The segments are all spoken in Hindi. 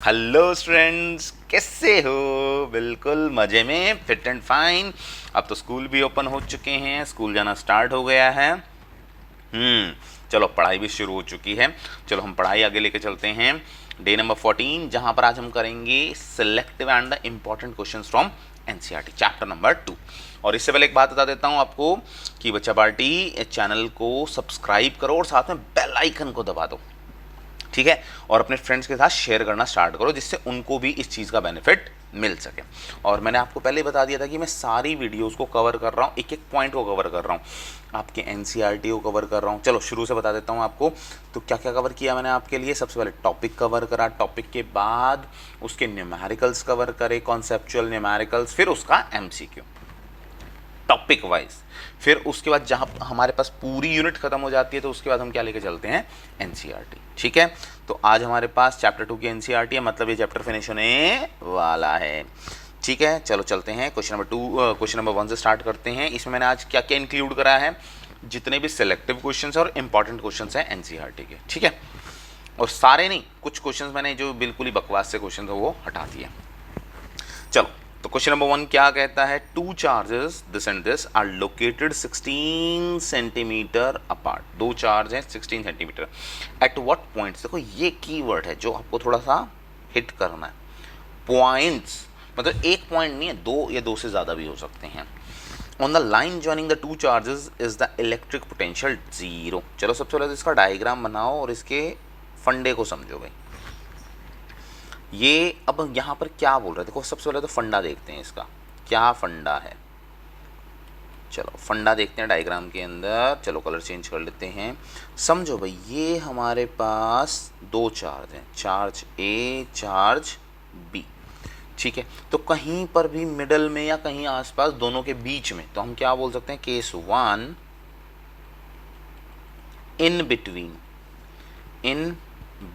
हेलो स्टूडेंट्स, कैसे हो? बिल्कुल मज़े में, फिट एंड फाइन। अब तो स्कूल भी ओपन हो चुके हैं, स्कूल जाना स्टार्ट हो गया है। चलो पढ़ाई भी शुरू हो चुकी है। चलो हम पढ़ाई आगे लेके चलते हैं। डे नंबर 14, जहां पर आज हम करेंगे selective and the important questions from NCERT chapter number 2। और इससे पहले एक बात बता देता हूं आपको कि बच्चा पार्टी चैनल को सब्सक्राइब करो और साथ में बेल आइकन को दबा दो, ठीक है। और अपने फ्रेंड्स के साथ शेयर करना स्टार्ट करो, जिससे उनको भी इस चीज़ का बेनिफिट मिल सके। और मैंने आपको पहले बता दिया था कि मैं सारी वीडियोस को कवर कर रहा हूँ, एक एक पॉइंट को कवर कर रहा हूँ, आपके एनसीईआरटी को कवर कर रहा हूँ। चलो शुरू से बता देता हूँ आपको। तो क्या क्या कवर किया मैंने आपके लिए? सबसे पहले टॉपिक कवर करा, टॉपिक के बाद उसके न्यूमेरिकल्स कवर करे, कॉन्सेप्चुअल न्यूमेरिकल्स, फिर उसका एमसीक्यू टॉपिक वाइज। फिर उसके बाद जहाँ हमारे पास पूरी यूनिट खत्म हो जाती है तो उसके बाद हम क्या लेके चलते हैं? एनसीईआरटी, ठीक है। तो आज हमारे पास चैप्टर 2 की एनसीईआरटी है, मतलब ये चैप्टर फिनिश होने वाला है, ठीक है। चलो चलते हैं क्वेश्चन नंबर 1 से स्टार्ट करते हैं। इसमें मैंने आज क्या क्या इंक्लूड करा है? जितने भी सिलेक्टिव क्वेश्चंस और इंपॉर्टेंट क्वेश्चंस हैं एनसीईआरटी के, ठीक है। और सारे नहीं, कुछ क्वेश्चंस मैंने जो बिल्कुल ही बकवास से क्वेश्चन थे वो हटा दिए। चलो, तो क्वेश्चन नंबर 1 क्या कहता है? Two charges this and this are located 16 centimetre अपार्ट। दो चार्ज हैं 16 सेंटीमीटर। At what points? देखो ये कीवर्ड है जो आपको थोड़ा सा हिट करना है। पॉइंट्स मतलब एक पॉइंट नहीं है, दो या दो से ज़्यादा भी हो सकते हैं। On the line joining the two charges is the electric potential zero. चलो सबसे पहले तो इसका डायग्राम बनाओ और इसके फंडे को समझो भाई। ये अब यहाँ पर क्या बोल रहे हैं? देखो सबसे पहले तो फंडा देखते हैं, इसका क्या फंडा है। चलो फंडा देखते हैं डायग्राम के अंदर। चलो कलर चेंज कर लेते हैं। समझो भाई, ये हमारे पास दो चार्ज हैं, चार्ज ए, चार्ज बी, ठीक है। तो कहीं पर भी मिडल में या कहीं आसपास दोनों के बीच में, तो हम क्या बोल सकते हैं? Case 1, in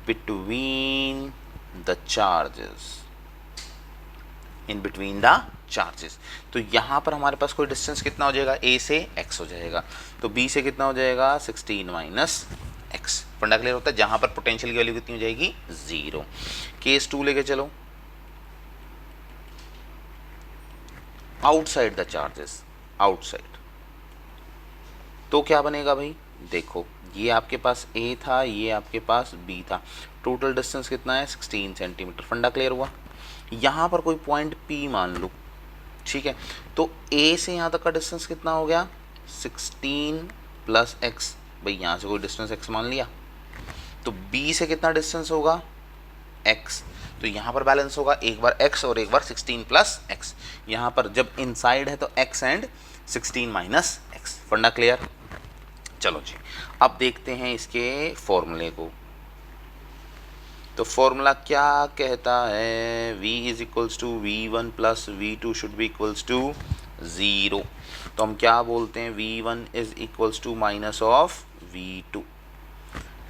between the charges, in between the charges. तो यहाँ पर हमारे पास कोई डिस्टेंस कितना हो जाएगा? ए से एक्स हो जाएगा, तो बी से कितना हो जाएगा? 16 माइनस एक्स। फंडा क्लियर होता है? जहाँ पर पोटेंशियल की वैल्यू कितनी हो जाएगी? 0। केस 2 लेके चलो, आउटसाइड द चार्जेस, आउटसाइड। तो क्या बनेगा भाई? देखो ये आपके पास ए था, ये आपके पास बी था, टोटल डिस्टेंस कितना है? 16 सेंटीमीटर। फंडा क्लियर हुआ? यहाँ पर कोई पॉइंट पी मान लो, ठीक है। तो ए से यहाँ तक का डिस्टेंस कितना हो गया? 16 प्लस एक्स। भाई यहाँ से कोई डिस्टेंस एक्स मान लिया। तो बी से कितना डिस्टेंस होगा? एक्स। तो यहाँ पर बैलेंस होगा, एक बार एक्स और एक बार 16 प्लस एक्स। यहाँ पर जब इनसाइड है तो एक्स एंड 16 माइनस एक्स। फंडा क्लियर? चलो जी, अब देखते हैं इसके फॉर्मूले को। तो फॉर्मूला क्या कहता है? v is equals to v1 plus v2 should be equals to 0। तो हम क्या बोलते हैं? v1 is equals to minus of v2।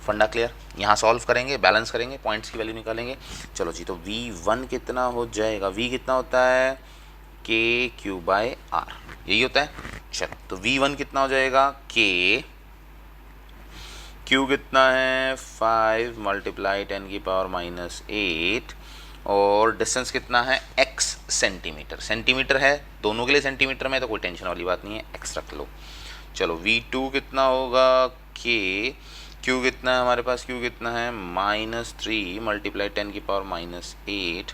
फंडा क्लियर? यहाँ सॉल्व करेंगे, बैलेंस करेंगे, पॉइंट्स की वैल्यू निकालेंगे। चलो जी, तो v1 कितना हो जाएगा? v कितना होता है? k क्यू बाय r, यही होता है। चलो तो v1 कितना हो जाएगा? k, Q कितना है? 5 मल्टीप्लाई 10 की पावर माइनस 8, और डिस्टेंस कितना है? x centimetre. सेंटीमीटर है, दोनों के लिए सेंटीमीटर में, तो कोई टेंशन वाली बात नहीं है, x रख लो। चलो v2 कितना होगा? k, Q कितना है हमारे पास? Q कितना है? -3 मल्टीप्लाई 10 की power minus 8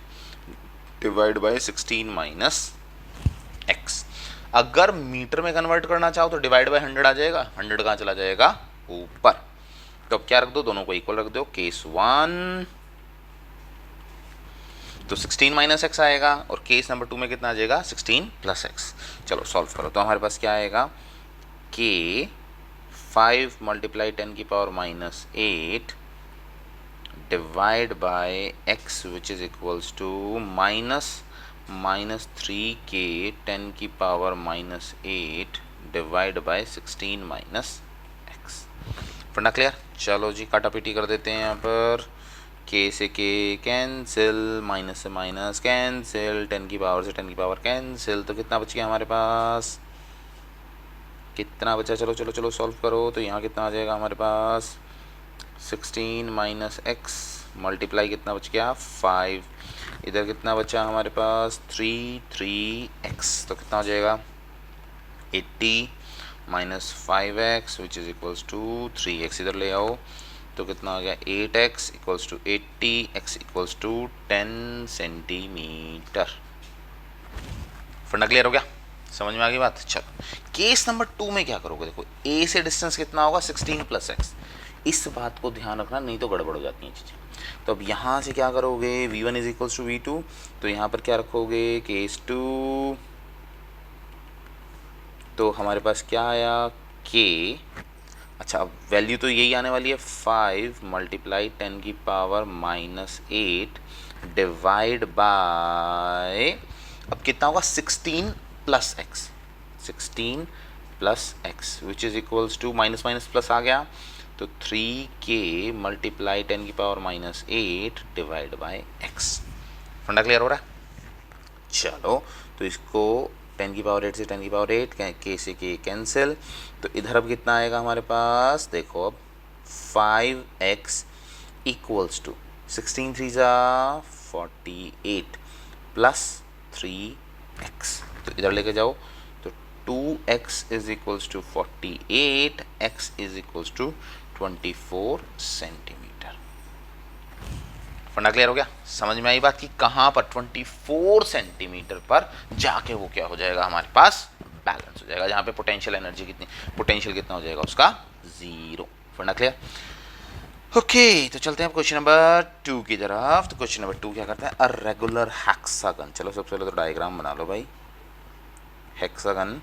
divide by 16 minus x। अगर मीटर में कन्वर्ट करना चाहो तो डिवाइड बाई 100 आ जाएगा। 100 कहाँ चला जाएगा? ऊपर। तो अब क्या रख दो? दोनों को इक्वल रख दो। केस 1 तो 16 माइनस एक्स आएगा, और केस नंबर 2 में कितना आ जाएगा? 16 प्लस एक्स। चलो सॉल्व करो, तो हमारे पास क्या आएगा? के 5 मल्टीप्लाई 10 की power minus 8 divide by x which is equals to -3k 10 की power minus 8 divide by 16 minus x. फंडा क्लियर? चलो जी, काटापीटी कर देते हैं यहाँ पर। के से के कैंसिल, माइनस से माइनस कैंसिल, 10 की पावर से 10 की पावर कैंसिल। तो कितना बच गया हमारे पास? कितना बचा? चलो चलो चलो सॉल्व करो। तो यहाँ कितना आ जाएगा हमारे पास? 16 माइनस एक्स मल्टीप्लाई कितना बच गया 5, इधर कितना बचा हमारे पास 3x, तो कितना हो जाएगा 80 minus 5x which is equals to 3x, इधर ले आओ तो कितना हो गया 8x equals to 80, x equals to 10 centimetre. फंडा क्लियर हो गया, समझ में आ गई बात। चलो केस नंबर 2 में क्या करोगे, देखो a से डिस्टेंस कितना होगा 16 प्लस x, इस बात को ध्यान रखना नहीं तो गड़बड़ हो जाती हैं चीज़ें। तो अब यहाँ से क्या करोगे v1 is equals to v2, तो यहाँ पर क्या रखोगे केस 2, तो हमारे पास क्या आया k, अच्छा अब वैल्यू तो यही आने वाली है 5 मल्टीप्लाई 10 की पावर माइनस 8 डिवाइड बाय, अब कितना होगा 16 plus x, 16 plus x which is equals to minus minus plus आ गया, तो 3k मल्टीप्लाई 10 की power minus 8 divide by x। फंडा क्लियर हो रहा है। चलो तो इसको 10 की पावर 8 से 10 की पावर 8, k से k कैंसिल, तो इधर अब कितना आएगा हमारे पास, देखो अब 5x इक्वल्स टू 16 3 जा 48 प्लस 3x, तो इधर लेके जाओ तो 2x is equals to 48, x is equals to 24 centimetre. फंडा क्लियर हो गया, समझ में आई बात कि कहाँ पर 24 सेंटीमीटर पर जाके वो क्या हो जाएगा हमारे पास बैलेंस हो जाएगा, जहाँ पे पोटेंशियल एनर्जी कितनी, पोटेंशियल कितना हो जाएगा उसका 0। फंडा क्लियर, ओके तो चलते हैं क्वेश्चन नंबर 2 की तरफ। तो क्वेश्चन नंबर 2 क्या करता है, अ रेगुलर हेक्सागन, चलो सबसे पहले तो डायग्राम बना लो भाई। हेक्सागन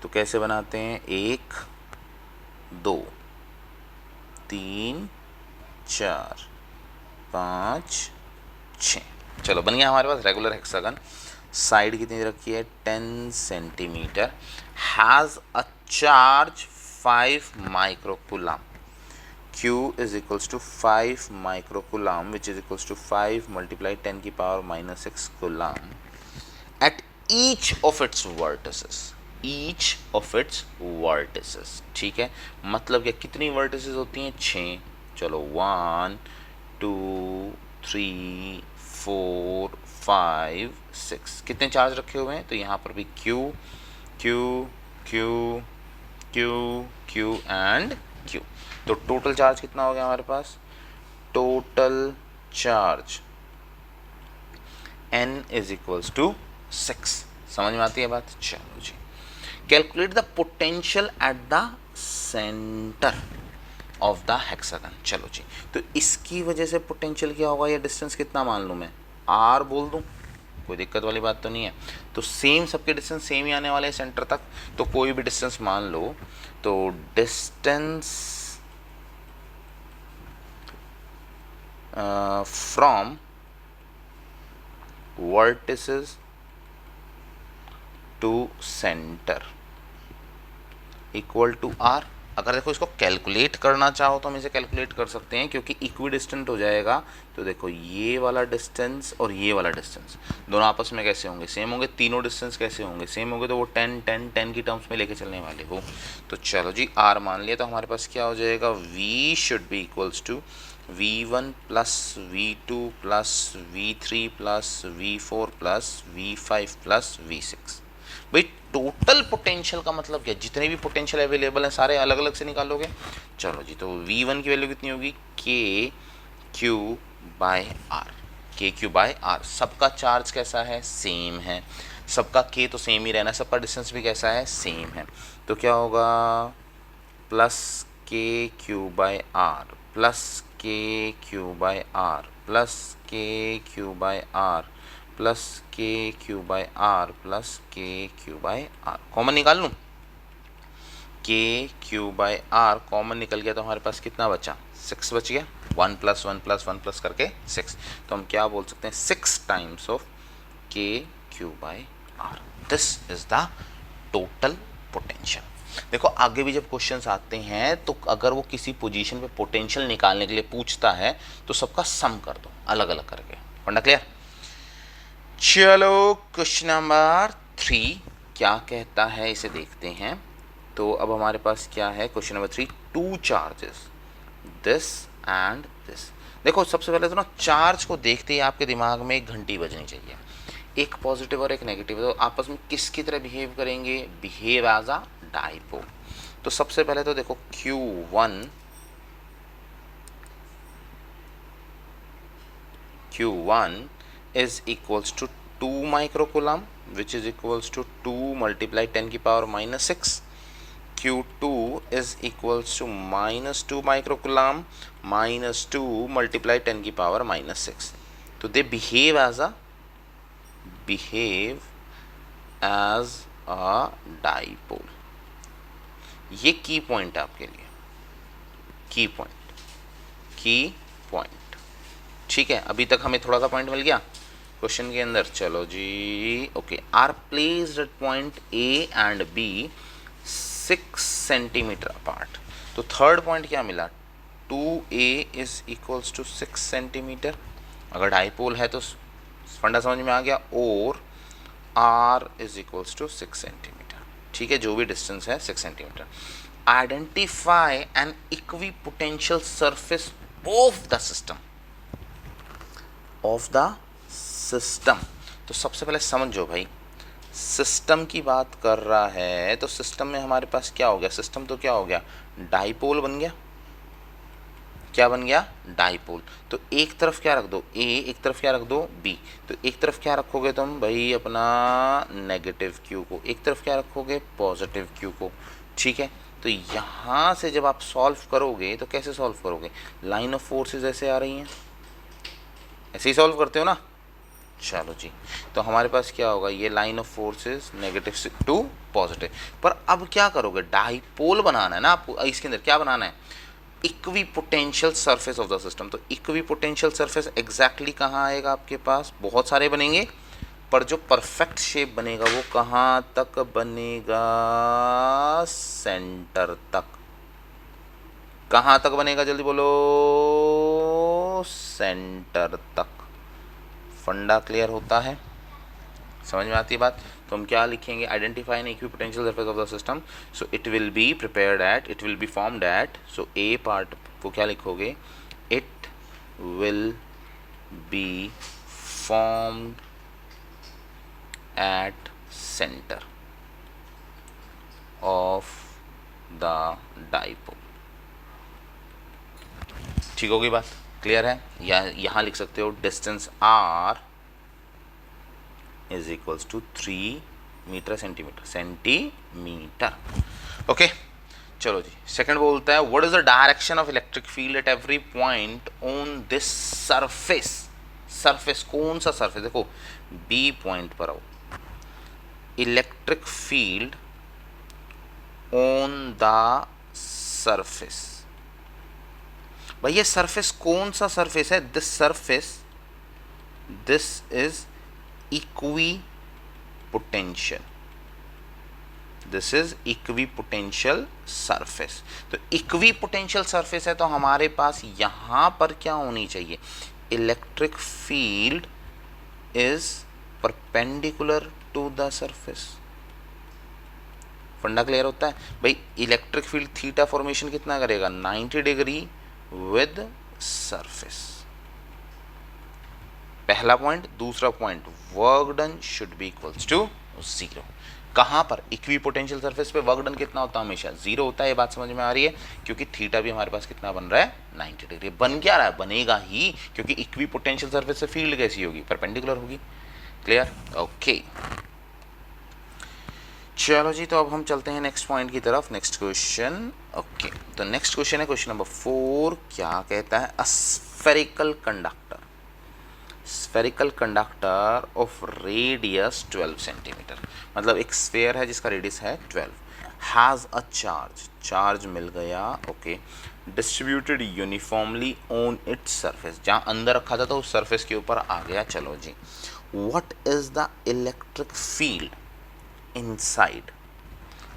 तो कैसे बनाते हैं, 1 2 3 4 5 6, चलो बन गया हमारे पास रेगुलर हेक्सागन। साइड कितनी रखी है 10 centimetre, has a charge 5 microcoulomb, Q is equals to 5 microcoulomb which is equals to 5 multiply 10 की power minus 6 coulomb at each of its vertices, each of its vertices, ठीक है, मतलब क्या कितनी vertices होती हैं 6, चलो 1 2 3 4 5 6, कितने चार्ज रखे हुए हैं, तो यहाँ पर भी Q Q Q Q Q and Q, तो टोटल चार्ज कितना हो गया हमारे पास, total charge N is equals to 6, समझ में आती है बात। चलो जी, calculate the potential at the centre of the hexagon, चलो जी, तो इसकी वजह से पोटेंशियल क्या होगा, या डिस्टेंस कितना मान लूँ मैं, R बोल दूँ, कोई दिक्कत वाली बात तो नहीं है, तो सेम सबके डिस्टेंस सेम ही आने वाले हैं सेंटर तक, तो कोई भी डिस्टेंस मान लो, तो distance from vertices to center equal to R। अगर देखो इसको कैलकुलेट करना चाहो तो हम इसे कैलकुलेट कर सकते हैं, क्योंकि इक्वी डिस्टेंट हो जाएगा, तो देखो ये वाला डिस्टेंस और ये वाला डिस्टेंस दोनों आपस में कैसे होंगे, सेम होंगे, तीनों डिस्टेंस कैसे होंगे सेम होंगे, तो वो 10 10 10 की टर्म्स में लेके चलने वाले हो। तो चलो जी R मान लिया, तो हमारे पास क्या हो जाएगा, V should be equals to V1 plus V2 plus V3 plus V4 plus V5 plus V6। भाई टोटल पोटेंशियल का मतलब क्या, जितने भी पोटेंशियल अवेलेबल हैं सारे अलग अलग से निकालोगे। चलो जी, तो V1 की वैल्यू कितनी होगी, के क्यू बाय आर, के क्यू बाय आर, सबका चार्ज कैसा है सेम है, सबका के तो सेम ही रहना है, सबका डिस्टेंस भी कैसा है सेम है, तो क्या होगा plus K Q by are plus K Q by are plus K Q by are plus K Q by are plus K Q by are, common निकाल लूँ, के क्यू बाय आर कॉमन निकल गया, तो हमारे पास कितना बचा 6 बच गया, 1 प्लस 1 प्लस 1 प्लस करके 6, तो हम क्या बोल सकते हैं 6 times of k Q by r, this is the total potential. देखो आगे भी जब क्वेश्चंस आते हैं तो अगर वो किसी पोजीशन पे पोटेंशियल निकालने के लिए पूछता है तो सबका सम कर दो अलग अलग करके, वरना क्लियर। चलो क्वेश्चन नंबर 3 क्या कहता है इसे देखते हैं। तो अब हमारे पास क्या है question number 3, 2 charges this and this, देखो सबसे पहले तो ना चार्ज को देखते ही आपके दिमाग में एक घंटी बजनी चाहिए, एक पॉजिटिव और एक नेगेटिव, तो आपस में किसकी तरह बिहेव करेंगे, बिहेव एज अ डाइपोल। तो सबसे पहले तो देखो Q1 is equals to 2 microcoulomb, which is equals to 2 multiply 10 की power -6। Q2 is equals to -2 microcoulomb -2 multiply 10 की पावर -6। तो they behave as a dipole। ये की पॉइंट है आपके लिए, की पॉइंट। ठीक है, अभी तक हमें थोड़ा सा पॉइंट मिल गया क्वेश्चन के अंदर। चलो जी, okay. Are placed at point A and B 6 centimetre apart. तो थर्ड पॉइंट क्या मिला, 2a is equals to 6 centimetre. अगर डाइपोल है तो फंडा समझ में आ गया, और r is equals to 6 centimetre. ठीक है, जो भी डिस्टेंस है 6 सेंटीमीटर। Identify an equipotential surface of the system, तो सबसे पहले समझो भाई, सिस्टम की बात कर रहा है तो सिस्टम में हमारे पास क्या हो गया, सिस्टम तो क्या हो गया, डाइपोल बन गया। क्या बन गया, डाइपोल। तो एक तरफ क्या रख दो ए, एक तरफ क्या रख दो बी। तो एक तरफ क्या रखोगे तुम भाई, अपना नेगेटिव क्यू को, एक तरफ क्या रखोगे, पॉजिटिव क्यू को। ठीक है, तो यहाँ से जब आप सॉल्व करोगे तो कैसे सॉल्व करोगे, लाइन ऑफ फोर्सेस ऐसे आ रही हैं, ऐसे ही सॉल्व करते हो ना। चलो जी, तो हमारे पास क्या होगा, ये line of forces negative to positive. पर अब क्या करोगे, डाइपोल बनाना है ना आपको, इसके अंदर क्या बनाना है, equipotential surface of the system. तो इक्विपोटेंशियल सरफेस एग्जैक्टली कहाँ आएगा आपके पास, बहुत सारे बनेंगे, पर जो परफेक्ट शेप बनेगा वो कहाँ तक बनेगा, सेंटर तक। कहाँ तक बनेगा, जल्दी बोलो, सेंटर तक। फंडा क्लियर होता है, समझ में आती है बात। तो हम क्या लिखेंगे, identify an equipotential surface of the system, so it will be prepared at, it will be formed at, so A part को क्या लिखोगे, it will be formed at centre of the dipole. ठीक होगी बात, क्लियर है। या यहाँ लिख सकते हो distance r is equals to 3 metre centimetre. Okay, चलो जी, सेकंड बोलता है, what is the direction of electric field at every point on this surface. Surface कौन सा सरफेस, देखो बी पॉइंट पर आओ, electric field on the surface. भाई ये सरफेस कौन सा सरफेस है, this surface, this is equipotential, this is equipotential surface. तो इक्विपोटेंशियल सरफेस है तो हमारे पास यहां पर क्या होनी चाहिए, electric field is perpendicular to the surface. फंडा क्लियर होता है भाई, इलेक्ट्रिक फील्ड थीटा फॉर्मेशन कितना करेगा, 90 डिग्री विद सरफेस। पहला पॉइंट। दूसरा point, work done should be equals to 0। कहां पर, इक्विपोटेंशियल सरफेस पे वर्क डन कितना होता है, हमेशा 0 होता है। ये बात समझ में आ रही है, क्योंकि थीटा भी हमारे पास कितना बन रहा है, 90 डिग्री। बन क्या रहा है, बनेगा ही, क्योंकि इक्विपोटेंशियल सरफेस से फील्ड कैसी होगी, परपेंडिकुलर होगी। Clear, okay. चलो जी, तो अब हम चलते हैं नेक्स्ट पॉइंट की तरफ, नेक्स्ट क्वेश्चन। ओके, तो नेक्स्ट क्वेश्चन है क्वेश्चन नंबर 4। क्या कहता है, a spherical conductor of radius 12 centimetre, मतलब एक स्फेयर है जिसका रेडियस है 12, हैज़ अ चार्ज मिल गया, okay, distributed uniformly on its surface. जहाँ अंदर रखा था तो उस सरफेस के ऊपर आ गया। चलो जी, what is the electric field inside.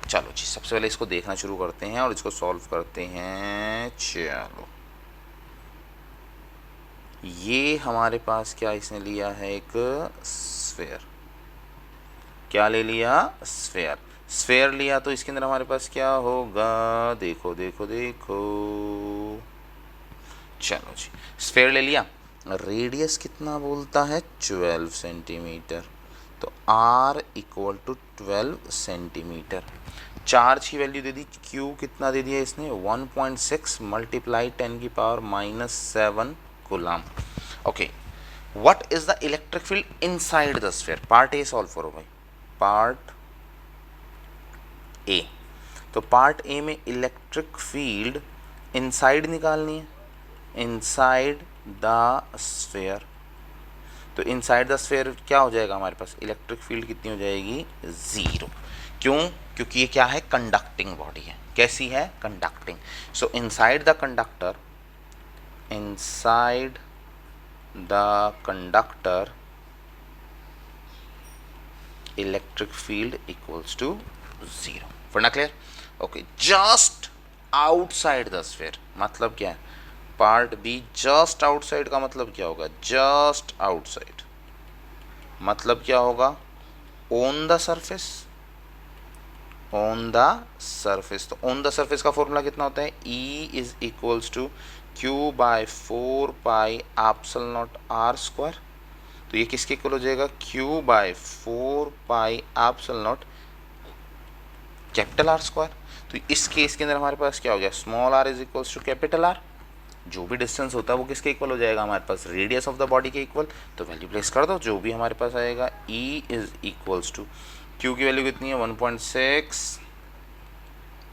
चलो जी, सबसे पहले इसको देखना शुरू करते हैं और इसको सॉल्व करते हैं। चलो, ये हमारे पास क्या इसने लिया है, एक स्फेयर। क्या ले लिया, स्फेयर लिया, तो इसके अंदर हमारे पास क्या होगा, देखो देखो देखो, चलो जी, स्फेयर ले लिया, रेडियस कितना बोलता है 12 सेंटीमीटर, तो r equal to 12 centimetre. Charge की वैल्यू दे दी, q कितना दे दिया इसने 1.6 मल्टीप्लाई 10 की power -7 coulomb. Okay, what is the electric field inside the sphere? Part A solve करो भाई, पार्ट ए। तो पार्ट ए में इलेक्ट्रिक फील्ड इनसाइड निकालनी है, इनसाइड द स्फीयर। तो इनसाइड द स्फीयर क्या हो जाएगा हमारे पास, इलेक्ट्रिक फील्ड कितनी हो जाएगी 0। क्यों? क्योंकि ये क्या है, कंडक्टिंग बॉडी है। कैसी है, conducting. So inside the conductor, inside the conductor electric field equals to 0। पढ़ना clear? Okay, just outside the sphere मतलब क्या है, पार्ट बी जस्ट आउटसाइड का मतलब क्या होगा, जस्ट आउटसाइड मतलब क्या होगा, on the surface, on the surface. तो ऑन द सरफेस का फॉर्मूला कितना होता है, E is equals to q by 4 pi epsilon naught r square. तो ये किसके इक्वल हो जाएगा, Q by 4 pi epsilon naught capital R square. तो इस केस के अंदर हमारे पास क्या हो गया, small r is equals to capital R. जो भी डिस्टेंस होता है वो किसके इक्वल हो जाएगा हमारे पास, रेडियस ऑफ द बॉडी के इक्वल। तो वैल्यू प्लेस कर दो, जो भी हमारे पास आएगा, E is equals to Q की वैल्यू कितनी है 1.6,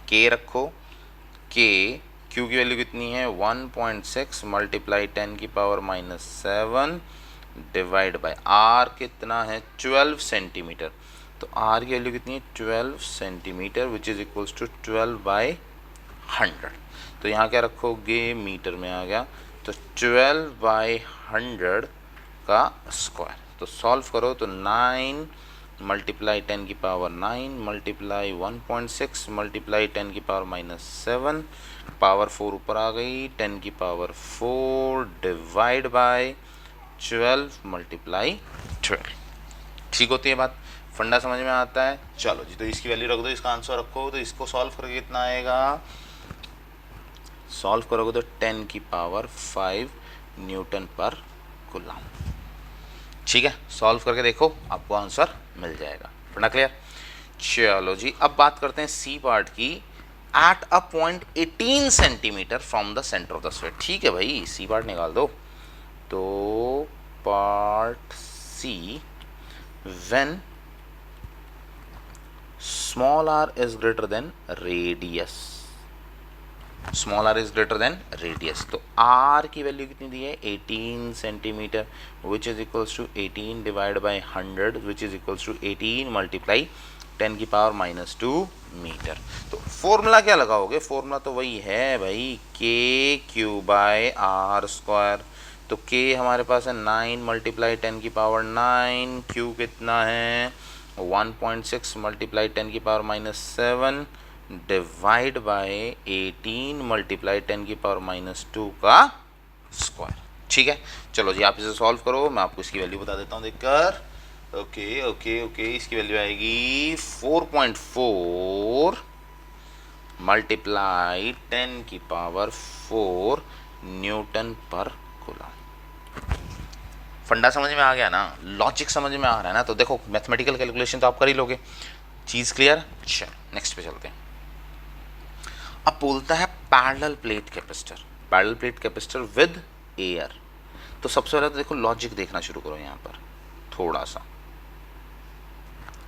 K रखो, K Q की वैल्यू कितनी है 1.6 मल्टीप्लाई 10 की पावर -7 डिवाइड बाय R कितना है 12 सेंटीमीटर। तो R की वैल्यू कितनी है 12 centimetre which is equals to 12 by 100। तो यहाँ क्या रखोगे, मीटर में आ गया, तो 12 बाई 100 का स्क्वायर। तो सॉल्व करो तो 9 मल्टीप्लाई 10 की पावर 9 मल्टीप्लाई 1.6 मल्टीप्लाई 10 की पावर -7, पावर 4 ऊपर आ गई, 10 की पावर 4 डिवाइड बाय 12 मल्टीप्लाई 12। ठीक होती है बात, फंडा समझ में आता है। चलो जी, तो इसकी वैल्यू रख दो, इसका आंसर रखो, तो इसको सॉल्व करके कितना आएगा, सॉल्व करोगे तो 10 की पावर 5 न्यूटन पर कूलम। ठीक है, सॉल्व करके देखो, आपको आंसर मिल जाएगा। पढ़ना क्लियर? चलो जी, अब बात करते हैं सी पार्ट की। At a point 18 centimetre from the centre of the sphere. ठीक है भाई, सी पार्ट निकाल दो। तो part C, when small r is greater than radius, small r is greater than radius. तो r की वैल्यू कितनी दी है 18 centimetre which is equals to 18 divide by 100 which is equals to 18 multiply 10 की पावर -2 मीटर। तो फॉर्मूला क्या लगाओगे, फॉर्मूला तो वही है भाई, के क्यू बाय आर स्क्वायर। तो के हमारे पास है 9 मल्टीप्लाई 10 की पावर 9, क्यू कितना है 1.6 मल्टीप्लाई 10 की पावर -7 डिवाइड बाय 18 मल्टीप्लाई 10 की पावर -2 का स्क्वायर। ठीक है, चलो जी, आप इसे सॉल्व करो, मैं आपको इसकी वैल्यू बता देता हूँ देखकर। ओके ओके ओके, इसकी वैल्यू आएगी 4.4 मल्टीप्लाई 10 की पावर 4 न्यूटन पर कूलम। फंडा समझ में आ गया ना, लॉजिक समझ में आ रहा है ना। तो देखो, मैथमेटिकल कैलकुलेशन तो आप कर ही लोगे। चीज़ क्लियर? चलो नेक्स्ट पे चलते हैं। अब बोलता है parallel plate capacitor, parallel plate capacitor with air. तो सबसे पहले तो देखो, लॉजिक देखना शुरू करो यहाँ पर थोड़ा सा।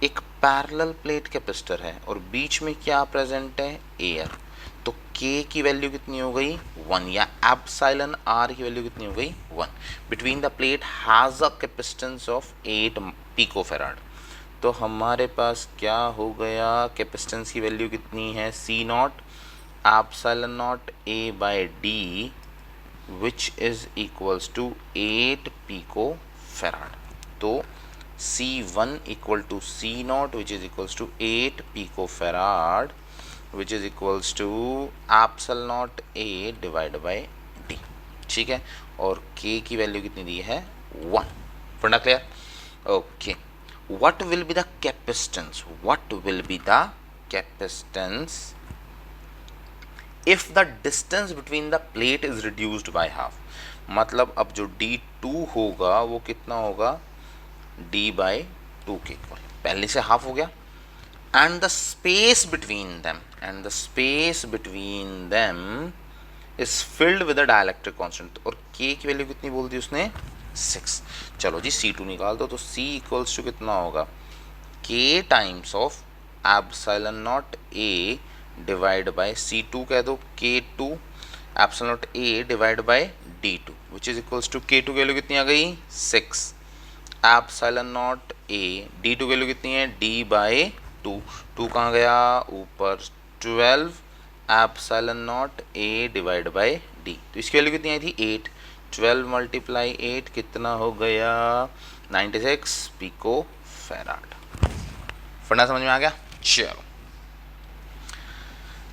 एक पैरेलल प्लेट कैपेसिटर है और बीच में क्या प्रेजेंट है, एयर। तो K की वैल्यू कितनी हो गई 1, या एप्सिलॉन R की वैल्यू कितनी हो गई 1। Between the plate has a capacitance of 8 picofarad. तो हमारे पास क्या हो गया, कैपेसिटेंस की वैल्यू कितनी है C0 epsilon naught A by D which is equals to 8 picofarad. तो C1 equal to C0 which is equals to 8 picofarad which is equals to epsilon naught A divided by D। ठीक है, और K की वैल्यू कितनी दी है 1। पढ़ना clear? Okay, what will be the capacitance, what will be the capacitance if the distance between the plate is reduced by half, मतलब अब जो D2 होगा वो कितना होगा, D/2 के इक्वल, पहले से हाफ हो गया। And the space between them, and the space between them is filled with a dielectric constant, और K की वैल्यू कितनी बोल दी उसने, 6। चलो जी C2 निकाल दो, तो C इक्वल्स टू कितना होगा, K times of epsilon naught A divide by C2 कह दो, K2 epsilon naught A divide by D2 which is equals to K2 की वैल्यू कितनी आ गई, 6, एप्सिलॉन नॉट A, D2 की वैल्यू कितनी है, D/2, 2 कहाँ गया ऊपर, 12 epsilon naught A divide by D, तो इसकी वैल्यू कितनी आई थी, 8, 12 मल्टीप्लाई 8 कितना हो गया, 96 पिको फैराड। फंडा समझ में आ गया। चलो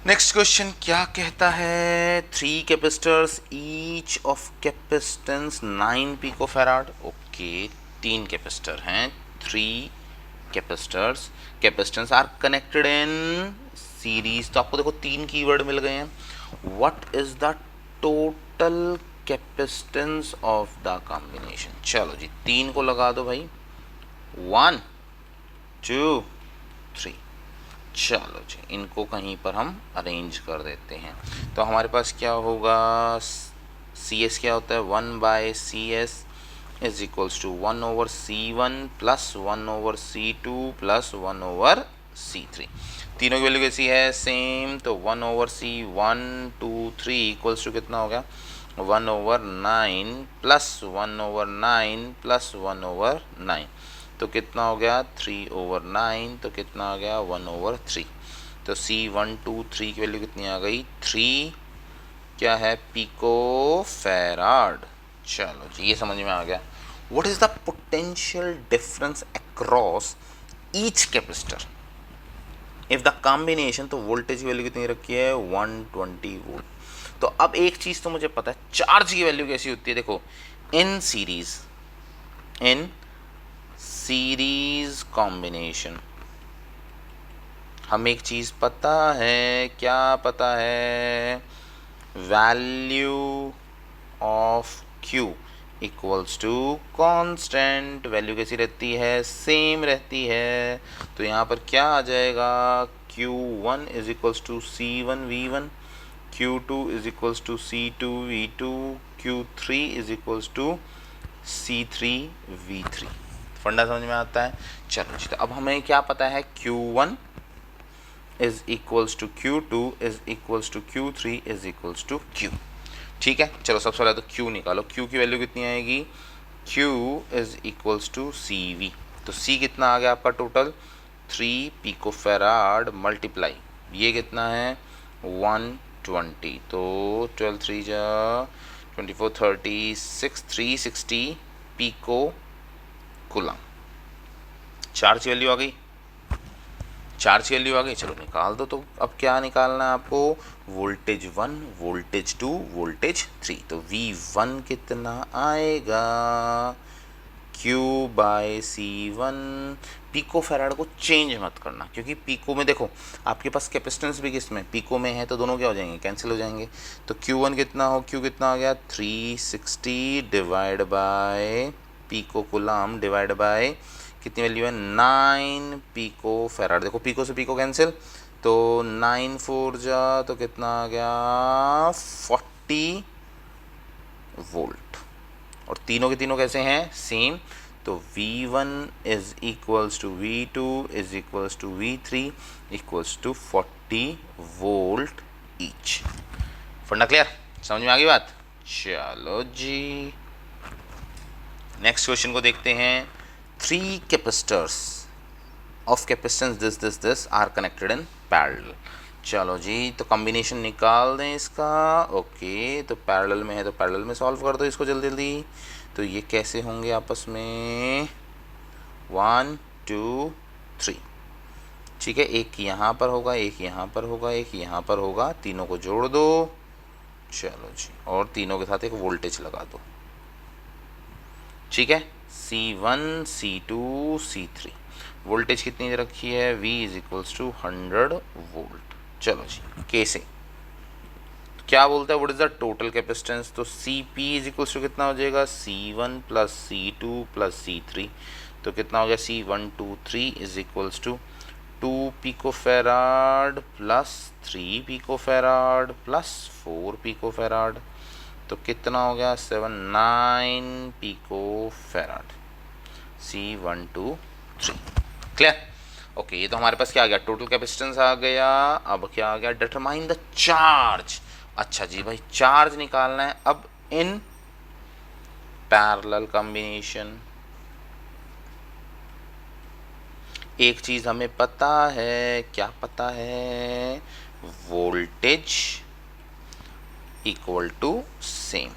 नेक्स्ट क्वेश्चन क्या कहता है, 3 capacitors each of capacitance 9 picofarad. Okay, 3 capacitor हैं, 3 capacitors, capacitance are connected in series, तो आपको देखो 3 कीवर्ड मिल गए हैं। What is the total capacitance of the combination, चलो जी 3 को लगा दो भाई, 1 2 3, चलो जी इनको कहीं पर हम अरेंज कर देते हैं। तो हमारे पास क्या होगा, CS क्या होता है, 1/CS is equals to 1/C1 plus 1/C2 plus 1/C3। तीनों की वैल्यू कैसी है, सेम, तो 1/C1 2 3 इक्वल्स टू कितना हो गया, 1/9 प्लस 1/9 प्लस 1/9, तो कितना हो गया 3/9, तो कितना आ गया 1/3। तो C123 की वैल्यू कितनी आ गई, 3 क्या है, पिको फैराड। चलो जी ये समझ में आ गया। What is the potential difference across each capacitor if the combination, तो वोल्टेज की वैल्यू कितनी रखी है, 120 वोल्ट। तो अब एक चीज तो मुझे पता है, चार्ज की वैल्यू कैसी होती है, देखो इन सीरीज कॉम्बिनेशन हमें एक चीज पता है, क्या पता है, value of Q equals to constant, value कैसी रहती है, सेम रहती है। तो यहाँ पर क्या आ जाएगा, Q1 is equals to C1 V1, Q2 is equals to C2 V2, Q3 is equals to C3 V3। फंडा समझ में आता है। चलो जी, तो अब हमें क्या पता है, Q1 is equals to Q2 is equals to Q3 is equals to Q। ठीक है, चलो सबसे पहले तो Q निकालो, Q की वैल्यू कितनी आएगी, Q is equals to CV, तो C कितना आ गया आपका टोटल, 3 पिको फैराड मल्टीप्लाई ये कितना है 120, तो 12 3 जा 24 36 360 पिको कूलम। चार्ज की वैल्यू आ गई, चार्ज की वैल्यू आ गई, चलो निकाल दो। तो अब क्या निकालना है आपको, वोल्टेज 1 वोल्टेज 2 वोल्टेज 3, तो V1 कितना आएगा, Q/C1। पिको फैराड को चेंज मत करना, क्योंकि पिको में देखो आपके पास कैपेसिटेंस भी किस में, पिको में है, तो दोनों क्या हो जाएंगे, कैंसिल हो जाएंगे। तो Q1 कितना हो, Q कितना आ गया 360 divide by pico coulomb divide by कितनी वैल्यू है 9 पिको फैराड। देखो पिको से पिको कैंसिल, तो 9 4 जा तो कितना आ गया 40 वोल्ट, और तीनों के तीनों कैसे हैं, सेम। तो V1 is equals to V2 is equals to V3 equals to 40 volt each. फंडा क्लियर, समझ में आ गई बात। चलो जी नेक्स्ट क्वेश्चन को देखते हैं। 3 capacitors of capacitance this are connected in parallel. चलो जी, तो कॉम्बिनेशन निकाल दें इसका। ओके, तो पैरेलल में है तो पैरेलल में सॉल्व कर दो इसको जल्दी जल्दी। तो ये कैसे होंगे आपस में, 1 2 3, ठीक है, एक यहाँ पर होगा, एक यहाँ पर होगा, एक यहाँ पर होगा, तीनों को जोड़ दो। चलो जी, और तीनों के साथ एक वोल्टेज लगा दो, ठीक है, C1 C2 C3। वोल्टेज कितनी रखी है, V is equals to 100 volt. चलो जी, कैसे, क्या बोलता है what is the total capacitance, तो C P is equals to कितना हो जाएगा C1 plus C2 plus C3, तो कितना हो गया C123 is equals to 2 picofarad plus 3 picofarad plus 4 picofarad, तो कितना हो गया 9 पिकोफेराड C123। क्लियर? ओके, ये तो हमारे पास क्या आ गया, टोटल कैपेसिटेंस आ गया। अब क्या आ गया, डिटरमाइन द चार्ज। अच्छा जी भाई, चार्ज निकालना है अब इन पैरेलल कॉम्बिनेशन। एक चीज हमें पता है, क्या पता है, वोल्टेज इक्वल टू सेम।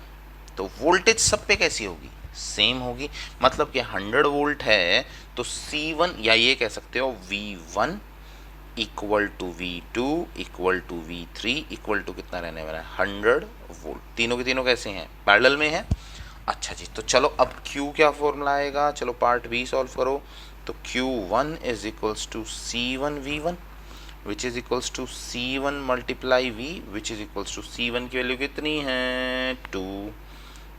तो वोल्टेज सब पे कैसी होगी, सेम होगी। मतलब कि 100 वोल्ट है तो C1 या ये कह सकते हो V1 equal to V2 equal to V3 equal to कितना रहने वाला है 100 वोल्ट। तीनों के तीनों कैसे हैं, पैरेलल में है। अच्छा जी, तो चलो अब Q क्या फॉर्मूला आएगा, चलो पार्ट B सॉल्व करो। तो Q1 is equals to C1 V1 which is equals to C1 multiply V which is equals to C1 की वैल्यू कितनी है 2,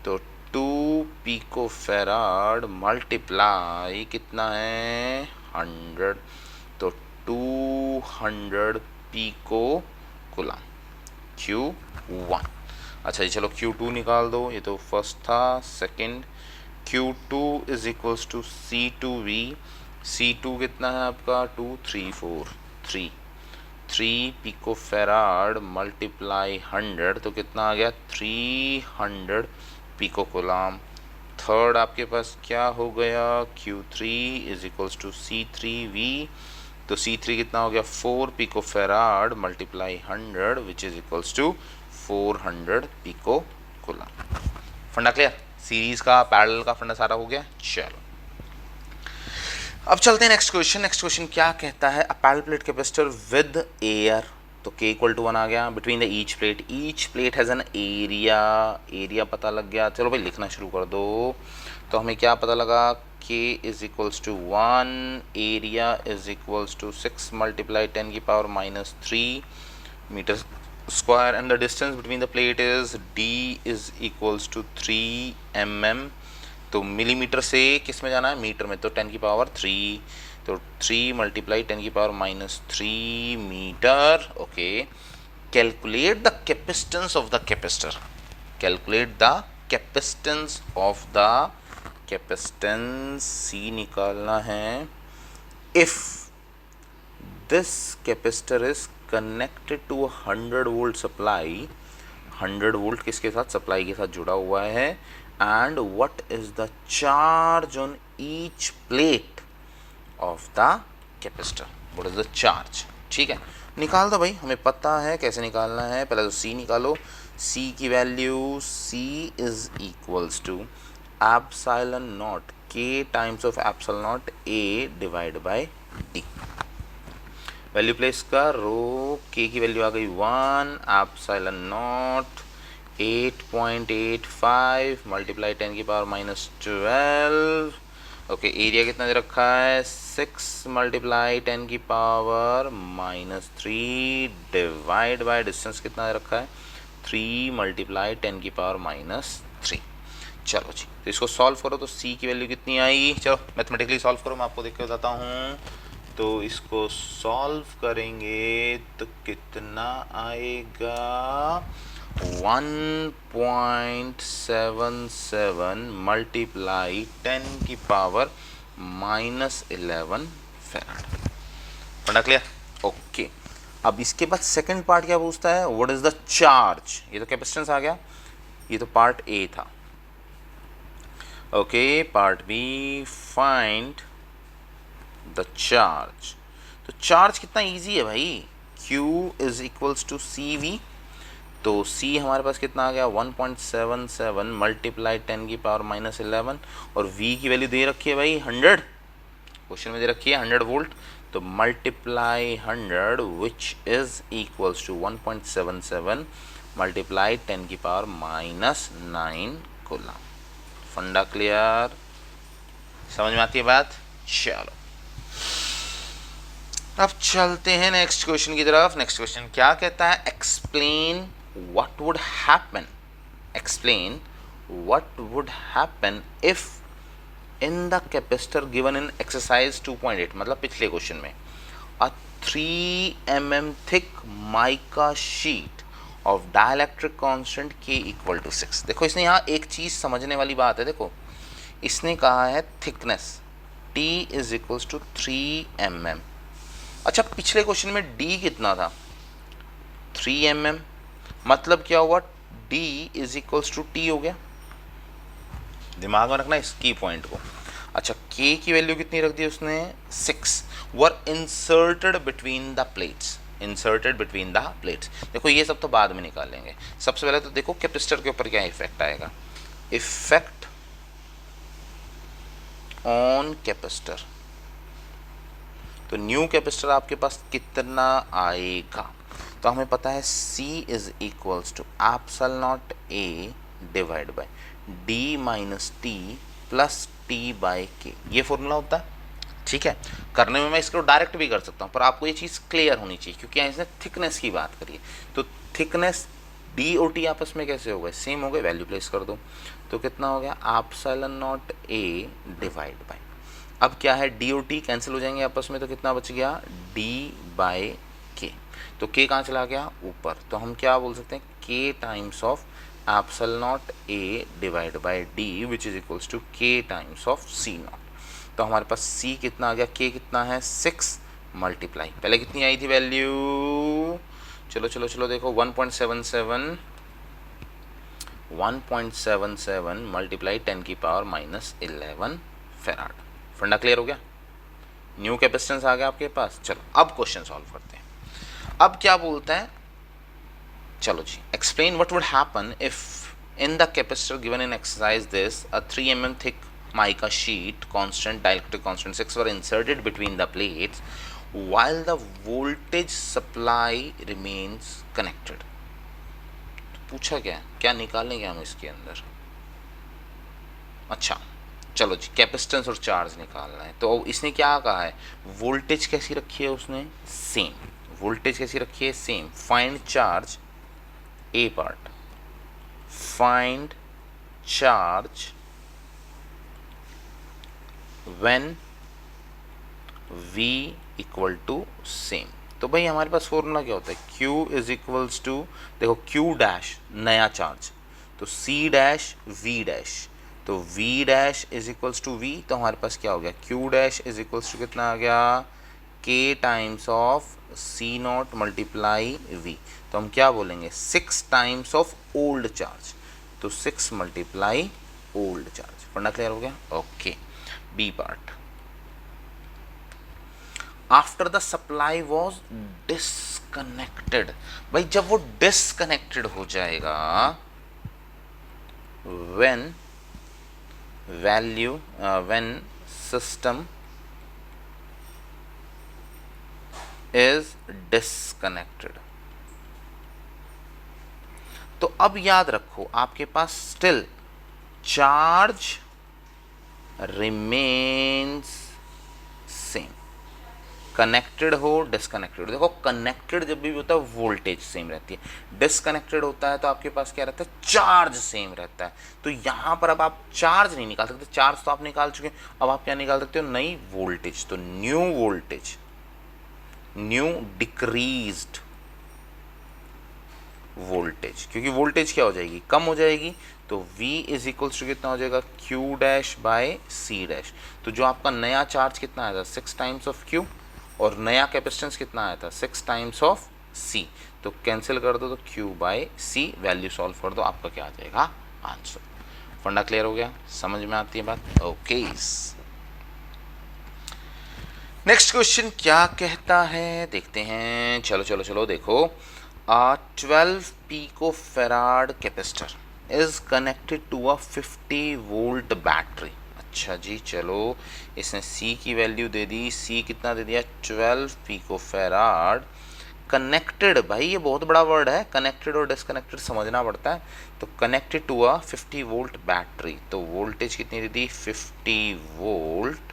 तो 2 पिकोफेराड मल्टीप्लाई कितना है 100, तो 200 पिको कूलम Q1। अच्छा जी, चलो Q2 निकाल दो, ये तो फर्स्ट था। Second Q2 is equals to C2V, C2 कितना है आपका 2 3 4 3 पिकोफेराड मल्टीप्लाई 100, तो कितना आ गया 300 पिको कूलम। थर्ड आपके पास क्या हो गया Q3 is equals to C3V, तो C3 कितना हो गया 4 picofarad multiply 100 which is equals to 400 pico coulomb. फंडा क्लियर, सीरीज का पैरेलल का फंडा सारा हो गया। चलो अब चलते हैं नेक्स्ट क्वेश्चन। नेक्स्ट क्वेश्चन क्या कहता है, अ parallel plate capacitor with air, तो K इक्वल टू 1 आ गया between the each plate has an area पता लग गया। चलो भाई लिखना शुरू कर दो। तो हमें क्या पता लगा, K is equals to 1, area is equals to 6 multiply 10 की power -3 metre square and the distance between the plate is D is equals to 3 mm। तो मिलीमीटर से किस में जाना है, मीटर में, तो 10 की पावर 3, तो 3 मल्टीप्लाई 10 की power -3 metre. Okay, calculate the capacitance of the capacitor, calculate the capacitance of the capacitance, C निकालना है। If this capacitor is connected to 100 volt supply, 100 volt किसके साथ, सप्लाई के साथ जुड़ा हुआ है, and what is the charge on each plate of the capacitor, what is the charge। ठीक है, निकाल दो भाई, हमें पता है कैसे निकालना है। पहले तो C निकालो, C की value C is equals to epsilon naught K times of epsilon naught A divide by D। Value place करो, K की वैल्यू आ गई 1, एप्सिलॉन नॉट 8.85 मल्टीप्लाई 10 की पावर -12। ओके, एरिया कितना दे रखा है 6 मल्टीप्लाई 10 की पावर -3 डिवाइड बाय डिस्टेंस कितना दे रखा है 3 मल्टीप्लाई 10 की पावर -3। चलो जी, तो इसको सॉल्व करो, तो C की वैल्यू कितनी आई, चलो मैथमेटिकली सॉल्व करो, मैं आपको देख के बताता हूँ। तो इसको सॉल्व करेंगे तो कितना आएगा 1.77 मल्टीप्लाई 10 की पावर -11 फैराड। पढ़ा क्लियर? ओके, अब इसके बाद सेकंड पार्ट क्या पूछता है, व्हाट इज द चार्ज। ये तो कैपेसिटेंस आ गया, ये तो पार्ट ए था। Okay, part B, find the charge. तो चार्ज कितना इजी है भाई, Q is equals to CV, तो C हमारे पास कितना आ गया 1.77 मल्टीप्लाई 10 की पावर -11, और V की वैल्यू दे रखी है भाई 100, क्वेश्चन में दे रखी है 100 वोल्ट, तो multiply 100 which is equals to 1.77 multiply 10 की पावर -9 कूलम। फंडा क्लियर, समझ में आती है बात। चलो अब चलते हैं नेक्स्ट क्वेश्चन की तरफ। नेक्स्ट क्वेश्चन क्या कहता है, explain what would happen, explain what would happen if in the capacitor given in exercise 2.8, मतलब पिछले क्वेश्चन में, a 3 mm thick mica sheet of dielectric constant K equal to 6। देखो इसने यहाँ एक चीज समझने वाली बात है, देखो इसने कहा है thickness T is equals to 3 mm। अच्छा पिछले क्वेश्चन में D कितना था, 3 mm, मतलब क्या हुआ, D is equals to T हो गया। दिमाग में रखना इस की पॉइंट को। अच्छा K की वैल्यू कितनी रख दी उसने, 6, were inserted between the plates, inserted between the plates. देखो ये सब तो बाद में निकालेंगे, सबसे पहले तो देखो कैपेसिटर के ऊपर क्या इफेक्ट आएगा, इफेक्ट ऑन कैपेसिटर। तो न्यू कैपेसिटर आपके पास कितना आएगा, तो हमें पता है C is equals to epsilon naught A divide by D minus T plus T by K, ये फॉर्मूला होता है। ठीक है, करने में मैं इसको डायरेक्ट भी कर सकता हूँ, पर आपको ये चीज़ क्लियर होनी चाहिए क्योंकि यहाँ इसने थिकनेस की बात करी है। तो थिकनेस D और T आपस में कैसे हो गए, सेम हो गए, वैल्यू प्लेस कर दो, तो कितना हो गया, epsilon naught A divide bye, अब क्या है D और T कैंसिल हो जाएंगे आपस में, तो कितना बच गया, D बाय K। तो K कहाँ चला गया, ऊपर, तो हम क्या बोल सकते हैं, K times of epsilon naught A divide by D which is equals to K times of C naught. तो हमारे पास C कितना आ गया, K कितना है, 6 मल्टीप्लाई, पहले कितनी आई थी वैल्यू, चलो चलो चलो देखो 1.77 मल्टीप्लाई 10 की पावर माइनस 11 फेराड। फंडा क्लियर हो गया, न्यू कैपेसिटेंस आ गया आपके पास। चलो अब क्वेश्चन सॉल्व करते हैं। अब क्या बोलता है, चलो जी, explain what would happen if in the capacitor given in exercise this a 3 mm thick mica sheet constant dielectric constant 6 were inserted between the plates while the voltage supply remains connected। तो पूछा क्या निकालेंगे हम इसके अंदर, अच्छा चलो जी, कैपेसिटेंस और चार्ज निकालना है। तो इसने क्या कहा है, वोल्टेज कैसी रखी है उसने, सेम, वोल्टेज कैसी रखी है, same. Find charge, A part, find charge when V equal to same. तो भाई हमारे पास फॉर्मूला क्या होता है, Q इज इक्वल्स टू, देखो Q डैश नया चार्ज, तो C डैश V डैश, तो V dash is equals to V, तो हमारे पास क्या हो गया, Q dash is equals to कितना आ गया, K times of C naught multiply V। तो हम क्या बोलेंगे, 6 टाइम्स ऑफ ओल्ड चार्ज, तो 6 मल्टीप्लाई ओल्ड चार्ज। पढ़ना क्लियर हो गया, okay. B part, after the supply was disconnected, भाई जब वो डिसकनेक्टेड हो जाएगा, when value when system is disconnected. तो अब याद रखो आपके पास still charge remains same, connected हो डिसकनेक्टेड। देखो कनेक्टेड जब भी होता है वोल्टेज सेम रहती है, डिसकनेक्टेड होता है तो आपके पास क्या रहता है, चार्ज सेम रहता है। तो यहाँ पर अब आप चार्ज नहीं निकाल सकते, चार्ज तो आप निकाल चुके हैं, अब आप क्या निकाल सकते हो, नई वोल्टेज। तो new voltage, new decreased voltage, क्योंकि वोल्टेज क्या हो जाएगी, कम हो जाएगी, तो V इज इक्वल्स टू कितना हो जाएगा, Q dash by C dash. तो जो आपका नया चार्ज कितना आया था, 6 टाइम्स ऑफ Q, और नया कैपेसिटेंस कितना आया था, 6 टाइम्स ऑफ C। तो कैंसिल कर दो, तो Q by C, value solve कर दो, आपका क्या आ जाएगा, आंसर। फंडा क्लियर हो गया, समझ में आती है बात, ओके। नेक्स्ट क्वेश्चन क्या कहता है, देखते हैं, चलो चलो चलो देखो, 12 picofarad capacitor is connected to a 50 volt battery। अच्छा जी, चलो इसने C की वैल्यू दे दी, C कितना दे दिया, 12 picofarad कनेक्टेड। भाई ये बहुत बड़ा वर्ड है, कनेक्टेड और डिसकनेक्टेड समझना पड़ता है। तो connected to a 50 volt battery, तो वोल्टेज कितनी दे दी, 50 वोल्ट।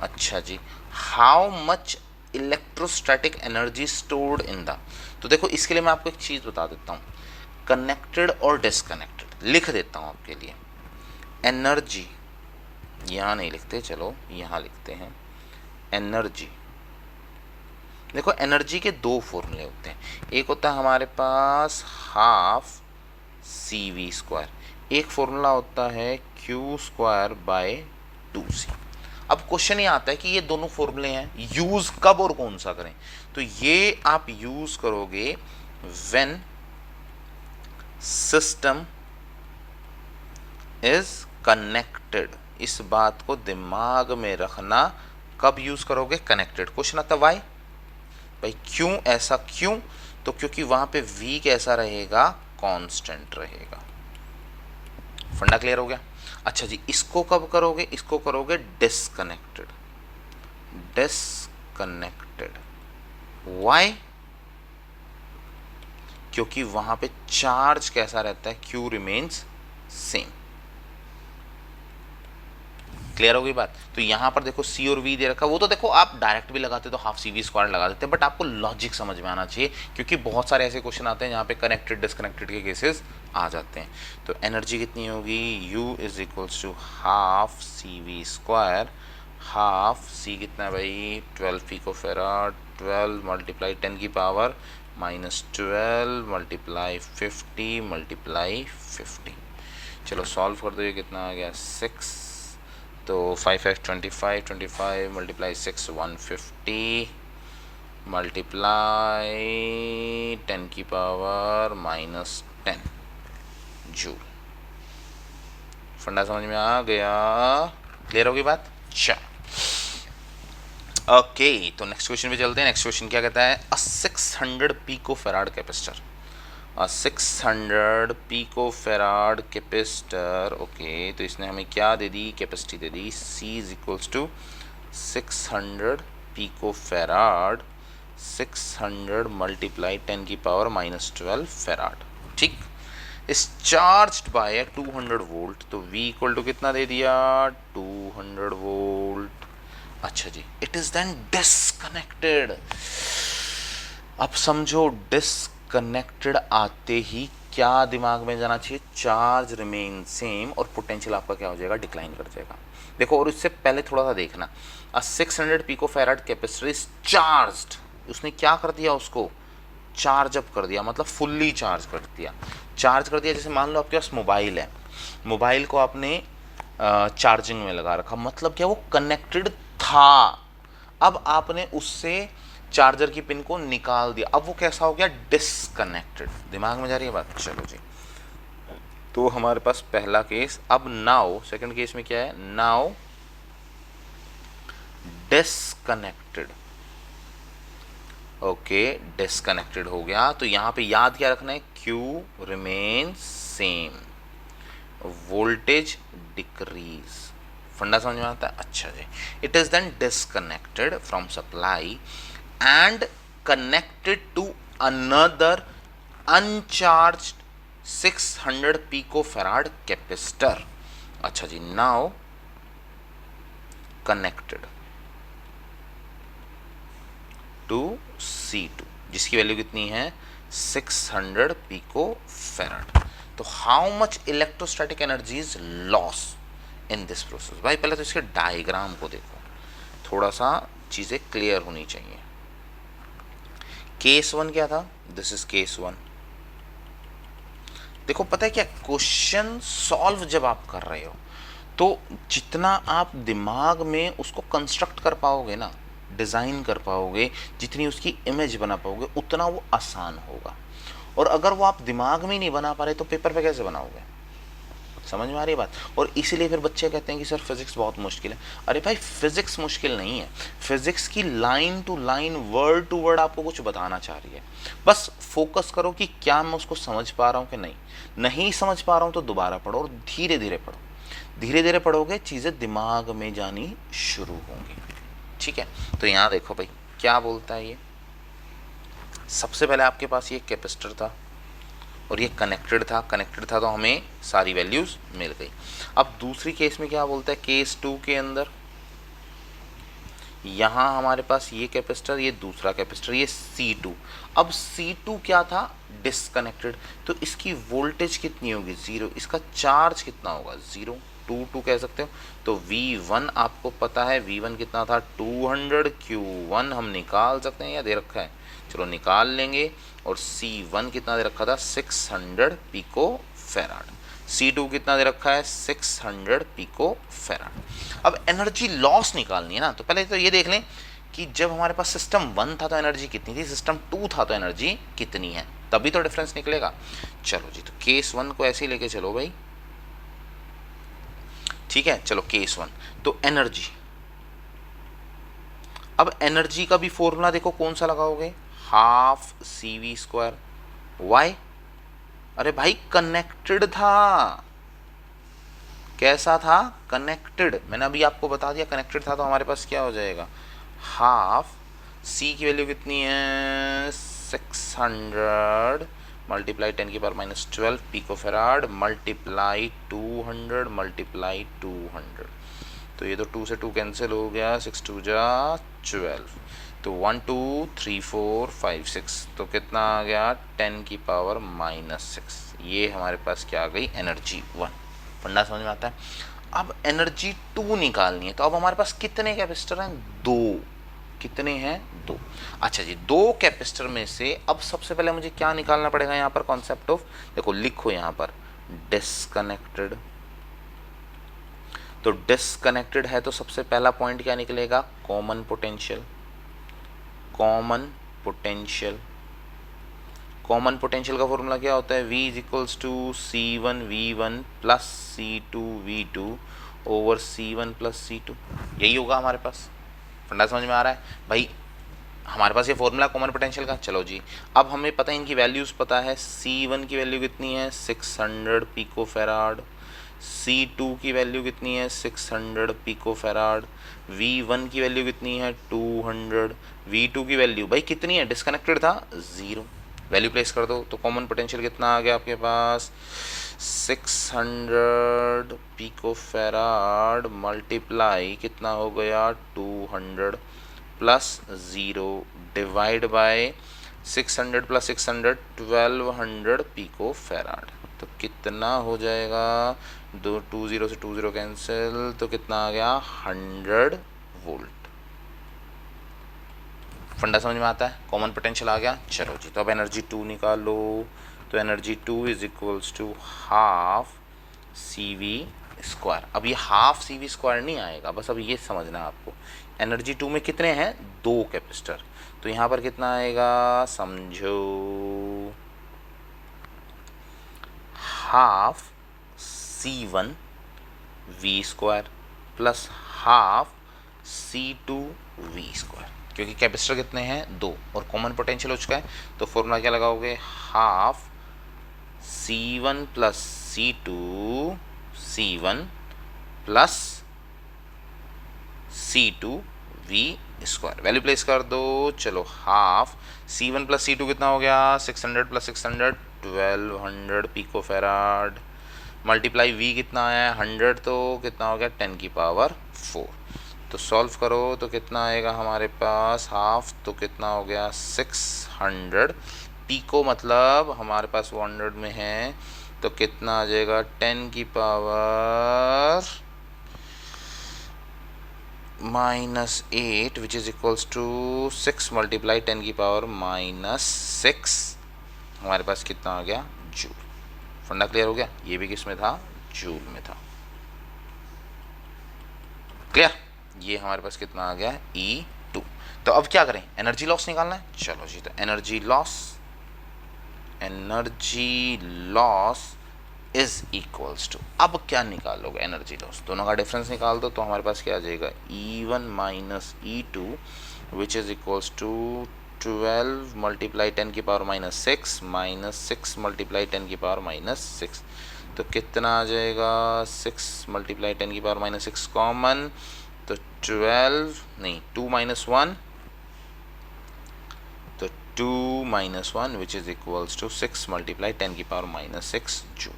अच्छा जी, how much electrostatic energy stored in the, तो देखो इसके लिए मैं आपको एक चीज़ बता देता हूँ, कनेक्टेड और डिसकनेक्टेड लिख देता हूँ आपके लिए। एनर्जी यहाँ नहीं लिखते, चलो यहाँ लिखते हैं एनर्जी। देखो एनर्जी के दो फॉर्मूले होते हैं, एक होता है हमारे पास हाफ सी वी स्क्वायर, एक फॉर्मूला होता है क्यू स्क्वायर बाय 2c। अब क्वेश्चन ये आता है कि ये दोनों फॉर्मूले हैं, यूज कब और कौन सा करें, तो ये आप यूज करोगे व्हेन सिस्टम इज कनेक्टेड। इस बात को दिमाग में रखना, कब यूज करोगे, कनेक्टेड। क्वेश्चन आता वाई, भाई क्यों, ऐसा क्यों, तो क्योंकि वहां पे v कैसा रहेगा, कांस्टेंट रहेगा। फंडा क्लियर हो गया। अच्छा जी, इसको कब करोगे, इसको करोगे डिसकनेक्टेड, डिसकनेक्टेड। वाई, क्योंकि वहां पे चार्ज कैसा रहता है, Q रिमेन्स सेम। क्लियर हो गई बात। तो यहां पर देखो C और V दे रखा, वो तो देखो आप डायरेक्ट भी लगाते तो हाफ CV स्क्वायर लगा देते, बट आपको लॉजिक समझ में आना चाहिए, क्योंकि बहुत सारे ऐसे क्वेश्चन आते हैं जहां पे कनेक्टेड डिसकनेक्टेड के केसेस आ जाते हैं। तो एनर्जी कितनी होगी, U is equals to half CV square, half C कितना है भाई 12 पिकोफेराड, 12 मल्टीप्लाई 10 की पावर -12 मल्टीप्लाई 50 मल्टीप्लाई 50। चलो सॉल्व कर दो, ये कितना आ गया 6, तो 5 5 25, 25 मल्टीप्लाई 6 150 मल्टीप्लाई 10 की पावर -10 जूल। फंडा समझ में आ गया, क्लियर होगी बात। अच्छा ओके, तो नेक्स्ट क्वेश्चन पे चलते हैं। नेक्स्ट क्वेश्चन क्या कहता है, a 600 pico farad capacitor, 600 pico farad capacitor. Okay, तो इसने हमें क्या दे दी, कैपेसिटी दे दी, C is equals to 600 pico farad, 600 multiply 10 की पावर -12 फेराड। ठीक, इस चार्ज्ड बाय 200 वोल्ट, तो V इक्वल टू कितना दे दिया 200 वोल्ट। अच्छा जी, इट इज देन डिसकनेक्टेड। अब समझो डिसकनेक्टेड आते ही क्या दिमाग में जाना चाहिए, चार्ज रिमेन सेम और पोटेंशियल आपका क्या हो जाएगा, डिक्लाइन कर जाएगा। देखो, और इससे पहले थोड़ा सा देखना, 600 pico farad capacitor is charged, उसने क्या कर दिया, उसको चार्ज अप कर दिया, मतलब फुल्ली चार्ज कर दिया। चार्ज कर दिया, जैसे मान लो आपके पास मोबाइल है, मोबाइल को आपने चार्जिंग में लगा रखा, मतलब क्या, वो कनेक्टेड था, अब आपने उससे चार्जर की पिन को निकाल दिया, अब वो कैसा हो गया, डिसकनेक्टेड। दिमाग में जा रही है बात। चलो जी, तो हमारे पास पहला केस। अब नाउ सेकंड केस में क्या है, नाउ डिसकनेक्टेड। ओके, डिसकनेक्टेड हो गया, तो यहां पे याद क्या रखना है, Q remain same, voltage decrease. फंडा समझ में आता है। अच्छा जी, it is then disconnected from supply and connected to another uncharged 600 picofarad capacitor. अच्छा जी, now connected to C2 जिसकी वैल्यू कितनी है 600 picofarad। तो how much electrostatic energy is lost in this process। भाई पहले तो इसके डायग्राम को देखो, थोड़ा सा चीजें क्लियर होनी चाहिए। केस 1 क्या था, दिस इज केस 1। देखो पता है क्या, क्वेश्चन सॉल्व जब आप कर रहे हो तो जितना आप दिमाग में उसको कंस्ट्रक्ट कर पाओगे ना, डिजाइन कर पाओगे, जितनी उसकी इमेज बना पाओगे, उतना वो आसान होगा। और अगर वो आप दिमाग में ही नहीं बना पा रहे तो पेपर पे कैसे बनाओगे, समझ में आ रही है बात। और इसीलिए फिर बच्चे कहते हैं कि सर फिजिक्स बहुत मुश्किल है। अरे भाई फिजिक्स मुश्किल नहीं है, फिजिक्स की line to line, word to word आपको कुछ बताना चाह रही है। बस फोकस करो कि क्या मैं उसको समझ पा रहा हूँ कि नहीं। नहीं समझ पा रहा हूँ तो दोबारा पढ़ो और धीरे धीरे पढ़ो। धीरे धीरे पढ़ोगे चीज़ें दिमाग में जानी शुरू होंगी। ठीक है, तो यहाँ देखो भाई क्या बोलता है ये। सबसे पहले आपके पास ये कैपेसिटर था और ये कनेक्टेड था तो हमें सारी वैल्यूज मिल गई। अब दूसरी केस में क्या बोलता है, केस 2 के अंदर यहाँ हमारे पास ये कैपेसिटर, ये दूसरा कैपेसिटर, ये C2। अब C2 क्या था, डिसकनेक्टेड, तो इसकी वोल्टेज कितनी होगी, 0। इसका चार्ज कितना होगा, 0, 2 कह सकते हो। तो V1 आपको पता है, V1 कितना था, 200, Q1 हम निकाल सकते हैं या दे रखा है, चलो निकाल लेंगे। और C1 कितना दे रखा था, 600 पिको फेराड। C2 कितना दे रखा है, 600 पिको फेराड। अब एनर्जी लॉस निकालनी है ना, तो पहले तो ये देख लें कि जब हमारे पास सिस्टम 1 था तो एनर्जी कितनी थी, सिस्टम 2 था तो एनर्जी कितनी है, तभी तो डिफरेंस निकलेगा। चलो जी, तो केस 1 को ऐसे ही लेके चलो भाई, ठीक है। चलो केस 1, तो एनर्जी, अब एनर्जी का भी फॉर्मूला देखो कौन सा लगाओगे, हाफ CV²। वाई, अरे भाई कनेक्टेड था, कैसा था, कनेक्टेड। मैंने अभी आपको बता दिया कनेक्टेड था, तो हमारे पास क्या हो जाएगा, हाफ C की वैल्यू कितनी है, 600 multiply 10⁻12 pico farad multiply 200 multiply 200। तो ये तो 2 से 2 कैंसिल हो गया, 6 2 जा 12, तो 1 2 3 4 5 6, तो कितना आ गया, 10⁻⁻6। ये हमारे पास क्या आ गई, एनर्जी 1। फंडा समझ में आता है। अब एनर्जी 2 निकालनी है, तो अब हमारे पास कितने कैपेसिटर हैं, 2। कितने हैं, 2। अच्छा जी, 2 कैपेसिटर में से अब सबसे पहले मुझे क्या निकालना पड़ेगा, यहाँ पर कॉन्सेप्ट ऑफ, देखो लिखो यहाँ पर डिस्कनेक्टेड। तो डिस्कनेक्टेड है तो सबसे पहला पॉइंट क्या निकलेगा, common potential. Common potential, common potential का फॉर्मूला क्या होता है, V equals to C1V1 plus C2V2 over C1 plus C2। यही होगा हमारे पास। फंडा समझ में आ रहा है भाई, हमारे पास ये फॉर्मूला कॉमन पोटेंशियल का। चलो जी, अब हमें पता है, इनकी वैल्यूज़ पता है, C1 की वैल्यू कितनी है, 600 पिको फेराड, C2 की वैल्यू कितनी है, 600 पिको फेराड, V1 की वैल्यू कितनी है, 200, V2 की वैल्यू भाई कितनी है, डिस्कनेक्टेड था, 0। वैल्यू प्लेस कर दो, तो कॉमन पोटेंशियल कितना आ गया आपके पास, 600 पिको फेराड मल्टीप्लाई कितना हो गया, 200 plus 0 divide by 600 plus 600 1200 pico farad. तो कितना हो जाएगा, 2 से 2 कैंसिल, तो कितना आ गया, 100 वोल्ट। फंडा समझ में आता है, कॉमन पोटेंशियल आ गया। चलो जी, तो अब एनर्जी 2 निकालो, तो energy 2 is equals to half CV²। अब ये हाफ CV² नहीं आएगा, बस अब ये समझना है आपको, एनर्जी 2 में कितने हैं, 2 कैपेसिटर, तो यहाँ पर कितना आएगा, समझो half C1V² plus half C2V², क्योंकि कैपेसिटर कितने हैं, 2, और कॉमन पोटेंशियल हो चुका है, तो फॉर्मूला क्या लगाओगे, half C1 plus C2 C1 plus C2V²। Value place कर दो, चलो हाफ C1 प्लस C2 कितना हो गया, 600 plus 600 1200 pico farad multiply V कितना आया है, 100, तो कितना हो गया, 10⁻4। तो सॉल्व करो तो कितना आएगा हमारे पास, हाफ तो कितना हो गया, 600 पिको, मतलब हमारे पास 100 में है, तो कितना आ जाएगा, 10⁻⁻8 which is equals to 6 multiply 10⁻⁻6। हमारे पास कितना आ गया, जूल। फंडा क्लियर हो गया, ये भी किस में था, जूल में था। क्लियर, ये हमारे पास कितना आ गया, E2। तो अब क्या करें, एनर्जी लॉस निकालना है। चलो जी, तो energy loss is equals to, अब क्या निकालोगे, एनर्जी लॉस, दोनों का डिफरेंस निकाल दो, तो हमारे पास क्या आ जाएगा, E1 minus E2 which is equals to 12 multiply 10⁻⁻6 minus 6 multiply 10⁻⁻6। तो कितना आ जाएगा, 6 मल्टीप्लाई 10⁻⁻6 कॉमन, तो 12 नहीं, 2 माइनस 1, तो 2 minus 1 which is equals to 6 multiply 10⁻⁻6 joule.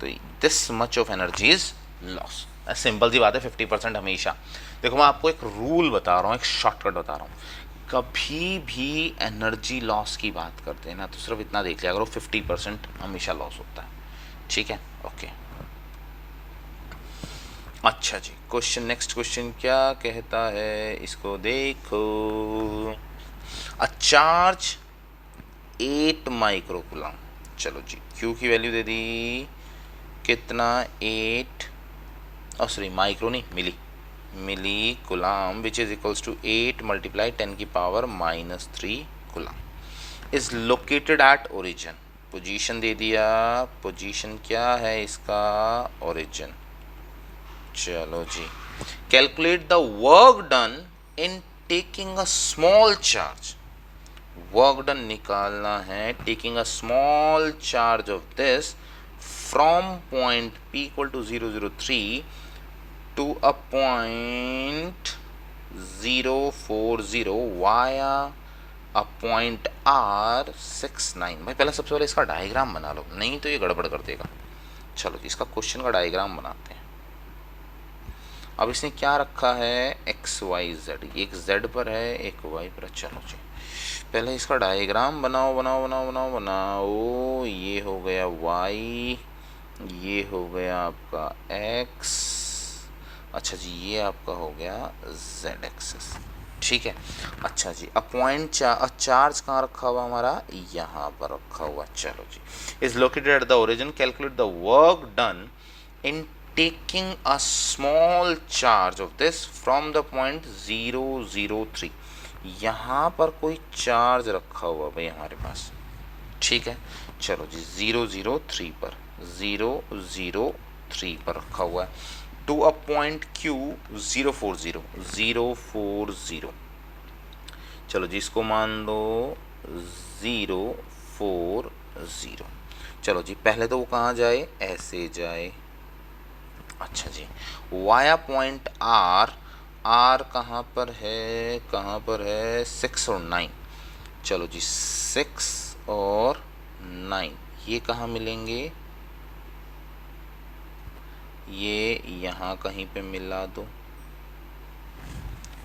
तो this much of energy is loss. Simple सी बात है, 50% हमेशा। देखो मैं आपको एक रूल बता रहा हूँ, एक शॉर्टकट बता रहा हूँ। कभी भी एनर्जी लॉस की बात करते हैं ना तो सिर्फ इतना देख लिया करो, 50% हमेशा लॉस होता है। ठीक है, ओके। अच्छा जी, क्वेश्चन, नेक्स्ट क्वेश्चन क्या कहता है, इसको देखो। A charge 8 microcoulomb. चलो जी, क्यू की वैल्यू दे दी कितना, 8, और सॉरी माइक्रो नहीं, milli coulomb, which is equals to 8 multiply 10 की power -3 coulomb, is located at origin. Position दे दिया, पोजीशन क्या है इसका, ओरिजिन। चलो जी, calculate the work done in taking a small charge. Work done निकालना है taking a small charge of this from point P equal to 003 to a point 040 via a point R69। भाई पहले सबसे पहले इसका डायग्राम बना लो, नहीं तो ये गड़बड़ कर देगा। चलो जी, इसका क्वेश्चन का डायग्राम बनाते हैं। अब इसने क्या रखा है, एक्स वाई जेड, एक जेड पर है एक वाई पर है। चलो जी, पहले इसका डायग्राम बनाओ बनाओ बनाओ बनाओ बनाओ। ये हो गया वाई, ये हो गया आपका एक्स, अच्छा जी ये आपका हो गया जेड एक्सिस। ठीक है, अच्छा जी, अब पॉइंट चार्ज कहाँ रखा हुआ हमारा, यहाँ पर रखा हुआ। चलो जी, is located at the origin, calculate the work done in taking a small charge of this from the point 003। यहाँ पर कोई चार्ज रखा हुआ भाई हमारे पास। ठीक है, चलो जी 003 पर, 003 पर रखा हुआ है, टू अ पॉइंट Q 040। चलो जी, इसको मान दो 040। चलो जी, पहले तो वो कहाँ जाए, ऐसे जाए। अच्छा जी, वाया पॉइंट R, R कहाँ पर है, कहाँ पर है, 6 और 9। चलो जी, 6 और 9 ये कहाँ मिलेंगे, ये यहाँ कहीं पे मिला दो।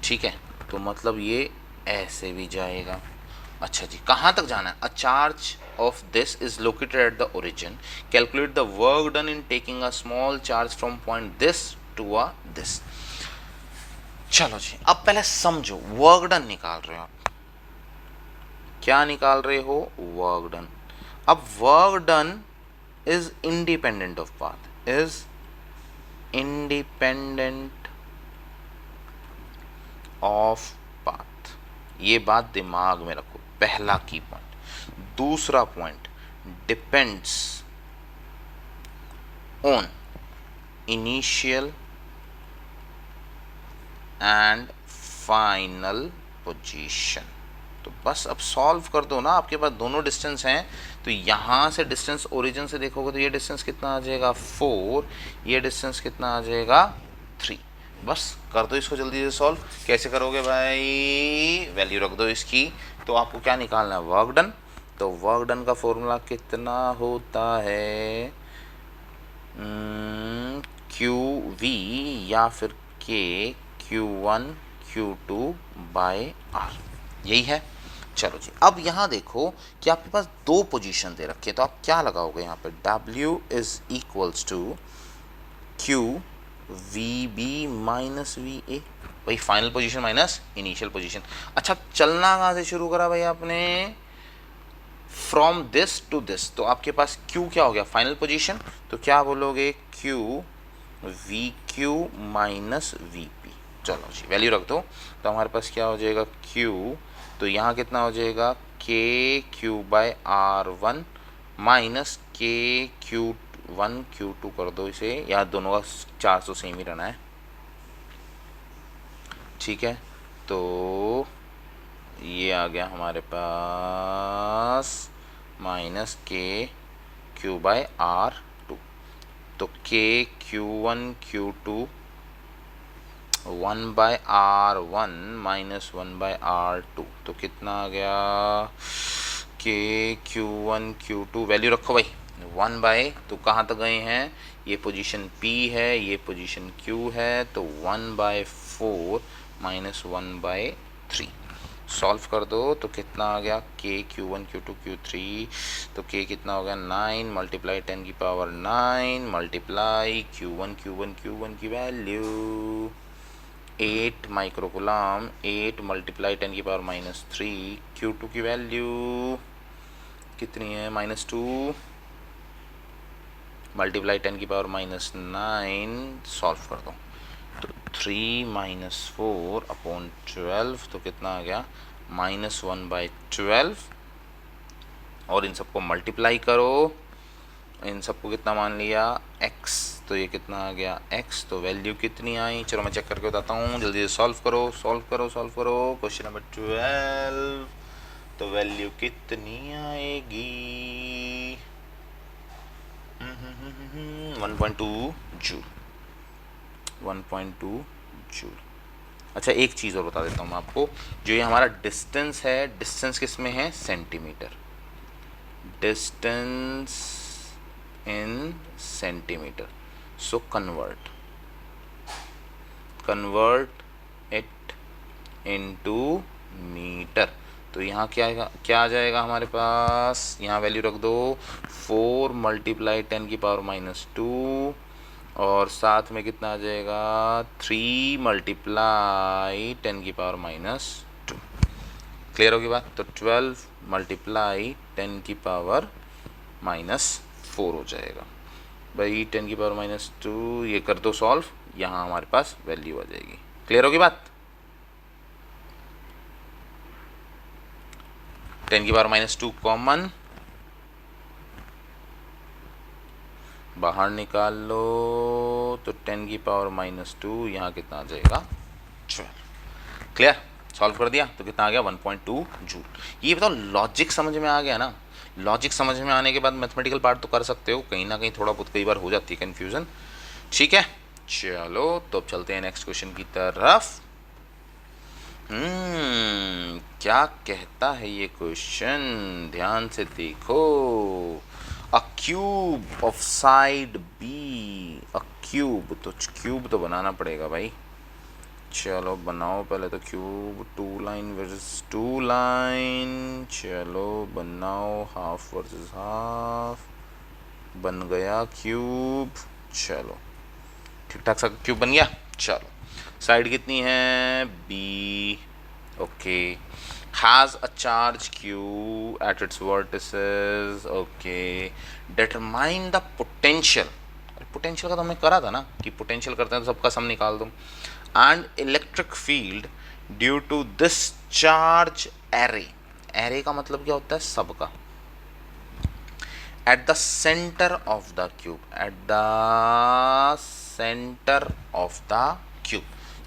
ठीक है, तो मतलब ये ऐसे भी जाएगा। अच्छा जी, कहाँ तक जाना है, a charge of this is located at the origin, calculate the work done in taking a small charge from point this to a this. चलो जी, अब पहले समझो, वर्क डन निकाल रहे हो आप, क्या निकाल रहे हो, वर्क डन। अब work done is independent of path, is independent of path, ये बात दिमाग में रखो, पहला की पॉइंट। दूसरा point, depends on initial and final position. तो बस अब सॉल्व कर दो ना, आपके पास दोनों डिस्टेंस हैं, तो यहाँ से डिस्टेंस ओरिजिन से देखोगे तो ये डिस्टेंस कितना आ जाएगा 4, ये डिस्टेंस कितना आ जाएगा 3। बस कर दो इसको जल्दी से सॉल्व। कैसे करोगे भाई, वैल्यू रख दो इसकी, तो आपको क्या निकालना है, वर्क डन। तो वर्क डन का फॉर्मूला कितना होता है, क्यू वी या फिर के Q1 Q2 बाय R, यही है। चलो जी, अब यहाँ देखो कि आपके पास दो पोजीशन दे रखे हैं, तो आप क्या लगाओगे यहाँ पे, W is equals to Q VB minus VA, भाई final position minus initial position. अच्छा, चलना कहाँ से शुरू करा भाई आपने, फ्रॉम दिस टू दिस, तो आपके पास Q क्या हो गया, फाइनल पोजीशन, तो क्या बोलोगे, Q VQ माइनस VP। चलो जी, वैल्यू रख दो, तो हमारे पास क्या हो जाएगा Q, तो यहाँ कितना हो जाएगा KQ bye R1 minus KQ1 Q2 कर दो इसे, या दोनों का 400 सेम ही रहना है। ठीक है, तो ये आ गया हमारे पास माइनस KQ बाय R2, तो KQ1 Q2 1 bye R1 minus 1 bye R2, तो कितना आ गया, KQ1 Q2, वैल्यू रखो भाई, 1 बाय, तो कहाँ तक गए हैं, ये पोजीशन P है, ये पोजीशन Q है, तो 1/4 माइनस 1/3। सॉल्व कर दो तो कितना आ गया, K Q1 Q2 Q3, तो K कितना हो गया 9 मल्टीप्लाई 10 की पावर 9 मल्टीप्लाई Q1 की वैल्यू 8 माइक्रोकुलाम, 8 मल्टीप्लाई 10 की पावर -3, Q2 की वैल्यू कितनी है -2 मल्टीप्लाई 10 की पावर -9। सॉल्व कर दो तो 3 - 4 अपॉन 12, तो कितना आ गया -1/12, और इन सबको मल्टीप्लाई करो, इन सबको कितना मान लिया x, तो ये कितना आ गया x, तो वैल्यू कितनी आई, चलो मैं चेक करके बताता हूँ, जल्दी से सॉल्व करो क्वेश्चन नंबर 12, तो वैल्यू कितनी आएगी 1.2 जूल, 1.2 जूल। अच्छा एक चीज़ और बता देता हूँ मैं आपको, जो ये हमारा डिस्टेंस है, डिस्टेंस किस में है, centimetre, distance in centimetre, so convert it into metre, तो यहाँ क्या आ जाएगा हमारे पास, यहाँ वैल्यू रख दो 4 मल्टीप्लाई 10 की पावर -2, और साथ में कितना आ जाएगा 3 मल्टीप्लाई 10 की पावर -2। क्लियर होगी बात, तो 12 मल्टीप्लाई 10 की पावर -4 हो जाएगा भाई, 10 की पावर -2, ये कर दो सॉल्व, यहाँ हमारे पास वैल्यू आ जाएगी। क्लियर होगी बात, 10 की पावर -2 कॉमन बाहर निकाल लो, तो 10 की पावर -2, यहाँ कितना आ जाएगा 12। क्लियर, सॉल्व कर दिया तो कितना आ गया 1.2 जूल। ये बताओ लॉजिक समझ में आ गया ना, लॉजिक समझ में आने के बाद मैथमेटिकल पार्ट तो कर सकते हो, कहीं ना कहीं थोड़ा बहुत कई बार हो जाती है कन्फ्यूज़न। ठीक है, चलो तो अब चलते हैं नेक्स्ट क्वेश्चन की तरफ। क्या कहता है ये क्वेश्चन, ध्यान से देखो। A cube of side B, a cube, तो क्यूब तो बनाना पड़ेगा भाई, चलो बनाओ पहले तो क्यूब, 2 लाइन वर्सेस 2 लाइन, चलो बनाओ हाफ वर्सेस हाफ, बन गया क्यूब, चलो ठीक ठाक सा क्यूब बन गया। चलो साइड कितनी है B, okay, has a charge Q at its vertices, okay, determine the potential, potential का तो हमने करा था ना कि पोटेंशियल करते हैं तो सबका सम निकाल दो, and electric field due to this charge array, array का मतलब क्या होता है सबका, at the centre of the cube, at the centre of the cube.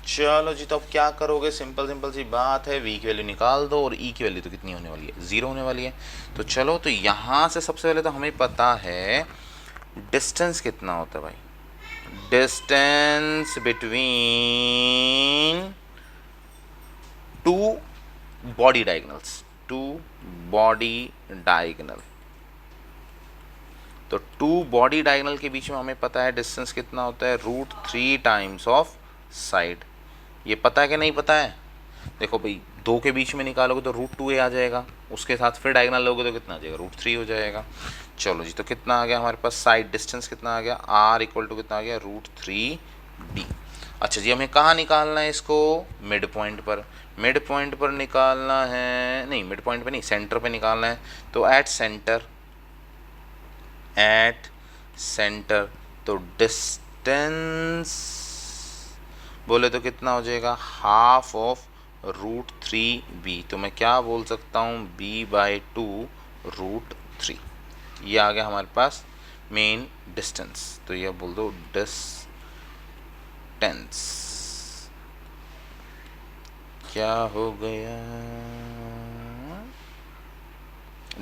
चलो जी तो अब क्या करोगे, सिंपल सी बात है, v की वैल्यू निकाल दो, और e की वैल्यू तो कितनी होने वाली है 0 होने वाली है। तो चलो तो यहाँ से सबसे पहले तो हमें पता है डिस्टेंस कितना होता है भाई, distance between two body diagonals, two body diagonal, तो 2 बॉडी डायगोनल के बीच में हमें पता है डिस्टेंस कितना होता है, √3 टाइम्स ऑफ साइड। ये पता है कि नहीं पता है, देखो भाई 2 के बीच में निकालोगे तो √2a आ जाएगा, उसके साथ फिर डायगोनल लोगे तो कितना आ जाएगा √3 हो जाएगा। चलो जी तो कितना आ गया हमारे पास, साइड डिस्टेंस कितना आ गया, r इक्वल टू कितना आ गया √3b। अच्छा जी हमें कहाँ निकालना है इसको, मिड पॉइंट पर, मिड पॉइंट पर निकालना है, नहीं मिड पॉइंट पर नहीं, सेंटर पर निकालना है, तो एट सेंटर, तो डिस्टेंस बोले तो कितना हो जाएगा, हाफ ऑफ √3b, तो मैं क्या बोल सकता हूँ b/2 √3, ये आ गया हमारे पास मेन डिस्टेंस, तो ये बोल दो डिस्टेंस, क्या हो गया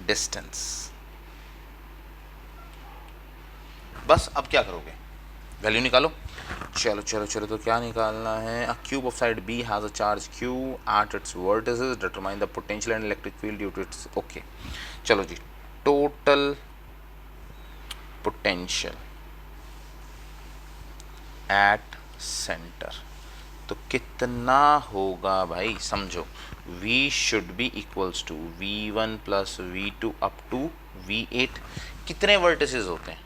डिस्टेंस। बस अब क्या करोगे, वैल्यू निकालो, चलो तो क्या निकालना है, a cube of side B has a charge Q at its vertices, determine the potential and electric field due to its, okay. चलो जी टोटल पोटेंशियल एट सेंटर। तो कितना होगा भाई, समझो, V should be equals to V1 plus V2 up to V8। कितने वर्टिसेस होते हैं?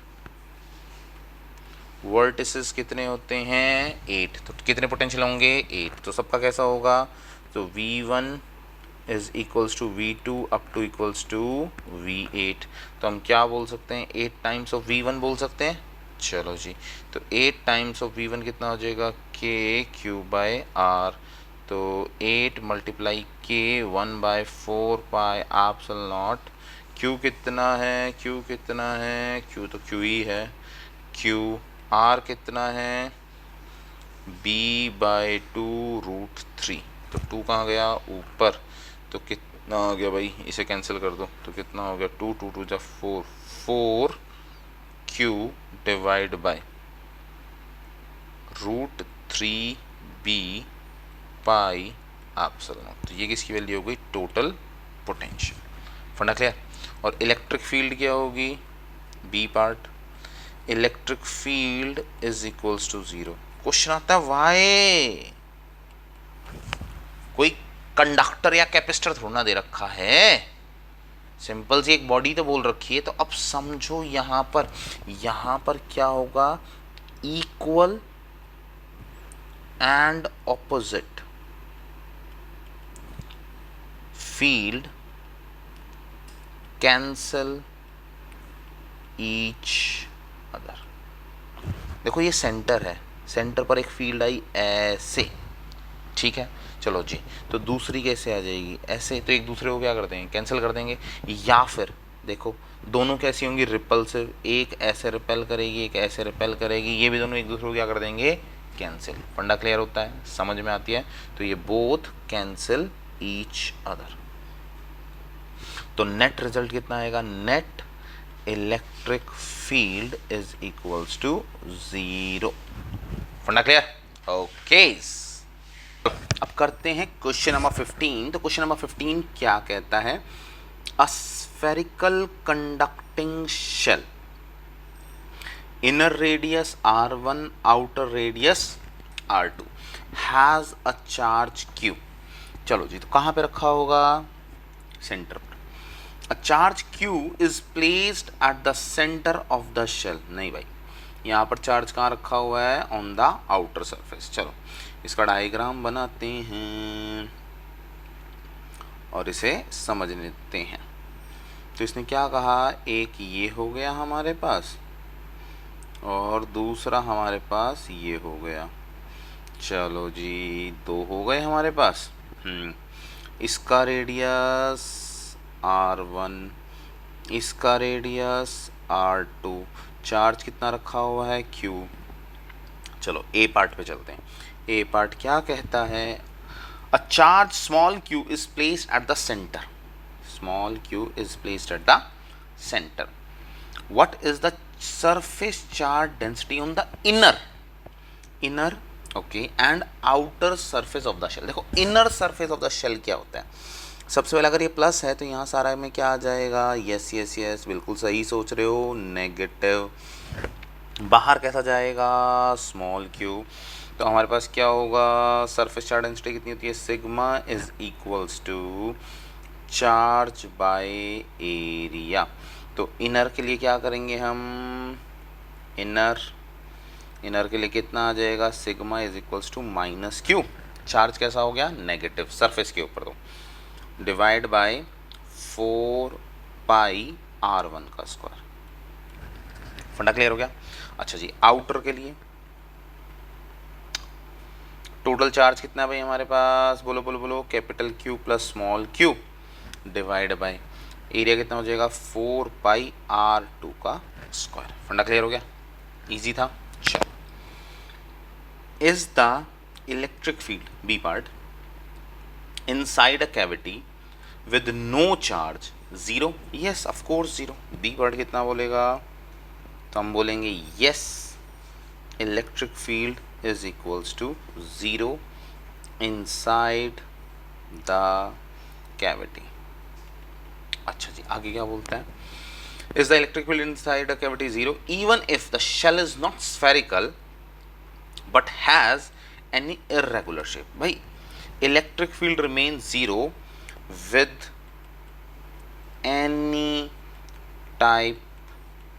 वर्टिसेस कितने होते हैं? 8। तो कितने पोटेंशियल होंगे? 8। तो सबका कैसा होगा? तो V1 is equals to V2 up to equals to V8। तो हम क्या बोल सकते हैं? 8 टाइम्स ऑफ V1 बोल सकते हैं। चलो जी, तो 8 टाइम्स ऑफ V1 कितना हो जाएगा? KQ/R। तो 8 multiply K 1/4 pi epsilon not. Q कितना है? Q कितना है? Q तो Q ही है। Q R कितना है? B/2√3। तो 2 कहाँ गया? ऊपर। तो कितना हो गया भाई? इसे कैंसिल कर दो। तो कितना हो गया? 2 2 2 जा 4, 4Q divide by √3B pi epsilon. तो ये किसकी वैल्यू हो गई? Total potential. Funda clear? और इलेक्ट्रिक फील्ड क्या होगी? B part, electric field is equals to 0। Question आता है वाई? कोई कंडक्टर या कैपेसिटर थोड़ा ना दे रखा है, सिंपल सी एक बॉडी तो बोल रखी है। तो अब समझो यहां पर क्या होगा? Equal and opposite field cancel each other. देखो ये सेंटर है, सेंटर पर एक फील्ड आई ऐसे, ठीक है। चलो जी, तो दूसरी कैसे आ जाएगी? ऐसे। तो एक दूसरे को क्या कर देंगे? कैंसिल कर देंगे। या फिर देखो दोनों कैसी होंगी? रिपल्सिव। एक ऐसे रिपेल करेगी, एक ऐसे रिपेल करेगी। ये भी दोनों एक दूसरे को क्या कर देंगे? कैंसिल। फंडा क्लियर होता है? समझ में आती है? तो ये बोथ कैंसिल ईच अदर। तो नेट रिजल्ट कितना आएगा? Net electric field is equals to 0। Funda clear? Okay. अब करते हैं क्वेश्चन नंबर 15। तो क्वेश्चन नंबर 15 क्या कहता है? A spherical conducting shell, inner radius R1, outer radius R2, has a charge Q। चलो जी, तो कहां पे रखा होगा? सेंटर पर। A charge Q is placed at the centre of the shell. नहीं भाई, यहां पर चार्ज कहां रखा हुआ है? On the outer surface. चलो इसका डायग्राम बनाते हैं और इसे समझ लेते हैं। तो इसने क्या कहा? एक ये हो गया हमारे पास और दूसरा हमारे पास ये हो गया। चलो जी, 2 हो गए हमारे पास। इसका रेडियस R1, इसका रेडियस R2, चार्ज कितना रखा हुआ है? Q। चलो ए पार्ट पे चलते हैं। ए पार्ट क्या कहता है? A charge small q is placed at the centre. Small q is placed at the centre. What is the surface charge density on the inner okay and outer surface of the shell. देखो inner surface of the shell क्या होता है? सबसे पहले अगर ये प्लस है तो यहाँ सारा में क्या आ जाएगा? यस यस यस, बिल्कुल सही सोच रहे हो, नेगेटिव। बाहर कैसा जाएगा? Small q। तो हमारे पास क्या होगा? सरफेस चार्ज डेंसिटी कितनी होती है? Sigma is equals to charge by area. तो इनर के लिए क्या करेंगे हम? इनर के लिए कितना आ जाएगा? Sigma is equals to minus Q. Charge कैसा हो गया? नेगेटिव, सरफेस के ऊपर। तो डिवाइड बाय 4 पाई R1 का स्क्वायर। फंडा क्लियर हो गया? अच्छा जी, आउटर के लिए टोटल चार्ज कितना है भाई हमारे पास? बोलो बोलो बोलो। Capital Q plus small q divide by area कितना हो जाएगा? 4 पाई R2 का स्क्वायर। फंडा क्लियर हो गया? इजी था। चलो, is the electric field B part inside a cavity with no charge 0? Yes of course 0। B part कितना बोलेगा? तो हम बोलेंगे yes, electric field is equals to 0 inside the cavity। अच्छा जी, आगे क्या बोलता है? Is the electric field inside a cavity zero? Even if the shell is not spherical but has any irregular shape. भाई electric field remains zero with any type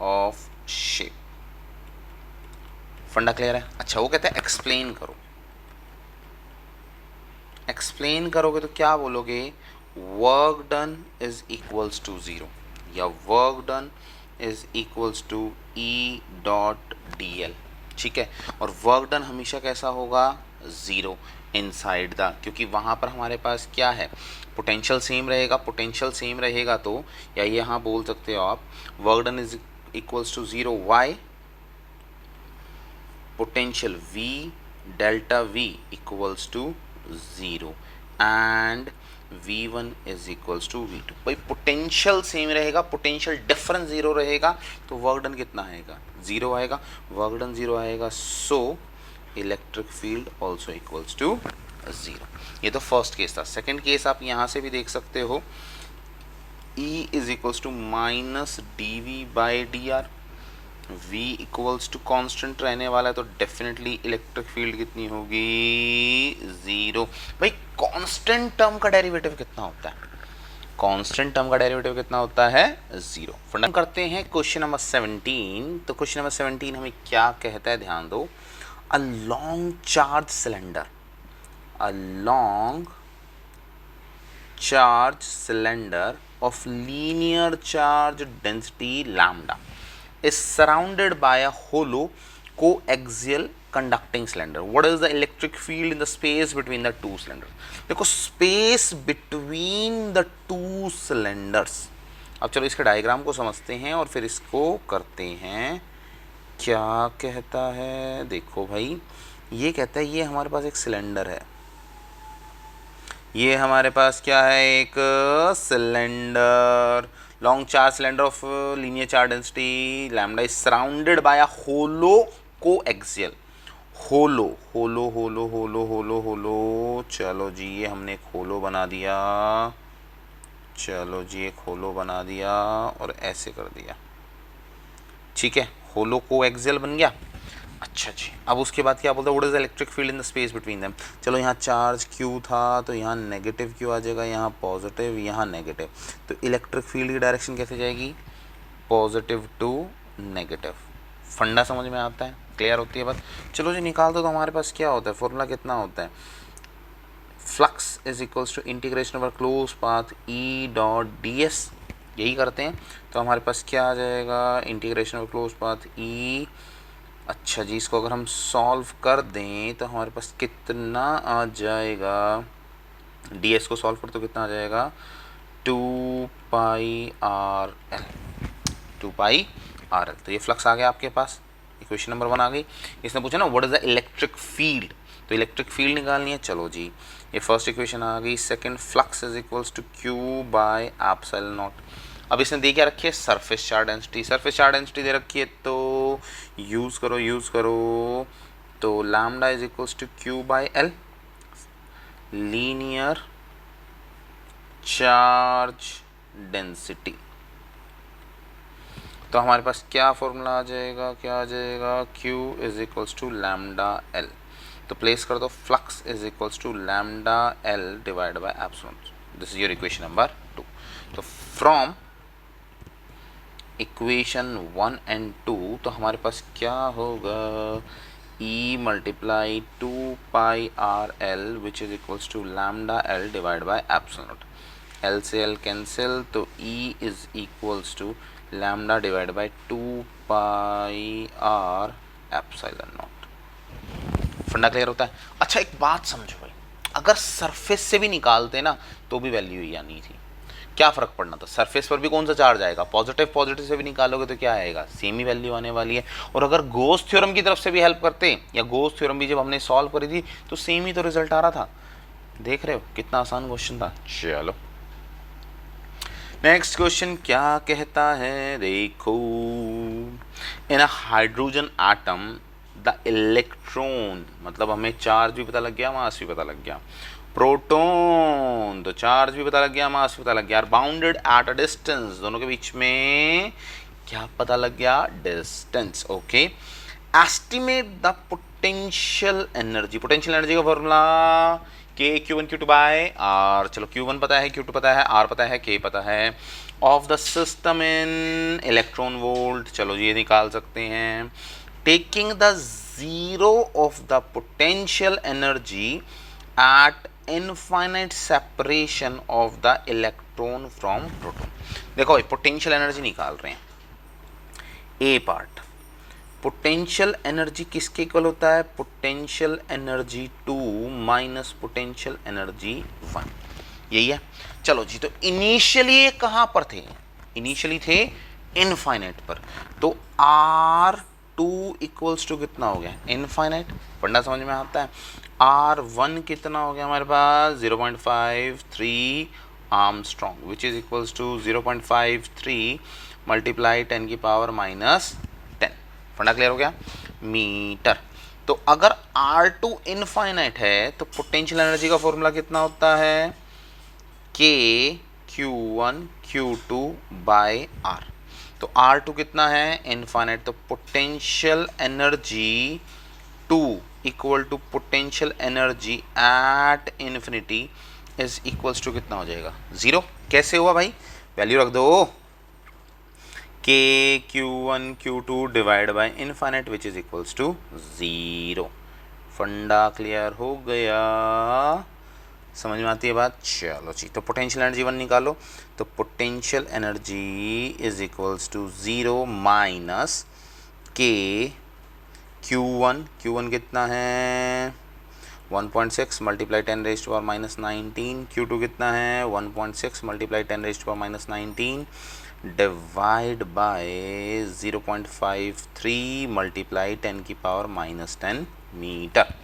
of shape. फंडा क्लियर है? अच्छा, वो कहते हैं एक्सप्लेन करो. एक्सप्लेन करोगे तो क्या बोलोगे? Work done is equals to zero या work done is equals to E dot D L. ठीक है, और वर्क डन हमेशा कैसा होगा? ज़ीरो इनसाइड द, क्योंकि वहाँ पर हमारे पास क्या है? पोटेंशियल सेम रहेगा. पोटेंशियल सेम रहेगा तो या ये यहाँ बोल सकते हो आप work done is equals to zero. Why? Potential V delta V equals to zero and V1 is equals to V2. भाई पोटेंशियल सेम रहेगा, पोटेंशियल डिफरेंस ज़ीरो रहेगा तो वर्क डन कितना आएगा? ज़ीरो आएगा. वर्क डन ज़ीरो आएगा, so electric field also equals to zero. ये तो फर्स्ट केस था. सेकेंड केस आप यहाँ से भी देख सकते हो. E is equals to minus D V by D R. V equals to constant रहने वाला है तो डेफिनेटली इलेक्ट्रिक फील्ड कितनी होगी? ज़ीरो. भाई कांस्टेंट टर्म का डेरिवेटिव कितना होता है? कांस्टेंट टर्म का डेरिवेटिव कितना होता है? ज़ीरो. फंडा करते हैं क्वेश्चन नंबर 17. तो क्वेश्चन नंबर 17 हमें क्या कहता है? ध्यान दो. A long charge cylinder, a long charge cylinder of linear charge density lambda is surrounded by a hollow coaxial conducting cylinder. What is the electric field in the space between the two cylinders? देखो space between the two cylinders. अब चलो इसके डायग्राम को समझते हैं और फिर इसको करते हैं. क्या कहता है? देखो भाई, ये कहता है ये हमारे पास एक सिलेंडर है. ये हमारे पास क्या है? एक cylinder. long charge cylinder of linear charge density lambda is surrounded by a hollow coaxial. hollow hollow hollow hollow hollow hollow. चलो जी, ये हमने एक होलो बना दिया. चलो जी, एक होलो बना दिया और ऐसे कर दिया. ठीक है, होलो कोएक्सियल बन गया. अच्छा जी, अब उसके बाद क्या बोलते हैं? What is the electric field in the space between them. चलो यहाँ चार्ज Q था तो यहाँ नेगेटिव Q आ जाएगा, यहाँ पॉजिटिव, यहाँ नेगेटिव. तो इलेक्ट्रिक फील्ड की डायरेक्शन कैसे जाएगी? Positive to negative. फंडा समझ में आता है? क्लियर होती है बात? चलो जी, निकाल दो. तो हमारे पास क्या होता है? फॉर्मूला कितना होता है? Flux is equals to integration over close path E dot D S. यही करते हैं. तो हमारे पास क्या आ जाएगा? Integration over close path E. अच्छा जी, इसको अगर हम सॉल्व कर दें तो हमारे पास कितना आ जाएगा? ds को सॉल्व कर तो कितना आ जाएगा? 2 pi R L. 2 pi R L. तो ये फ्लक्स आ गया आपके पास. इक्वेशन नंबर 1 आ गई. इसने पूछा ना what is the electric field, तो इलेक्ट्रिक फील्ड निकालनी है. चलो जी, ये फर्स्ट इक्वेशन आ गई. Second, flux is equals to Q by epsilon naught. अब इसने दे क्या रखी है? Surface charge density. Surface charge density दे रखी है तो यूज़ करो. तो lambda is equals to Q by L. Linear charge density. तो हमारे पास क्या फॉर्मूला आ जाएगा? क्या आ जाएगा? Q is equals to lambda L. तो प्लेस कर दो. Flux is equals to lambda L divide by epsilon. This is your equation number 2. तो फ्रॉम इक्वेशन 1 एंड 2 तो हमारे पास क्या होगा? E multiply 2 pi R L which is equals to lambda L divide by epsilon naught. L से L कैंसिल तो E is equals to lambda divide by 2 pi R epsilon naught. Funda clear होता है? अच्छा, एक बात समझो भाई, अगर सरफेस से भी निकालते ना तो भी वैल्यू ही आनी थी. क्या फ़र्क पड़ना था? सरफेस पर भी कौन सा चार्ज आएगा? पॉजिटिव से भी निकालोगे तो क्या आएगा? सेम ही वैल्यू आने वाली है. और अगर गोस थ्योरम की तरफ से भी हेल्प करते या गोस थ्योरम भी जब हमने सॉल्व करी थी तो सेम ही तो रिजल्ट आ रहा था. देख रहे हो कितना आसान क्वेश्चन था. चलो नेक्स्ट क्वेश्चन क्या कहता है? देखो, in a hydrogen atom the electron, मतलब हमें चार्ज भी पता लग गया, मास भी पता लग गया। प्रोटॉन, तो चार्ज भी पता लग गया, मास भी पता लग गया। बाउंडेड एट अ डिस्टेंस, दोनों के बीच में क्या पता लग गया, distance. Okay, estimate the potential energy, potential energy का फॉर्मूला के Q1 Q2 बाय आर। चलो Q1 पता है, Q2 पता है, R पता है, K पता है। Of the system in electron volt, चलो ये निकाल सकते हैं। Taking the zero of the potential energy eight infinite separation of the electron from proton. देखो पोटेंशियल एनर्जी निकाल रहे हैं। ए पार्ट, पोटेंशियल एनर्जी किसके इक्वल होता है, potential energy 2 minus potential energy 1, यही है। चलो जी, तो इनिशियली ये कहां पर थे, इनिशियली थे इनफाइनाइट पर, तो R2 इक्वल्स टू कितना हो गया, इनफाइनाइट। पढ़ना समझ में आता है। R1 कितना हो गया हमारे पास, 0.53 angstrom, which is equals to 0.53 multiply 10 की पावर माइनस 10। फंडा क्लियर हो गया, मीटर। तो अगर R2 इनफाइनाइट है तो पोटेंशियल एनर्जी का फॉर्मूला कितना होता है, K Q1 Q2 bye R। तो R2 कितना है, इनफाइनाइट, तो potential energy 2 equal to potential energy at infinity is equals to कितना हो जाएगा, 0। कैसे हुआ भाई, वैल्यू रख दो, K Q1 Q2 divide by infinite which is equals to 0। Funda clear हो गया, समझ में आती है बात। चलो जी, तो पोटेंशियल एनर्जी 1 निकालो, तो potential energy is equals to 0 minus K Q1 कितना है 1.6 multiply 10 raise to power minus 19, Q2 कितना है 1.6 multiply 10 raise to power minus 19 divide by 0.53 multiply 10 की पावर माइनस 10 मीटर।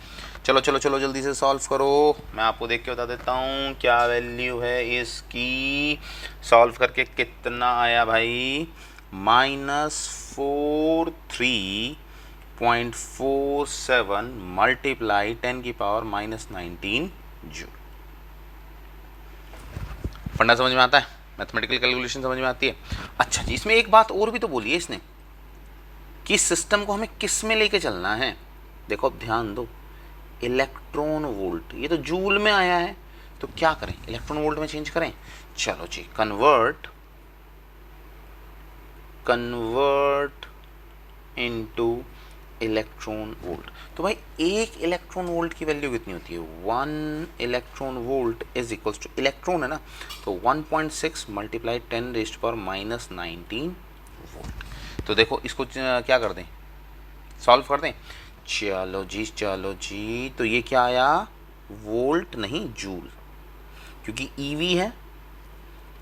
चलो चलो चलो जल्दी से सॉल्व करो, मैं आपको देख के बता देता हूँ क्या वैल्यू है इसकी। सॉल्व करके कितना आया भाई, -43.47 मल्टीप्लाई 10 की पावर माइनस 19 जूल। फंडा समझ में आता है, मैथमेटिकल कैलकुलेशन समझ में आती है। अच्छा जी, इसमें एक बात और भी तो बोली है इसने कि सिस्टम को हमें किस में लेके चलना है। देखो अब ध्यान दो, इलेक्ट्रॉन वोल्ट, ये तो जूल में आया है, तो क्या करें, इलेक्ट्रॉन वोल्ट में चेंज करें। चलो जी, कन्वर्ट इनटू इलेक्ट्रॉन वोल्ट। तो भाई एक इलेक्ट्रॉन वोल्ट की वैल्यू कितनी होती है, 1 electron volt is equals to, electron है ना, तो 1.6 multiply 10 raise to power minus 19 volt. तो देखो इसको क्या कर दें, सॉल्व कर दें। चलो जी, तो ये क्या आया, वोल्ट नहीं जूल, क्योंकि ईवी है,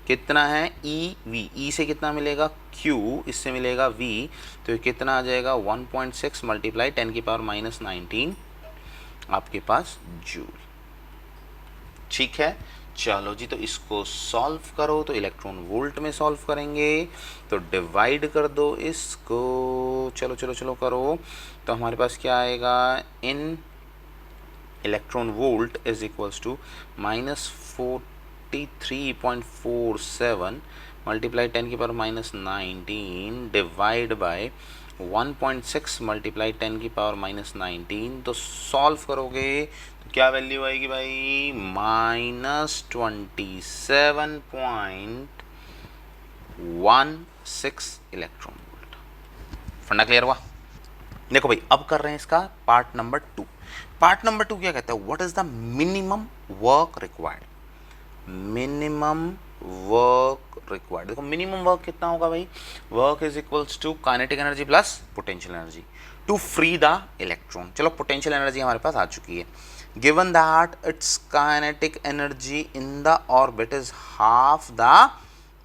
कितना है ईवी, ई से कितना मिलेगा Q, इससे मिलेगा V, तो ये कितना आ जाएगा 1.6 मल्टीप्लाई 10 की पावर माइनस 19 आपके पास जूल। ठीक है, चलो जी, तो इसको सॉल्व करो, तो इलेक्ट्रॉन वोल्ट में सॉल्व करेंगे, तो डिवाइड कर दो इसको, चलो चलो चलो करो, तो हमारे पास क्या आएगा, in electron volt is equals to -43.47 multiply 10 की power minus 19 divide by 1.6 multiply 10 की पावर माइनस 19। तो सॉल्व करोगे तो क्या वैल्यू आएगी भाई, -27.16 इलेक्ट्रॉन वोल्ट। फंडा क्लियर हुआ। देखो भाई, अब कर रहे हैं इसका पार्ट नंबर 2। पार्ट नंबर 2 क्या कहता है, what is the minimum work required, minimum work required. देखो मिनिमम वर्क कितना होगा भाई, work is equals to kinetic energy plus potential energy to free the electron. चलो पोटेंशियल एनर्जी हमारे पास आ चुकी है, given that its kinetic energy in the orbit is half the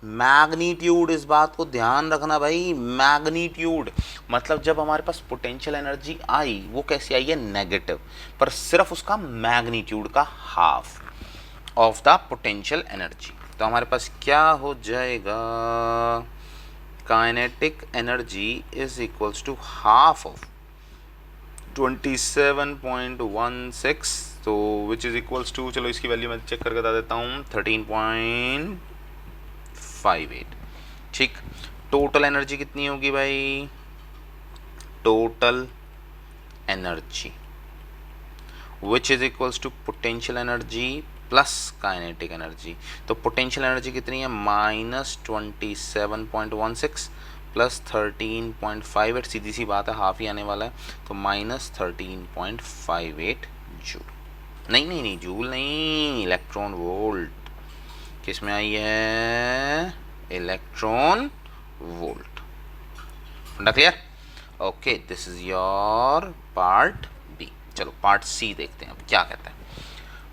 magnitude. इस बात को ध्यान रखना भाई, मैग्नीट्यूड मतलब जब हमारे पास पोटेंशियल एनर्जी आई वो कैसी आई है, नेगेटिव, पर सिर्फ उसका मैग्नीट्यूड का half of the potential energy. तो हमारे पास क्या हो जाएगा, kinetic energy is equals to half of 27.16, तो विच इज इक्वल्स टू, चलो इसकी वैल्यू मैं चेक करके बता देता हूँ, 13.58। ठीक, टोटल एनर्जी कितनी होगी भाई? Total energy which is equals to potential energy plus kinetic energy. तो पोटेंशियल एनर्जी कितनी है? -27.16 प्लस 13.58, सीधी सी बात है, हाफ ही आने वाला है, तो -13.58 जूल। नहीं जूल नहीं, इलेक्ट्रॉन वोल्ट। किस में आई है? Electron volt. Clear? Okay, this is your part B. चलो पार्ट सी देखते हैं अब क्या कहता है।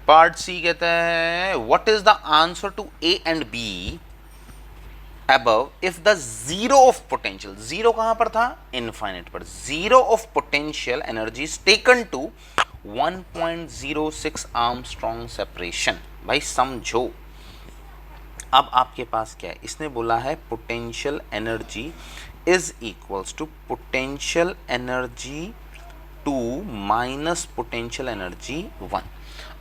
पार्ट सी कहता है what is the answer to A and B above if the zero of potential, zero कहां पर था? इनफाइनाइट पर। Zero of potential energy is taken to 1.06 angstrom separation. भाई समझो, अब आपके पास क्या है? इसने बोला है potential energy is equals to potential energy 2 minus potential energy 1।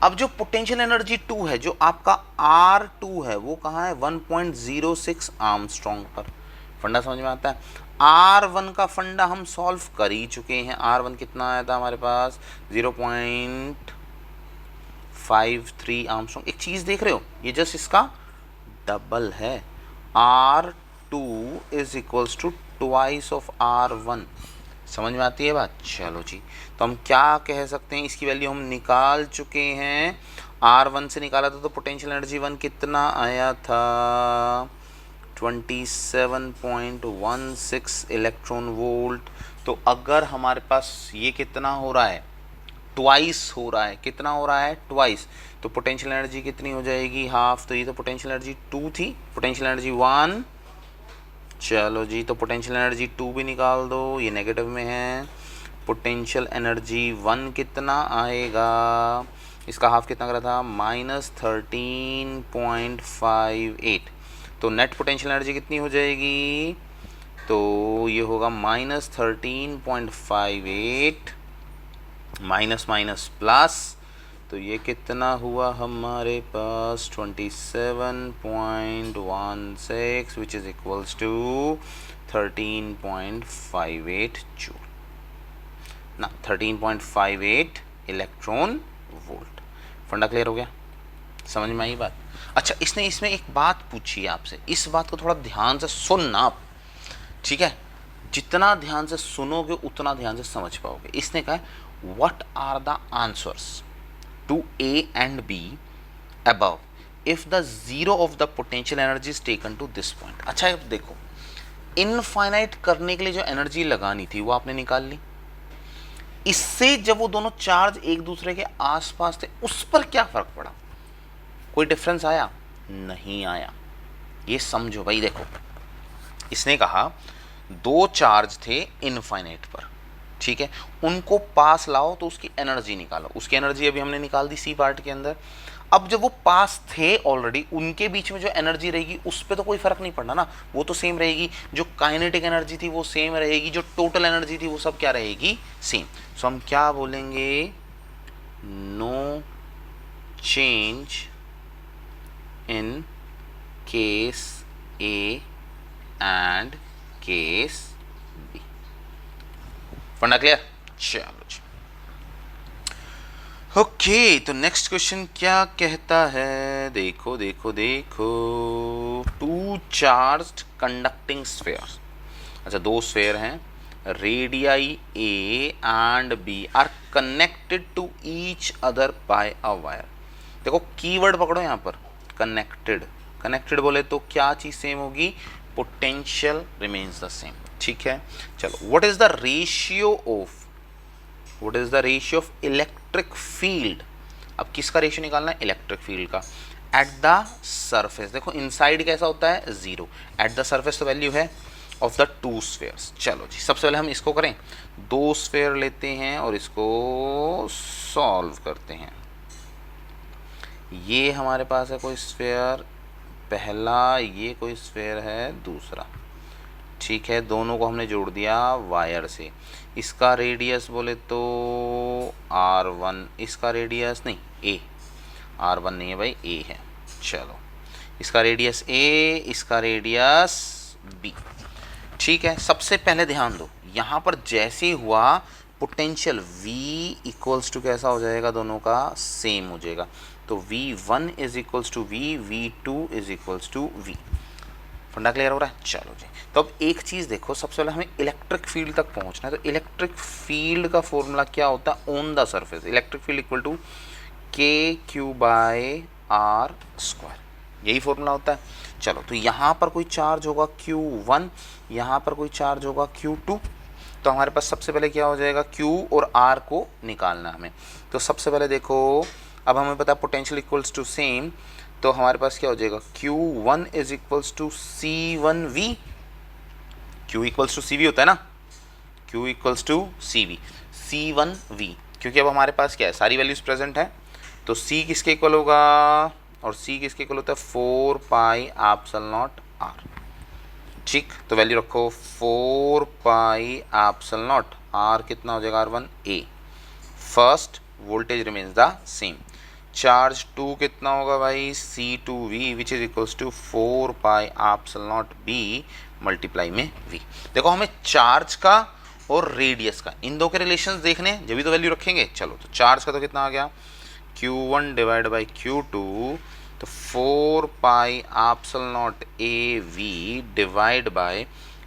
अब जो पोटेंशियल एनर्जी 2 है, जो आपका R2 है, वो कहाँ है? 1.06 आर्मस्ट्रॉन्ग पर। फंडा समझ में आता है? R1 का फंडा हम सॉल्व कर ही चुके हैं। R1 कितना आया था हमारे पास? 0.53 आर्मस्ट्रॉन्ग। एक चीज़ देख रहे हो, ये जस्ट इसका डबल है। R2 is equals to twice of R1। समझ में आती है बात? चलो जी, तो हम क्या कह सकते हैं? इसकी वैल्यू हम निकाल चुके हैं। R1 से निकाला था तो पोटेंशियल एनर्जी 1 कितना आया था? 27.16 इलेक्ट्रॉन वोल्ट। तो अगर हमारे पास ये कितना हो रहा है? ट्वाइस हो रहा है। कितना हो रहा है? ट्वाइस। तो पोटेंशियल एनर्जी कितनी हो जाएगी? हाफ। तो ये तो पोटेंशियल एनर्जी 2 थी, पोटेंशियल एनर्जी 1। चलो जी, तो पोटेंशियल एनर्जी 2 भी निकाल दो, ये नेगेटिव में है। पोटेंशियल एनर्जी 1 कितना आएगा? इसका हाफ कितना करा था? -13.58। तो नेट पोटेंशियल एनर्जी कितनी हो जाएगी? तो ये होगा -13.58 माइनस माइनस प्लस, तो ये कितना हुआ हमारे पास? 27.16 which is equals to 13.58 joule ना, 13.58 इलेक्ट्रॉन वोल्ट। फंडा क्लियर हो गया? समझ में आई बात? अच्छा, इसने इसमें एक बात पूछी है आपसे, इस बात को थोड़ा ध्यान से सुनना आप, ठीक है? जितना ध्यान से सुनोगे उतना ध्यान से समझ पाओगे। इसने कहा what are the answers to A and B above if the zero of the potential energy is taken to this point। अच्छा, अब देखो, इनफाइनाइट करने के लिए जो एनर्जी लगानी थी वो आपने निकाल ली। इससे जब वो दोनों चार्ज एक दूसरे के आसपास थे, उस पर क्या फर्क पड़ा? कोई डिफरेंस आया? नहीं आया। ये समझो भाई। देखो, इसने कहा दो चार्ज थे इनफाइनाइट पर, ठीक है, उनको पास लाओ तो उसकी एनर्जी निकालो। उसकी एनर्जी अभी हमने निकाल दी सी पार्ट के अंदर। अब जब वो पास थे ऑलरेडी, उनके बीच में जो एनर्जी रहेगी उस पर तो कोई फर्क नहीं पड़ना ना, वो तो सेम रहेगी। जो काइनेटिक एनर्जी थी वो सेम रहेगी, जो टोटल एनर्जी थी वो सब क्या रहेगी? सेम। सो हम क्या बोलेंगे? No change in case A and case B. फंडा क्लियर? चलो जी, ओके। तो नेक्स्ट क्वेश्चन क्या कहता है? देखो देखो देखो, टू चार्ज्ड कंडक्टिंग स्फेयर्स। अच्छा, दो स्फेयर हैं, radii A and B are connected to each other by a wire. देखो कीवर्ड पकड़ो यहाँ पर, कनेक्टेड। कनेक्टेड बोले तो क्या चीज सेम होगी? पोटेंशियल रिमेन्स द सेम, ठीक है। चलो, what is the ratio of electric field? अब किसका रेशियो निकालना है? इलेक्ट्रिक फील्ड का। एट द सरफेस, देखो इनसाइड कैसा होता है? 0। एट द सरफेस तो वैल्यू है ऑफ द टू स्फेयर्स। चलो जी, सबसे पहले हम इसको करें, दो स्फेयर लेते हैं और इसको सॉल्व करते हैं। ये हमारे पास है कोई स्फेयर पहला, ये कोई स्फेयर है दूसरा, ठीक है, दोनों को हमने जोड़ दिया वायर से। इसका रेडियस बोले तो R1, इसका रेडियस नहीं A, R1 नहीं है भाई, A है। चलो, इसका रेडियस A, इसका रेडियस B। ठीक है, सबसे पहले ध्यान दो, यहाँ पर जैसे हुआ पोटेंशियल V इक्वल्स टू कैसा हो जाएगा, दोनों का सेम हो जाएगा। तो V1 is equals to V, V2 is equals to V। फंडा क्लियर हो रहा है? चलो जी, तो अब एक चीज़ देखो, सबसे पहले हमें इलेक्ट्रिक फील्ड तक पहुंचना है। तो इलेक्ट्रिक फील्ड का फॉर्मूला क्या होता है on the surface? Electric field equal to KQ/R², यही फॉर्मूला होता है। चलो, तो यहाँ पर कोई चार्ज होगा Q1, यहाँ पर कोई चार्ज होगा Q2। तो हमारे पास सबसे पहले क्या हो जाएगा, Q और R को निकालना हमें। तो सबसे पहले देखो, अब हमें पता है पोटेंशियल इक्वल्स टू सेम, तो हमारे पास क्या हो जाएगा, Q1 is equals to C1V। Q equals to CV होता है ना, Q equals to CV, C1V, क्योंकि अब हमारे पास क्या है, सारी वैल्यूज प्रेजेंट है। तो C किसके इक्वल होगा, और C किसके इक्वल होता है, 4πε0R। ठीक, तो वैल्यू रखो 4πε0, R कितना हो जाएगा, R1 A। First voltage remains the same. Charge 2 कितना होगा भाई, C2V, which is equals to 4πε0B multiply में V। देखो, हमें चार्ज का और रेडियस का, इन दो के रिलेशंस देखने हैं, जब भी तो वैल्यू रखेंगे। चलो, तो चार्ज का तो कितना आ गया, Q1 डिवाइड बाई Q2, तो 4πε0AV डिवाइड बाय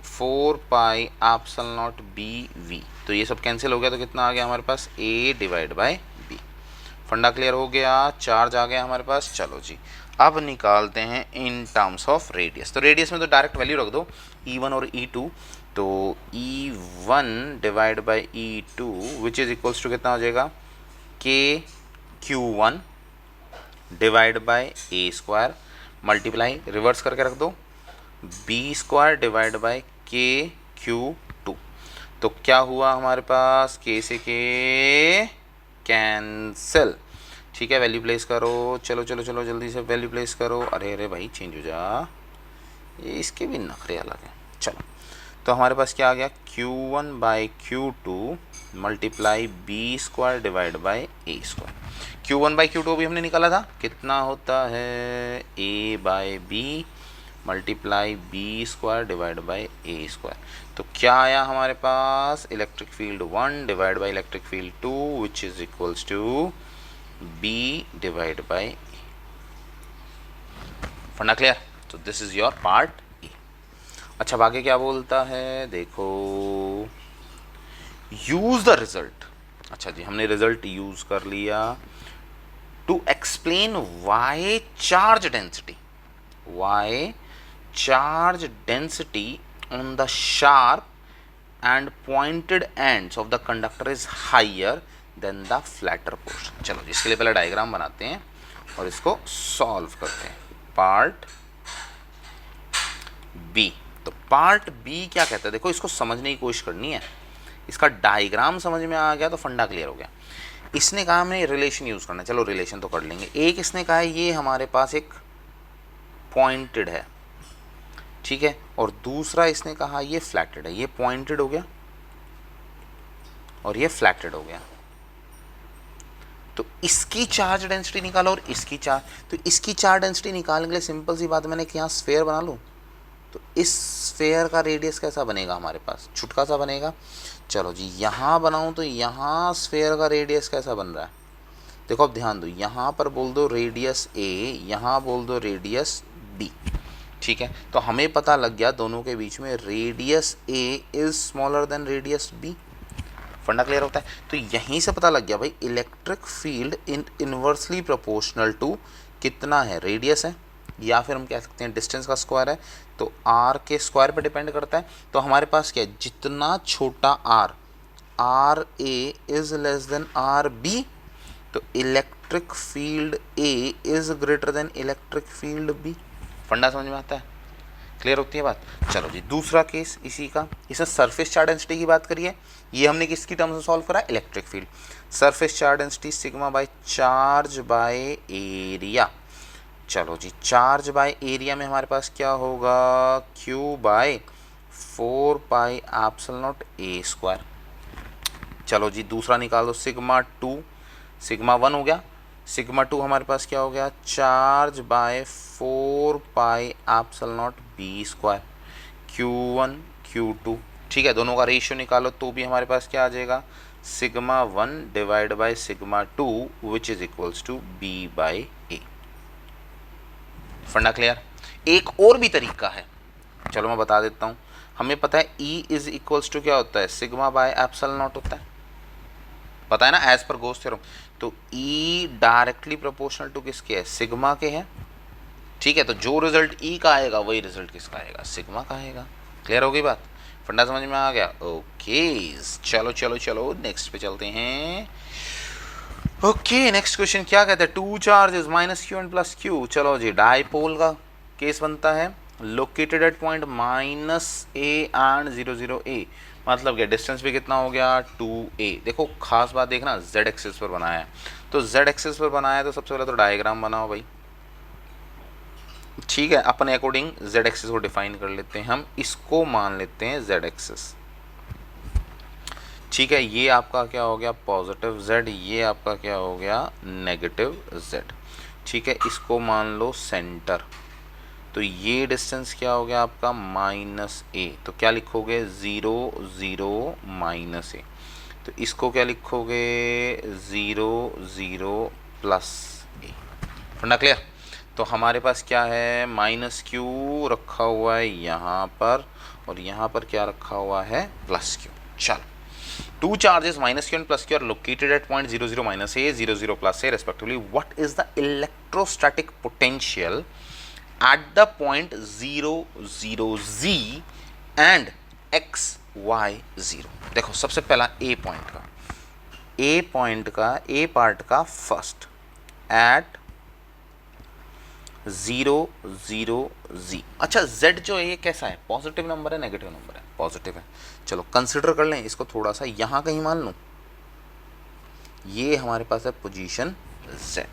4πε0BV। तो ये सब कैंसिल हो गया, तो कितना आ गया हमारे पास, A डिवाइड बाय B। फंडा क्लियर हो गया, चार्ज आ गया हमारे पास। चलो जी, अब निकालते हैं इन टर्म्स ऑफ रेडियस। तो रेडियस में तो डायरेक्ट वैल्यू रख दो, E1 और E2। तो E1 divide by E2 which is equals to कितना हो जाएगा, KQ1 divide by A² multiply, reverse करके रख दो, B² डिवाइड बाय KQ2। तो क्या हुआ हमारे पास, K से K कैंसिल। ठीक है, वैल्यू प्लेस करो, चलो चलो चलो जल्दी से वैल्यू प्लेस करो। अरे अरे भाई, चेंज हो जा, ये इसके भी नखरे अलग हैं। चलो, तो हमारे पास क्या आ गया, Q1 by Q2 multiply B² divide by A²। Q1 by Q2 भी हमने निकाला था, कितना होता है, A by B multiply B² divide by A²। तो क्या आया हमारे पास, electric field 1 divide by electric field 2 which is equals to B divide by A। फंडा क्लियर? तो this is your part A. अच्छा, अब आगे क्या बोलता है, देखो, यूज द रिजल्ट। अच्छा जी, हमने रिजल्ट यूज कर लिया to explain why charge density on the sharp and pointed ends of the conductor is higher than the flatter portion. चलो, इसके लिए पहले डायग्राम बनाते हैं और इसको सॉल्व करते हैं। Part B. तो पार्ट बी क्या कहता है, देखो, इसको समझने की कोशिश करनी है। इसका डायग्राम समझ में आ गया तो फंडा क्लियर हो गया। इसने कहा हमें रिलेशन यूज करना है, चलो रिलेशन तो कर लेंगे। एक इसने कहा है ये हमारे पास एक पॉइंटेड है, ठीक है, और दूसरा इसने कहा ये फ्लैटेड है। ये पॉइंटेड हो गया और ये फ्लैटेड हो गया। तो इसकी चार्ज डेंसिटी निकालो और इसकी चार्ज, तो इसकी चार्ज डेंसिटी निकालने के लिए सिंपल सी बात, मैंने यहाँ स्फेयर बना लूँ। तो इस स्फेयर का रेडियस कैसा बनेगा हमारे पास, छुटका सा बनेगा। चलो जी, यहाँ बनाऊँ तो यहाँ स्फेयर का रेडियस कैसा बन रहा है, देखो अब ध्यान दो, यहाँ पर बोल दो रेडियस ए, यहाँ बोल दो रेडियस बी। ठीक है, तो हमें पता लग गया दोनों के बीच में radius A is smaller than radius B. फंडा क्लियर होता है? तो यहीं से पता लग गया भाई, electric field inversely proportional to कितना है, रेडियस है, या फिर हम कह सकते हैं डिस्टेंस का स्क्वायर है। तो आर के स्क्वायर पे डिपेंड करता है। तो हमारे पास क्या है, जितना छोटा R, R A is less than R B, तो electric field A is greater than electric field B. फंडा समझ में आता है? क्लियर होती है बात? चलो जी, दूसरा केस इसी का, इसमें सरफेस चार्ज डेंसिटी की बात करिए। ये हमने किसकी टर्म्स में सॉल्व करा, electric field. Surface charge density sigma by charge by area. चलो जी, चार्ज बाय एरिया में हमारे पास क्या होगा, Q by 4 pi epsilon naught A square. चलो जी दूसरा निकाल दो, सिग्मा 2, सिग्मा 1 हो गया, सिग्मा 2 हमारे पास क्या हो गया, charge by 4 pi epsilon not be square, Q1 Q2। ठीक है, दोनों का रेशियो निकालो तो भी हमारे पास क्या आ जाएगा, sigma 1 divide by sigma 2 which is equals to B by A. फंडा क्लियर। एक और भी तरीका है, चलो मैं बता देता हूँ। हमें पता है E इज इक्वल्स टू क्या होता है, सिग्मा बाय एप्सिलॉन नॉट होता है, पता है ना, एज पर गोस थ्योरम। तो E डायरेक्टली प्रोपोर्शनल टू किसके है, सिग्मा के है। ठीक है, तो जो रिजल्ट E का आएगा वही रिजल्ट किसका आएगा, सिग्मा का आएगा। क्लियर हो गई बात, फंडा समझ में आ गया। ओके चलो चलो चलो नेक्स्ट पे चलते हैं। ओके नेक्स्ट क्वेश्चन क्या कहते हैं, two charges minus Q and plus Q. चलो जी डाइपोल का केस बनता है, located at point minus A and 0 0 ए, मतलब क्या डिस्टेंस भी कितना हो गया 2a। देखो खास बात देखना, z एक्सिस पर बनाया है, तो z एक्सिस पर बनाया है तो सबसे पहले तो डायग्राम बनाओ भाई। ठीक है, अपने अकॉर्डिंग z एक्सिस को डिफाइन कर लेते हैं, हम इसको मान लेते हैं z एक्सिस। ठीक है, ये आपका क्या हो गया पॉजिटिव z, ये आपका क्या हो गया नेगेटिव z। ठीक है, इसको मान लो सेंटर, तो ये डिस्टेंस क्या हो गया आपका माइनस ए, तो क्या लिखोगे 0 0 माइनस ए, तो इसको क्या लिखोगे 0 0 प्लस ए। फंडा क्लियर। तो हमारे पास क्या है, माइनस क्यू रखा हुआ है यहाँ पर, और यहाँ पर क्या रखा हुआ है प्लस क्यू। चलो, two charges minus q and plus q are located at point 0 0 minus a 0 0 plus a respectively. What is the electrostatic potential at the point 0 0 z and x y 0? देखो सबसे पहला a पॉइंट का a पार्ट का फर्स्ट एट 0 0 z। अच्छा z जो है ये कैसा है, पॉजिटिव नंबर है नेगेटिव नंबर है, पॉजिटिव है। चलो कंसिडर कर लें इसको थोड़ा सा, यहाँ कहीं मान लूँ, ये हमारे पास है पोजीशन z।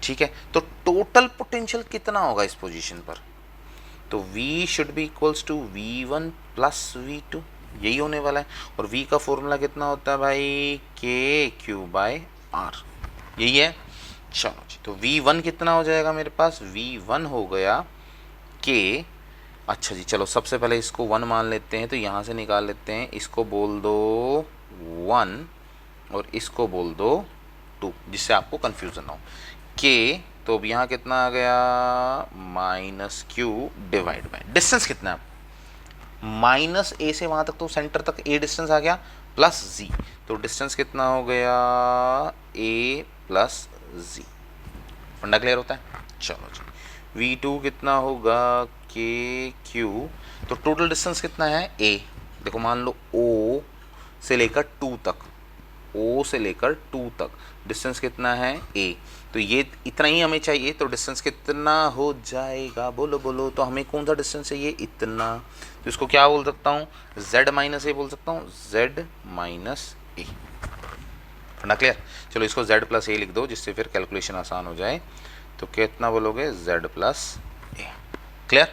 ठीक है, तो टोटल पोटेंशियल कितना होगा इस पोजीशन पर, तो v should be equals to v1 plus v2, यही होने वाला है। और v का फॉर्मूला कितना होता है भाई, k q बाय r, यही है। चलो जी, तो v1 कितना हो जाएगा मेरे पास, v1 हो गया k। अच्छा जी चलो सबसे पहले इसको 1 मान लेते हैं, तो यहाँ से निकाल लेते हैं, इसको बोल दो 1 और इसको बोल दो 2, जिससे आपको कंफ्यूजन ना हो। k तो अब यहाँ कितना आ गया minus Q divide by distance कितना है, माइनस ए से वहाँ तक तो सेंटर तक a डिस्टेंस आ गया, प्लस z, तो डिस्टेंस कितना हो गया a प्लस z। फंडा क्लियर होता है। चलो जी v2 कितना होगा के क्यू, तो टोटल डिस्टेंस कितना है a, देखो मान लो o से लेकर 2 तक, o से लेकर 2 तक डिस्टेंस कितना है a, तो ये इतना ही हमें चाहिए, तो डिस्टेंस कितना हो जाएगा बोलो बोलो, तो हमें कौन सा डिस्टेंस चाहिए इतना, तो इसको क्या बोल सकता हूँ z माइनस ए बोल सकता हूँ, z माइनस ए। फंडा क्लियर। चलो इसको z प्लस ए लिख दो जिससे फिर कैलकुलेशन आसान हो जाए, तो कितना बोलोगे z प्लस ए। क्लियर,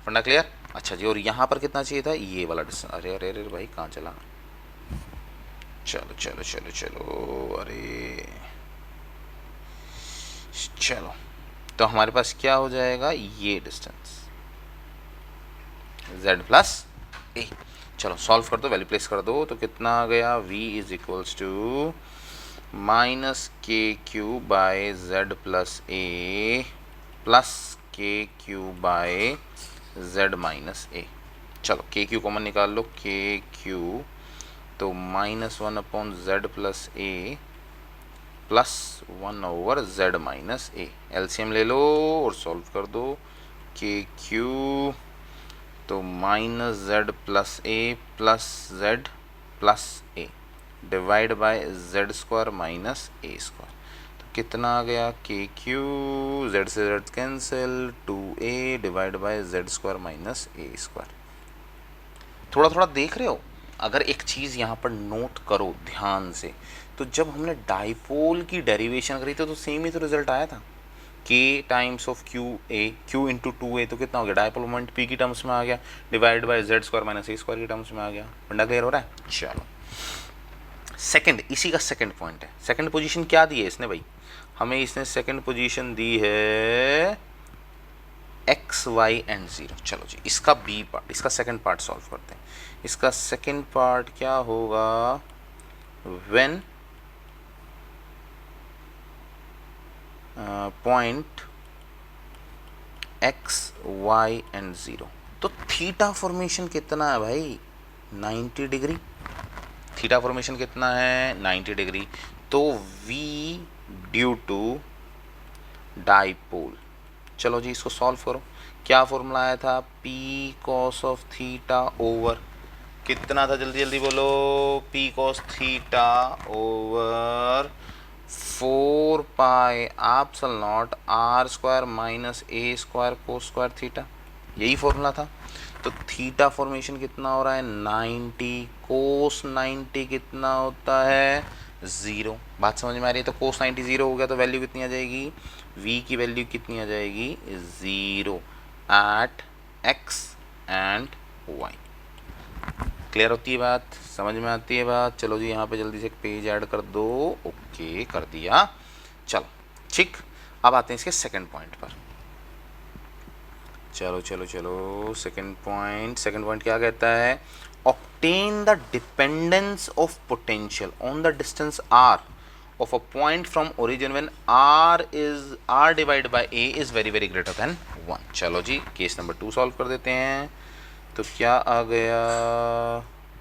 फंडा क्लियर। अच्छा जी, और यहाँ पर कितना चाहिए था, ये वाला डिस्टेंस, अरे अरे अरे भाई कहाँ चला, चलो चलो चलो चलो, अरे चलो, तो हमारे पास क्या हो जाएगा ये डिस्टेंस z प्लस ए। चलो सॉल्व कर दो, वैल्यू प्लेस कर दो, तो कितना आ गया v is equals to minus K Q by z plus A plus K Q by z minus A. चलो के क्यू कॉमन निकाल लो, के क्यू तो -1 upon z plus A plus 1 over z minus A, LCM ले लो और सॉल्व कर दो, के क्यू तो -z plus A plus z plus A divide by z square minus A square, तो कितना आ गया के क्यू, z से z cancel, 2a divide by z square minus A square. थोड़ा थोड़ा देख रहे हो, अगर एक चीज़ यहाँ पर नोट करो ध्यान से, तो जब हमने डाइपोल की डेरिवेशन करी थी तो सेम ही तो रिजल्ट आया था, k times of Q A, Q into 2a तो कितना हो गया, डायपोल मोमेंट p की टर्म्स में आ गया, divide by z square minus a square की टर्म्स में आ गया। फंडा क्लियर हो रहा है। चलो सेकंड, इसी का सेकंड पॉइंट है। सेकंड पोजीशन क्या दी है इसने भाई, हमें इसने सेकंड पोजीशन दी है x y एंड 0। चलो जी इसका बी पार्ट, इसका सेकंड पार्ट सॉल्व करते हैं। इसका सेकंड पार्ट क्या होगा, when point x y and 0, तो थीटा फॉर्मेशन कितना है भाई, 90 डिग्री। थीटा फॉर्मेशन कितना है, 90 डिग्री। तो v ड्यू टू डाइपोल। चलो जी इसको सॉल्व करो। क्या फॉर्मूला आया था, p cos of theta over कितना था, जल्दी जल्दी बोलो, p cos theta over 4 pi epsilon naught r square minus a square cos square theta, यही फॉर्मूला था। तो थीटा फॉर्मेशन कितना हो रहा है, 90, कोस 90 कितना होता है, 0। बात समझ में आ रही है। तो कोस 90 0 हो गया तो वैल्यू कितनी आ जाएगी, v की वैल्यू कितनी आ जाएगी, 0 at x and y। Clear होती है बात, समझ में आती है बात। चलो जी यहाँ पे जल्दी से एक पेज ऐड कर दो। ओके कर दिया। चलो ठीक, अब आते हैं इसके सेकंड पॉइंट पर। चलो चलो चलो सेकंड पॉइंट क्या कहता है, obtain the dependence of potential on the distance r of a point from origin when r divided by a is very very greater than 1। चलो जी केस नंबर 2 सॉल्व कर देते हैं। तो क्या आ गया,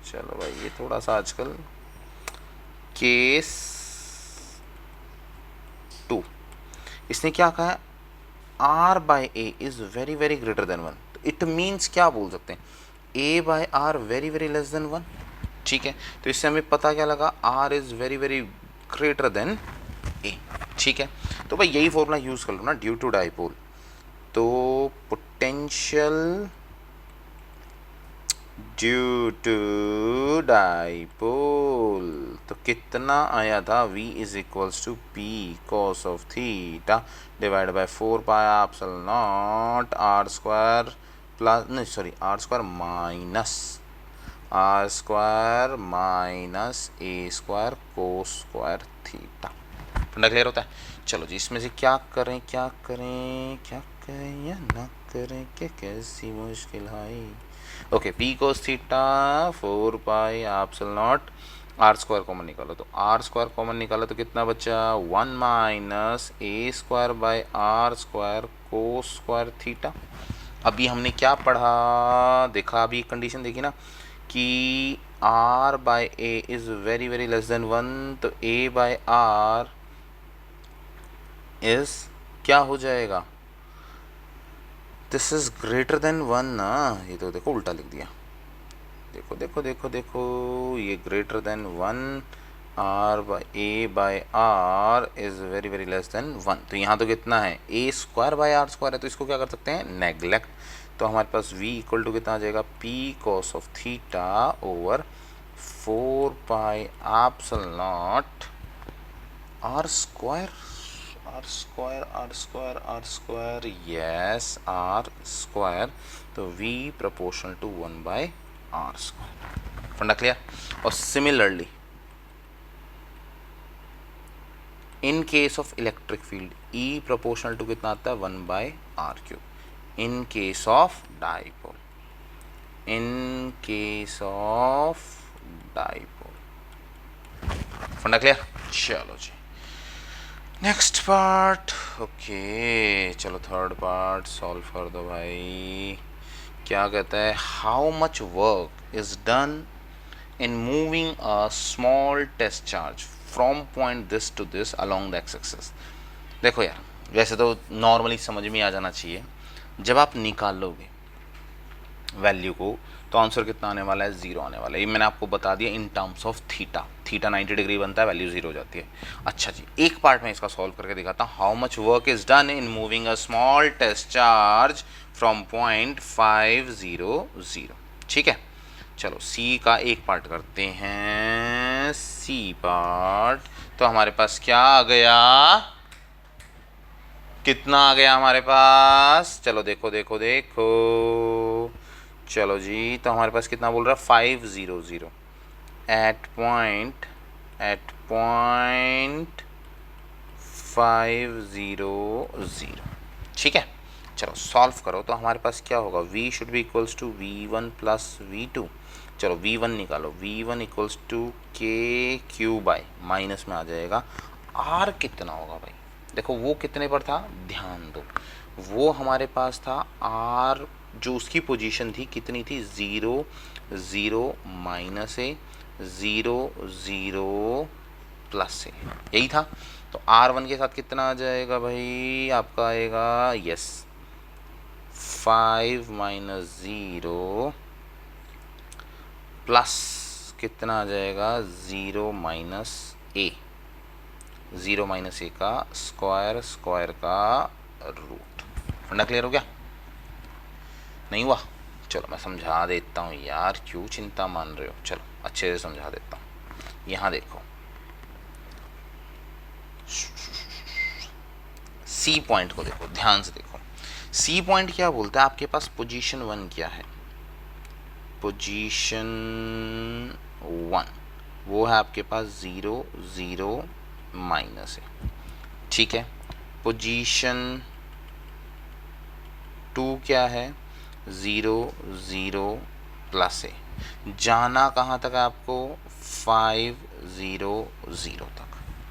चलो भाई ये थोड़ा सा आजकल, केस 2 इसने क्या कहा है, r by A is very very greater than 1। तो इट मीन्स क्या बोल सकते हैं, a by R very very less than 1। ठीक है, तो इससे हमें पता क्या लगा, r is very very greater then a। ठीक है, तो भाई यही फॉर्मूला यूज कर लो ना, ड्यू टू डाइपोल। तो पोटेंशियल ड्यू टू डाइपोल तो कितना आया था, v is equals to p cos of theta divide by 4 pi epsilon naught r square plus, नहीं sorry, r square minus a square cos square theta. फंडा क्लियर होता है। चलो जी इसमें से क्या करें क्या या ना करें, क्या कैसी मुश्किल है। Okay, p cos theta 4 pi epsilon naught r square common निकालो, तो r स्क्वायर कॉमन निकालो तो कितना बचा, 1 minus a square by r square cos square theta. अभी हमने क्या पढ़ा, देखा अभी कंडीशन देखी ना कि r by a is very very less than 1, तो a बाई r इज क्या हो जाएगा, दिस इज ग्रेटर देन 1 ना। ये तो देखो उल्टा लिख दिया, देखो देखो देखो देखो, ये greater than 1, r by A by R is very very less than 1। तो यहाँ तो कितना है, a square by R square है, तो इसको क्या कर सकते हैं, नेग्लेक्ट। तो हमारे पास v इक्वल टू कितना आ जाएगा, p cos of theta over 4 pi epsilon naught r square yes r square, तो v proportional to 1 by r square. फंडा क्लियर। और similarly in case of electric field E proportional to कितना आता है, 1 by r cube. In case of dipole, फंडा क्लियर। चलो जी नेक्स्ट पार्ट। ओके चलो थर्ड पार्ट सॉल्व कर दो भाई। क्या कहता है, how much work is done in moving a small test charge from point this to this along the X axis. देखो यार वैसे तो नॉर्मली समझ में आ जाना चाहिए, जब आप निकालोगे वैल्यू को तो आंसर कितना आने वाला है, 0 आने वाला है। ये मैंने आपको बता दिया इन terms of theta. Theta 90 degree बनता है, वैल्यू 0 हो जाती है। अच्छा जी एक पार्ट में इसका सॉल्व करके दिखाता हूँ। How much work is done in moving a small test charge from point 5 0 0। ठीक है चलो सी का एक पार्ट करते हैं, सी पार्ट। तो हमारे पास क्या आ गया, कितना आ गया हमारे पास, चलो देखो देखो देखो, चलो जी, तो हमारे पास कितना बोल रहा है 500 एट पॉइंट 500। ठीक है, चलो सॉल्व करो तो हमारे पास क्या होगा, v should be equals to v1 plus v2। चलो v1 निकालो, v1 equals to K Q by, minus में आ जाएगा r कितना होगा भाई, देखो वो कितने पर था, ध्यान दो, वो हमारे पास था r, जो उसकी पोजीशन थी कितनी थी, 0 0 माइनस ए 0 0 प्लस ए, यही था। तो R1 के साथ कितना आ जाएगा भाई, आपका आएगा यस 5 माइनस 0 प्लस कितना आ जाएगा 0 माइनस ए, 0 माइनस ए का स्क्वायर, स्क्वायर का रूट। फंडा क्लियर हो गया, नहीं हुआ, चलो मैं समझा देता हूँ यार, क्यों चिंता मान रहे हो, चलो अच्छे से समझा देता हूँ। यहाँ देखो सी पॉइंट को देखो, ध्यान से देखो, सी पॉइंट क्या बोलता है, आपके पास पोजीशन 1 क्या है, पोजीशन 1 वो है आपके पास 0 0 माइनस है, ठीक है। पोजीशन 2 क्या है, 0 0 प्लस है, जाना कहाँ तक है आपको 5 0 0 तक,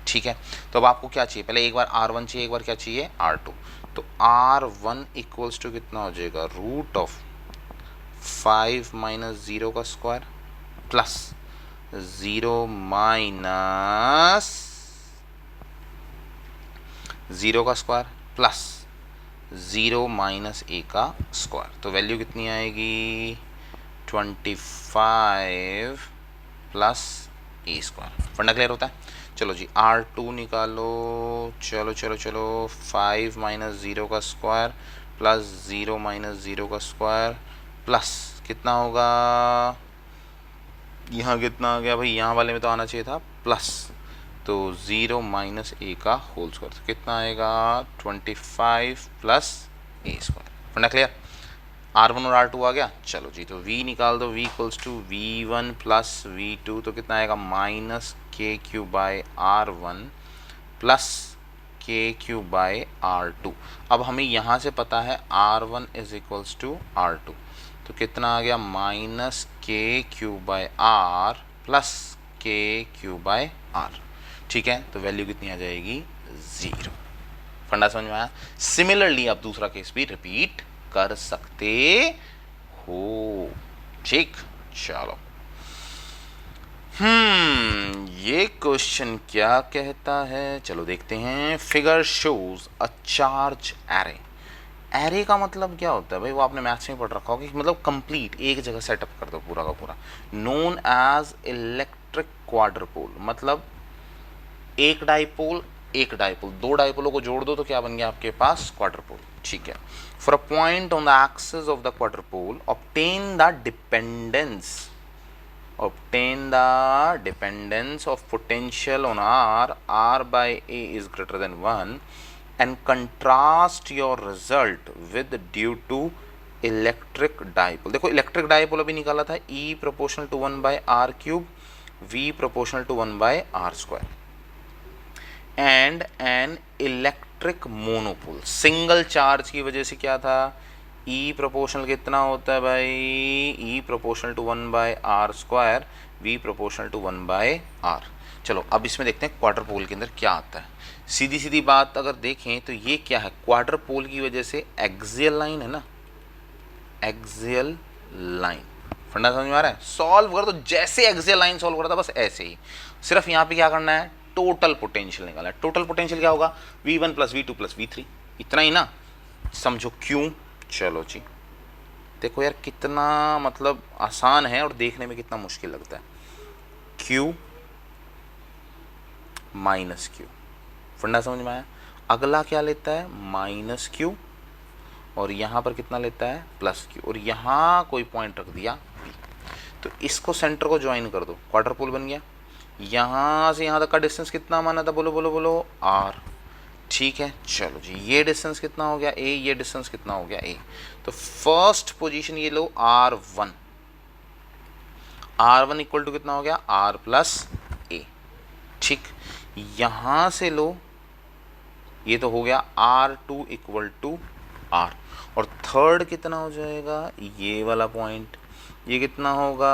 ठीक है। तो अब आपको क्या चाहिए, पहले एक बार R1 चाहिए, एक बार क्या चाहिए R2। तो R1 इक्वल्स टू कितना हो जाएगा, रूट ऑफ 5 माइनस 0 का स्क्वायर प्लस 0 माइनस 0 का स्क्वायर प्लस 0 माइनस ए का स्क्वायर। तो वैल्यू कितनी आएगी 25 प्लस ए स्क्वायर। फंडा क्लियर होता है। चलो जी R2 निकालो, चलो चलो चलो 5 माइनस 0 का स्क्वायर प्लस 0 माइनस 0 का स्क्वायर प्लस कितना होगा, यहाँ कितना आ गया भाई, यहाँ वाले में तो आना चाहिए था प्लस, तो 0 माइनस ए का होल स्क्वायर, तो कितना आएगा 25 प्लस ए स्क्वायर। फंडा क्लियर, R1 और R2 आ गया। चलो जी तो V निकाल दो, V equals to V1 plus V2, तो कितना आएगा minus K Q by R1 plus K Q by R2। अब हमें यहाँ से पता है R1 is equals to R2, तो कितना आ गया minus K Q by R plus K Q by R, ठीक है। तो वैल्यू कितनी आ जाएगी 0। फंडा समझ में आया। सिमिलरली आप दूसरा केस भी रिपीट कर सकते हो, ठीक। चलो ये क्वेश्चन क्या कहता है, चलो देखते हैं। Figure shows a charge array. Array का मतलब क्या होता है भाई, वो आपने मैथ्स में पढ़ रखा होगा कि मतलब कंप्लीट एक जगह सेटअप कर दो पूरा का पूरा। नोन एज इलेक्ट्रिक क्वाड्रपोल, मतलब एक डाइपोल एक डाइपोल, दो डाइपोलों को जोड़ दो तो क्या बन गया आपके पास क्वाड्रपोल, ठीक है। For a point on the axis of the quadrupole obtain the dependence of potential on R by A is greater than 1 and contrast your result with due to electric dipole. देखो इलेक्ट्रिक डाइपोल अभी निकाला था E proportional to 1 by R cube, V proportional to 1 by R square, and an electric monopole. Single charge की वजह से क्या था, E प्रोपोर्शनल कितना होता है भाई, E proportional to 1 by R square, V proportional to 1 by R. चलो अब इसमें देखते हैं क्वाड्रपोल के अंदर क्या आता है। सीधी सीधी बात अगर देखें तो ये क्या है, क्वाड्रपोल की वजह से एक्सियल लाइन है ना, एक्सियल लाइन। फंडा समझ में आ रहा है। सॉल्व कर दो, जैसे एक्सियल लाइन सॉल्व करता बस ऐसे ही, सिर्फ यहाँ पे क्या करना है, टोटल पोटेंशियल निकालना है। टोटल पोटेंशियल क्या होगा, V1 plus V2 plus V3, इतना ही ना, समझो क्यों। चलो जी देखो यार कितना मतलब आसान है और देखने में कितना मुश्किल लगता है। Q माइनस Q, फंडा समझ में आया। अगला क्या लेता है माइनस Q, और यहाँ पर कितना लेता है प्लस Q, और यहाँ कोई पॉइंट रख दिया P। तो इसको सेंटर को ज्वाइन कर दो, क्वाड्रपोल बन गया। यहाँ से यहाँ तक का डिस्टेंस कितना माना था, बोलो बोलो बोलो R। ठीक है, चलो जी, ये डिस्टेंस कितना हो गया ए, ये डिस्टेंस कितना हो गया ए। तो फर्स्ट पोजीशन ये लो R1, R1 इक्वल टू कितना हो गया R प्लस ए। ठीक, यहां से लो, ये तो हो गया R2 इक्वल टू R, और थर्ड कितना हो जाएगा ये वाला पॉइंट, ये कितना होगा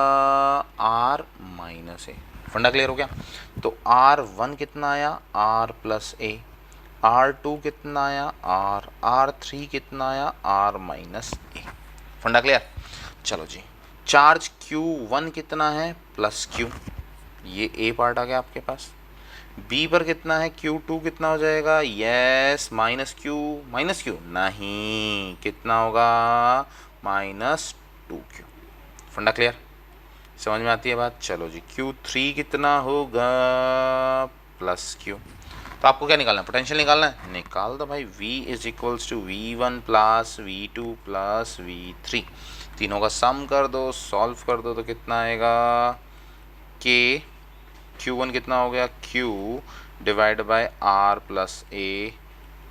R माइनस ए। फंडा क्लियर हो गया। तो R1 कितना आया R प्लस ए, R2 कितना आया R, R3 कितना आया R माइनस ए। फंडा क्लियर। चलो जी, चार्ज Q1 कितना है प्लस Q, ये ए पार्ट आ गया आपके पास। बी पर कितना है Q2 कितना हो जाएगा, yes minus Q, minus Q नहीं, कितना होगा -2Q। फंडा क्लियर, समझ में आती है बात। चलो जी, Q3 कितना होगा प्लस Q। तो आपको क्या निकालना है, पोटेंशियल निकालना है, निकाल दो भाई। V is equals to V1 plus V2 plus V3, तीनों का सम कर दो, सॉल्व कर दो, तो कितना आएगा K, Q1 कितना हो गया Q divide by R plus A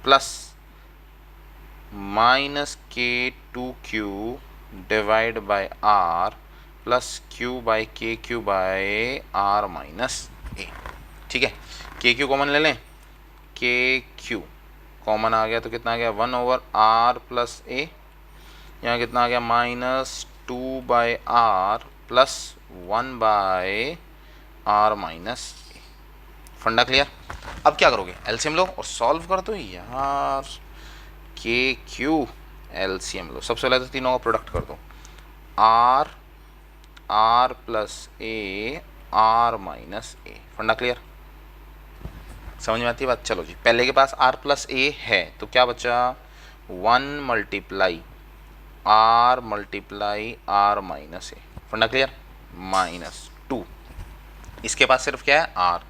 plus minus K2Q divide by R plus Q by KQ by R minus A. ठीक है, KQ कॉमन ले लें, KQ कॉमन आ गया तो कितना आ गया 1 ओवर R प्लस ए, यहाँ कितना आ गया -2 by R plus 1 by R minus A. फंडा क्लियर। अब क्या करोगे, एलसीएम लो और सॉल्व कर दो यार। के क्यू एलसीएम लो, सबसे पहले तो तीनों का प्रोडक्ट कर दो, R, R plus A, R minus A. फंडा क्लियर, समझ में आती है बात। चलो जी, पहले के पास R प्लस ए है तो क्या बचा 1 multiply R multiply R minus A. फंडा क्लियर, -2, इसके पास सिर्फ क्या है R,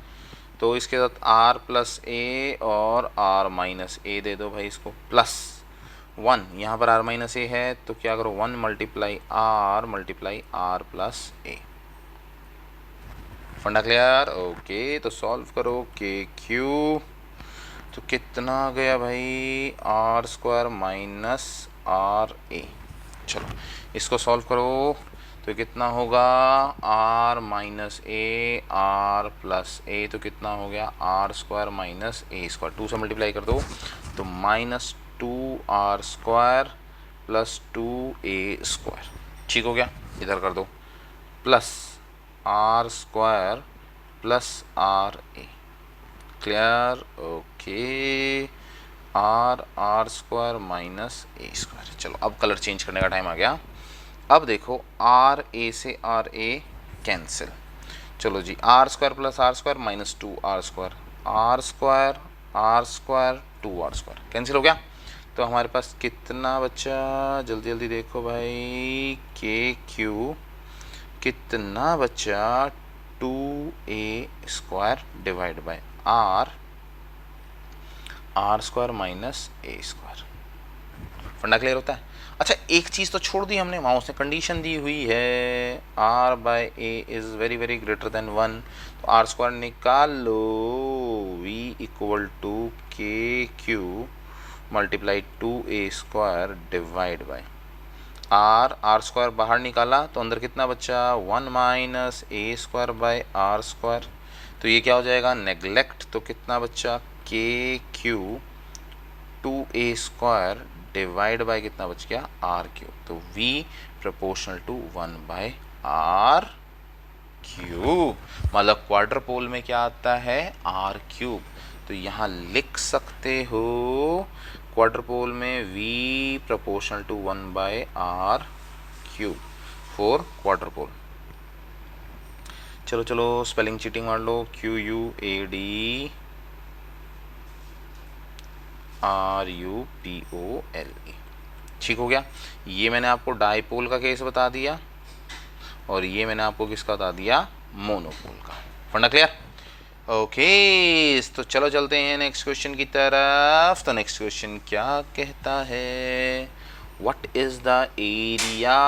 तो इसके साथ R प्लस ए और R माइनस ए दे दो भाई इसको, प्लस 1, यहाँ पर R माइनस ए है तो क्या करो 1 मल्टीप्लाई R प्लस ए। फंडा क्लियर, ओके। तो सॉल्व करो के क्यू, तो कितना आ गया भाई R स्क्वायर माइनस R ए। चलो इसको सॉल्व करो तो कितना होगा R माइनस ए R प्लस ए, तो कितना हो गया R square minus A square, 2 से मल्टीप्लाई कर दो तो -2R square plus 2A square. ठीक हो गया, इधर कर दो plus R square plus R A. Clear, okay. R square minus A square. चलो अब कलर चेंज करने का टाइम आ गया। अब देखो R ए से R ए कैंसिल, चलो जी R square plus R square minus 2R square, R square 2R square cancel हो गया। तो हमारे पास कितना बचा, जल्दी जल्दी देखो भाई, के क्यू कितना बचा 2A square divide by R square minus A square. फंडा क्लियर होता है। अच्छा एक चीज़ तो छोड़ दी हमने, वहाँ उसने कंडीशन दी हुई है R by A is very very greater than 1, तो R स्क्वायर निकाल लो, V equal to K Q multiply 2A square divide by R square बाहर निकाला तो अंदर कितना बचा 1 minus A square by R square, तो ये क्या हो जाएगा नेग्लेक्ट, तो कितना बचा के Q 2A square divide by कितना बच गया R क्यूब, तो V proportional to 1 by R cube, मतलब क्वाड्र पोल में क्या आता है R क्यूब। तो यहाँ लिख सकते हो क्वाड्र पोल में V proportional to 1 by R cube for quadrupole. चलो चलो स्पेलिंग चीटिंग मार लो, QUAD RUPOLE। ठीक हो गया। ये मैंने आपको डाईपोल का केस बता दिया और ये मैंने आपको किसका बता दिया मोनोपोल का। फंडा क्लियर, ओके। तो चलो चलते हैं नेक्स्ट क्वेश्चन की तरफ। तो नेक्स्ट क्वेश्चन क्या कहता है, what is the area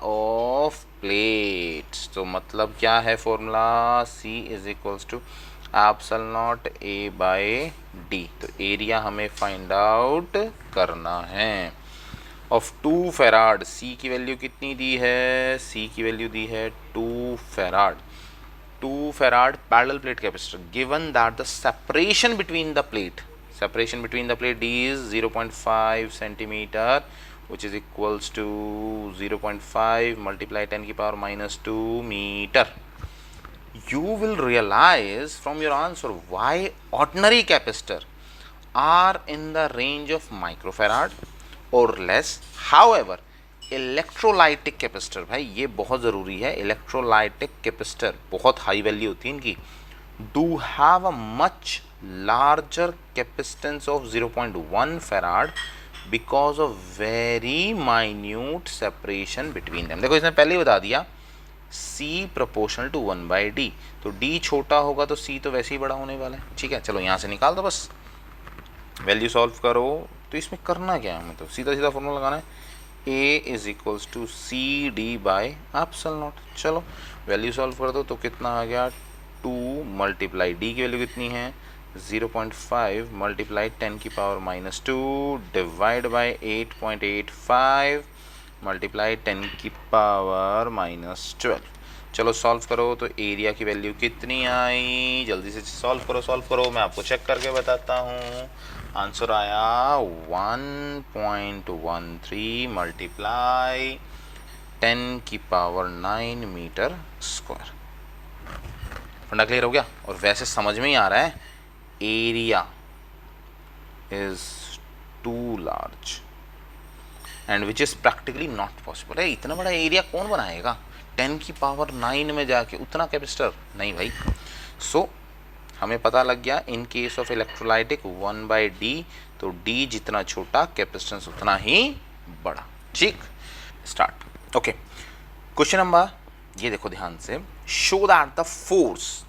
of plates. तो मतलब क्या है formula, C is equals to epsilon naught A by D. तो एरिया हमें फाइंड आउट करना है ऑफ 2 फेराड। सी की वैल्यू कितनी दी है? सी की वैल्यू दी है 2 farad. 2 farad parallel plate capacitor given that the separation between the plate D is 0.5 centimeter, which is equals to 0.5 multiply 10 की power minus 2 meter. You will realize from your answer why ordinary capacitor are in the range of microfarad or less. However, electrolytic capacitor, भाई ये बहुत ज़रूरी है, इलेक्ट्रोलाइटिक कैपेसिटर बहुत हाई वैल्यू होती है इनकी, do have a much larger capacitance of 0.1 farad because of very minute separation between them. देखो इसने पहले ही बता दिया C प्रोपोर्शनल टू 1/d, तो D छोटा होगा तो C तो वैसे ही बड़ा होने वाला है। ठीक है, चलो यहाँ से निकाल दो, बस वैल्यू सॉल्व करो। तो इसमें करना क्या है, हमें तो सीधा सीधा फॉर्मूला लगाना है, A is equals to CD by epsilon naught. चलो वैल्यू सॉल्व कर दो, तो कितना आ गया 2 मल्टीप्लाई D की वैल्यू कितनी है 0.5 मल्टीप्लाई 10 की power minus 2 divide by 8.85 multiply 10 की पावर माइनस 12। चलो सॉल्व करो, तो एरिया की वैल्यू कितनी आई? जल्दी से सॉल्व करो, मैं आपको चेक करके बताता हूँ। आंसर आया 1.13 मल्टीप्लाई 10 की पावर 9 मीटर स्क्वायर। फंडा क्लियर हो गया? और वैसे समझ में ही आ रहा है, area is too large and which is practically not possible. है इतना बड़ा एरिया कौन बनाएगा 10 की पावर 9 में जाके, उतना कैपेसिटर नहीं भाई। सो हमें पता लग गया इन केस ऑफ इलेक्ट्रोलाइटिक 1/d, तो d जितना छोटा कैपेसिटेंस उतना ही बड़ा। ठीक, स्टार्ट। ओके, क्वेश्चन नंबर, ये देखो ध्यान से, show that the force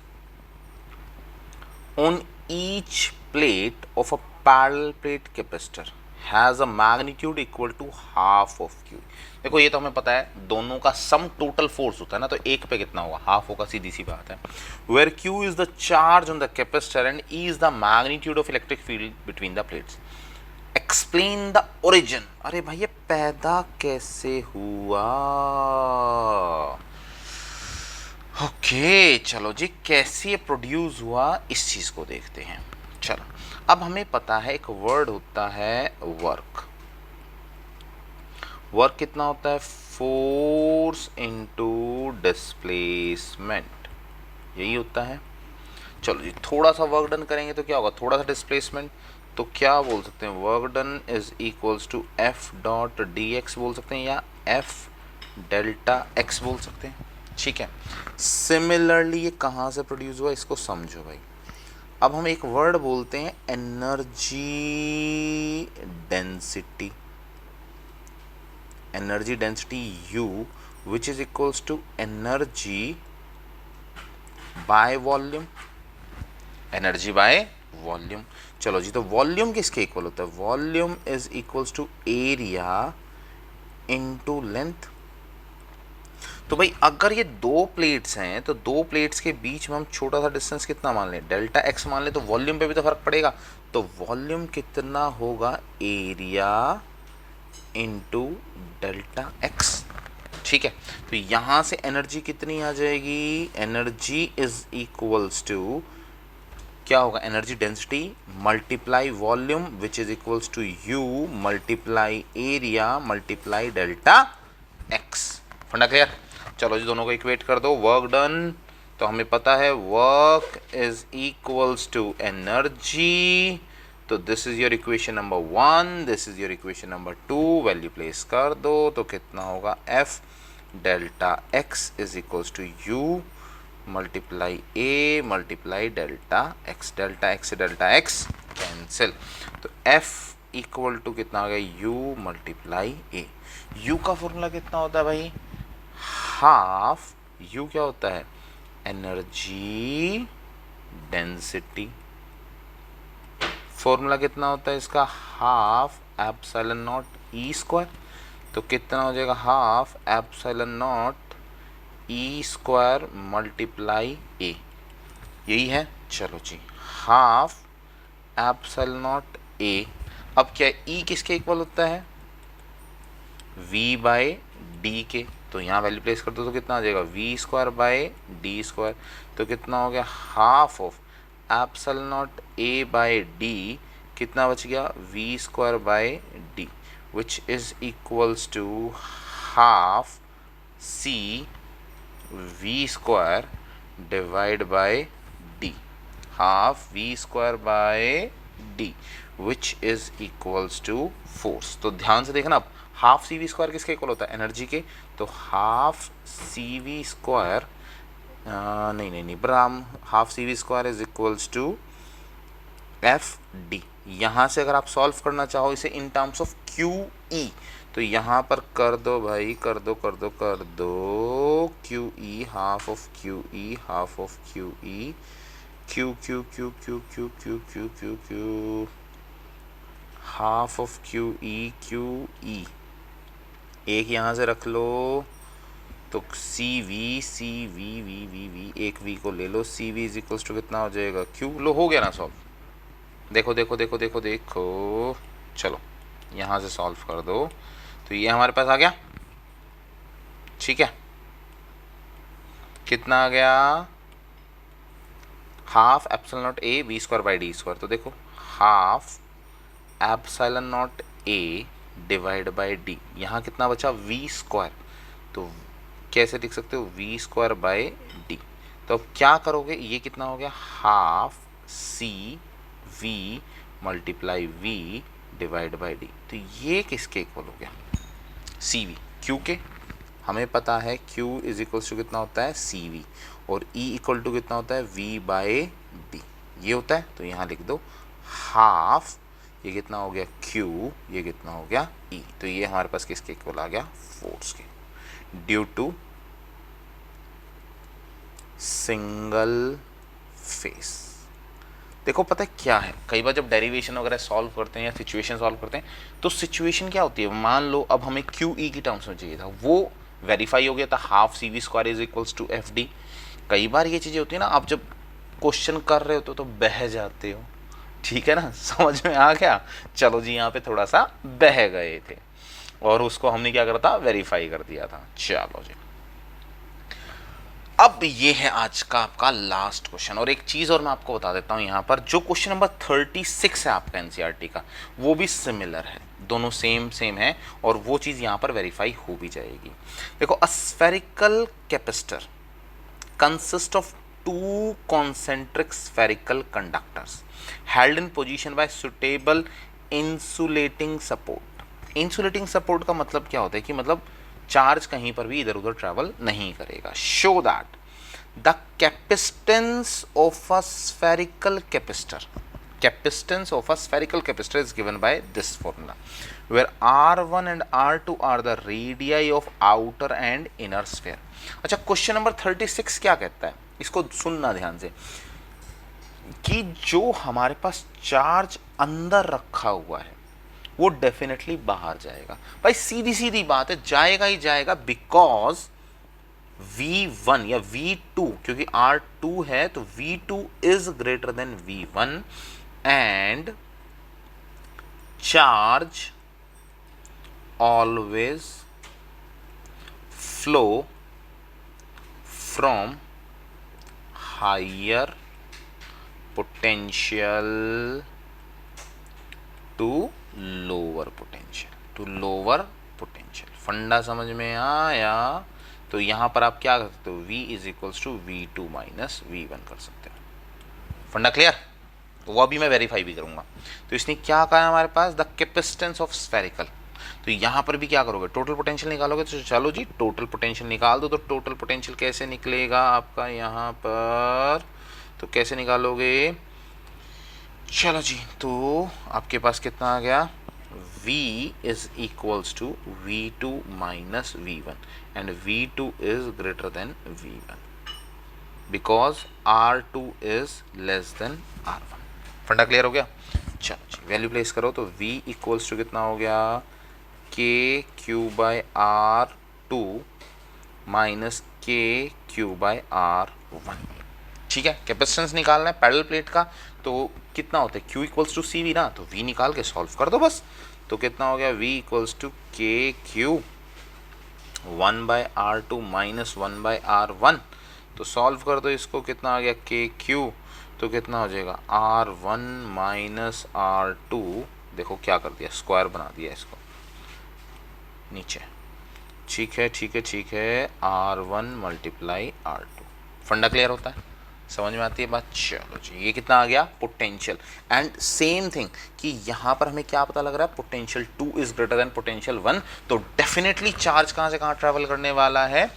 on each plate of a parallel plate capacitor has a magnitude equal to half of Q. देखो ये तो हमें पता है, दोनों का सम टोटल फोर्स होता है ना, तो एक पे कितना होगा, हाफ होगा, सीधी सी बात है। Where Q is the charge on the capacitor and E is the magnitude of electric field between the plates. Explain the origin. अरे भाई ये पैदा कैसे हुआ? ओके चलो जी, कैसे ये प्रोड्यूस हुआ इस चीज को देखते हैं। चलो अब हमें पता है एक वर्ड होता है वर्क। वर्क कितना होता है? फोर्स इनटू डिस्प्लेसमेंट, यही होता है। चलो जी, थोड़ा सा वर्क डन करेंगे तो क्या होगा, थोड़ा सा डिस्प्लेसमेंट, तो क्या बोल सकते हैं, work done is equals to F dot D X बोल सकते हैं, या एफ डेल्टा एक्स बोल सकते हैं। ठीक है, सिमिलरली ये कहाँ से प्रोड्यूस हुआ इसको समझो भाई। अब हम एक वर्ड बोलते हैं energy density. Energy density U which is equals to energy by volume. Energy by volume. चलो जी, तो वॉल्यूम किसके इक्वल होता है? Volume is equals to area into length. तो भाई अगर ये दो प्लेट्स हैं, तो दो प्लेट्स के बीच में हम छोटा सा डिस्टेंस कितना मान लें, डेल्टा एक्स मान लें, तो वॉल्यूम पे भी तो फर्क पड़ेगा। तो वॉल्यूम कितना होगा, एरिया इनटू डेल्टा एक्स। ठीक है, तो यहाँ से एनर्जी कितनी आ जाएगी, एनर्जी इज इक्वल्स टू क्या होगा, energy density multiply volume which is equals to U multiply area multiply delta X. फंडा क्लियर? चलो जी, दोनों को इक्वेट कर दो। वर्क डन, तो हमें पता है work is equals to energy, तो this is your equation number 1, this is your equation number 2। Value place कर दो, तो कितना होगा, F delta X is equals to U multiply A multiply delta X. Delta X से डेल्टा एक्स कैंसिल, तो एफ इक्वल टू कितना हो गया, U मल्टीप्लाई ए। U का फॉर्मूला कितना होता है भाई, हाफ। U क्या होता है, एनर्जी डेंसिटी। फॉर्मूला कितना होता है इसका, half epsilon naught E square. तो कितना हो जाएगा, half epsilon naught E square multiply A. यही है। चलो जी, हाफ एप्सिलॉन नॉट ए। अब क्या ई किसके इक्वल होता है, v बाय डी के, तो यहाँ वैल्यू प्लेस कर दो तो कितना आ जाएगा V square by D square. तो कितना हो गया half of epsilon naught A by D, कितना बच गया V square by D, which is equals to half C V square divide by D, half V square by D which is equals to force. तो ध्यान से देखना, अब हाफ सी वी स्क्वायर किसके इक्वल होता है, एनर्जी के, तो हाफ सी वी स्क्वायर, नहीं Bram, half C V square is equals to F D. यहाँ से अगर आप सॉल्व करना चाहो इसे in terms of Q E, तो यहाँ पर कर दो भाई, कर दो Q E, half of Q E, half of Q E, Q Q Q Q Q Q Q Q Q, half of Q E, एक यहाँ से रख लो, तो सी वी वी, एक वी को ले लो, C V is equals to कितना हो जाएगा क्यू। लो हो गया ना सॉल्व, देखो देखो देखो देखो देखो, चलो यहाँ से सॉल्व कर दो, तो ये हमारे पास आ गया, ठीक है, कितना आ गया half epsilon naught A V square by D square. तो देखो half epsilon naught A divide by D, यहाँ कितना बचा वी स्क्वायर, तो कैसे लिख सकते हो वी स्क्वायर बाय डी। तो अब क्या करोगे, ये कितना हो गया half C V multiply V divide by D, तो ये किसके इक्वल हो गया सी वी, क्यू के, हमें पता है Q इज इक्वल्स टू कितना होता है सी वी, और E इक्वल टू कितना होता है V बाय डी, ये होता है। तो यहाँ लिख दो हाफ, ये कितना हो गया Q, ये कितना हो गया E, तो ये हमारे पास किसके इक्वल आ गया फोर्स के, ड्यू टू सिंगल फेस। देखो पता है क्या है, कई बार जब डेरिवेशन वगैरह सॉल्व करते हैं या सिचुएशन सॉल्व करते हैं, तो सिचुएशन क्या होती है, मान लो अब हमें क्यू ई की टर्म्स में चाहिए था, वो वेरीफाई हो गया था half C V square is equals to F D. कई बार ये चीज़ें होती है ना, आप जब क्वेश्चन कर रहे हो तो बह जाते हो, ठीक है ना, समझ में आ गया। चलो जी, यहाँ पे थोड़ा सा बह गए थे और उसको हमने क्या करा था, वेरीफाई कर दिया था। चलो जी, अब ये है आज का आपका लास्ट क्वेश्चन, और एक चीज़ और मैं आपको बता देता हूँ, यहाँ पर जो क्वेश्चन नंबर 36 है आपका एनसीईआरटी का, वो भी सिमिलर है, दोनों सेम है, और वो चीज़ यहाँ पर वेरीफाई हो भी जाएगी। देखो, अ spherical capacitor consist of to concentric spherical conductors held in position by suitable insulating support. Insulating support का मतलब क्या होता है कि मतलब चार्ज कहीं पर भी इधर उधर ट्रैवल नहीं करेगा। Show that the capacitance of a spherical capacitor, capacitance of a spherical capacitor is given by this formula where R1 and R2 are the radii of outer and inner sphere. अच्छा, क्वेश्चन नंबर 36 क्या कहता है, इसको सुनना ध्यान से, कि जो हमारे पास चार्ज अंदर रखा हुआ है वो डेफिनेटली बाहर जाएगा। भाई सीधी सीधी बात है, जाएगा ही जाएगा, बिकॉज V1 या V2, क्योंकि R2 है तो V2 is greater than V1 and charge always flow from higher potential to lower potential. फंडा समझ में आया? तो यहां पर आप क्या कर सकते हो, V is equals to V2 minus V1 कर सकते हो। फंडा क्लियर? तो वो अभी मैं वेरीफाई भी करूंगा। तो इसने क्या कहा हमारे पास, द कैपेसिटेंस ऑफ स्फेरिकल, तो यहां पर भी क्या करोगे, टोटल पोटेंशियल निकालोगे। तो चलो जी, टोटल पोटेंशियल निकाल दो। तो टोटल पोटेंशियल कैसे निकलेगा आपका यहाँ पर, तो कैसे निकालोगे, चलो जी, तो आपके पास कितना आ गया, V is equals to V2 minus V1 and V2 is greater than V1 because R2 is less than R1। फंडा क्लियर हो गया? चलो जी, वैल्यू प्लेस करो। तो V इक्वल्स टू कितना हो गया, K Q by R2 minus K Q by R1। ठीक है, कैपेसिटेंस निकालना है पैरेलल प्लेट का, तो कितना होता है Q equals to C V ना, तो V निकाल के सॉल्व कर दो बस। तो कितना हो गया, V equals to K Q 1/R2 minus 1/R1। तो सॉल्व कर दो इसको, कितना आ गया के क्यू, तो कितना हो जाएगा R1 माइनस R2। देखो क्या कर दिया, स्क्वायर बना दिया इसको नीचे। ठीक है ठीक है ठीक है, R1 मल्टीप्लाई R2। फंडा क्लियर होता है, समझ में आती है बात। चलो जी, ये कितना आ गया पोटेंशियल। एंड सेम थिंग कि यहाँ पर हमें क्या पता लग रहा है, potential 2 is greater then potential 1, तो डेफिनेटली चार्ज कहाँ से कहाँ ट्रैवल करने वाला है,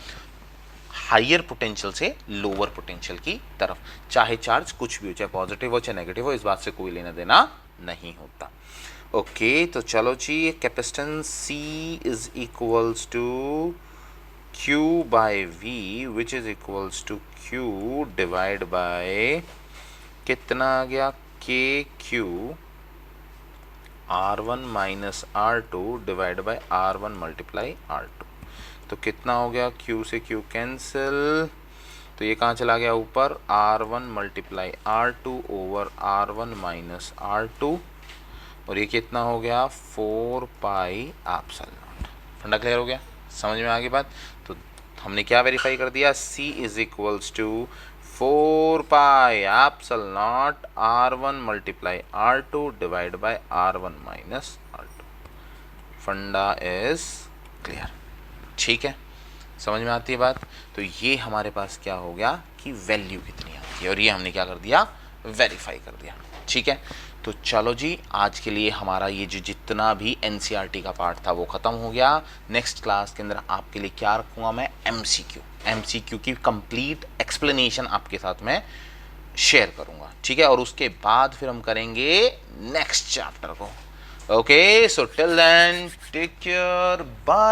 हाइयर पोटेंशियल से लोअर पोटेंशियल की तरफ, चाहे चार्ज कुछ भी हो, चाहे पॉजिटिव हो चाहे नेगेटिव हो, इस बात से कोई लेना देना नहीं होता। ओके तो चलो जी, capacitance C is equals to Q by V which is equals to Q divide by कितना आ गया K Q R1 minus R2 divide by R1 multiply R2। तो कितना हो गया, Q से Q कैंसिल, तो ये कहाँ चला गया ऊपर, R1 multiply R2 over R1 minus R2, और ये कितना हो गया 4 पाई एप्सिलॉन। फंडा क्लियर हो गया, समझ में आ गई बात। तो हमने क्या वेरीफाई कर दिया, C is equals to 4 pi epsilon R1 multiply R2 divide by R1 minus R2। Funda is clear, ठीक है, समझ में आती है बात। तो ये हमारे पास क्या हो गया कि वैल्यू कितनी आती है, और ये हमने क्या कर दिया, वेरीफाई कर दिया। ठीक है, तो चलो जी, आज के लिए हमारा ये जो जितना भी एनसीईआरटी का पार्ट था वो ख़त्म हो गया। नेक्स्ट क्लास के अंदर आपके लिए क्या रखूँगा मैं, एमसीक्यू की कंप्लीट एक्सप्लेनेशन आपके साथ में शेयर करूँगा। ठीक है, और उसके बाद फिर हम करेंगे नेक्स्ट चैप्टर को। Okay, so till then take care, bye.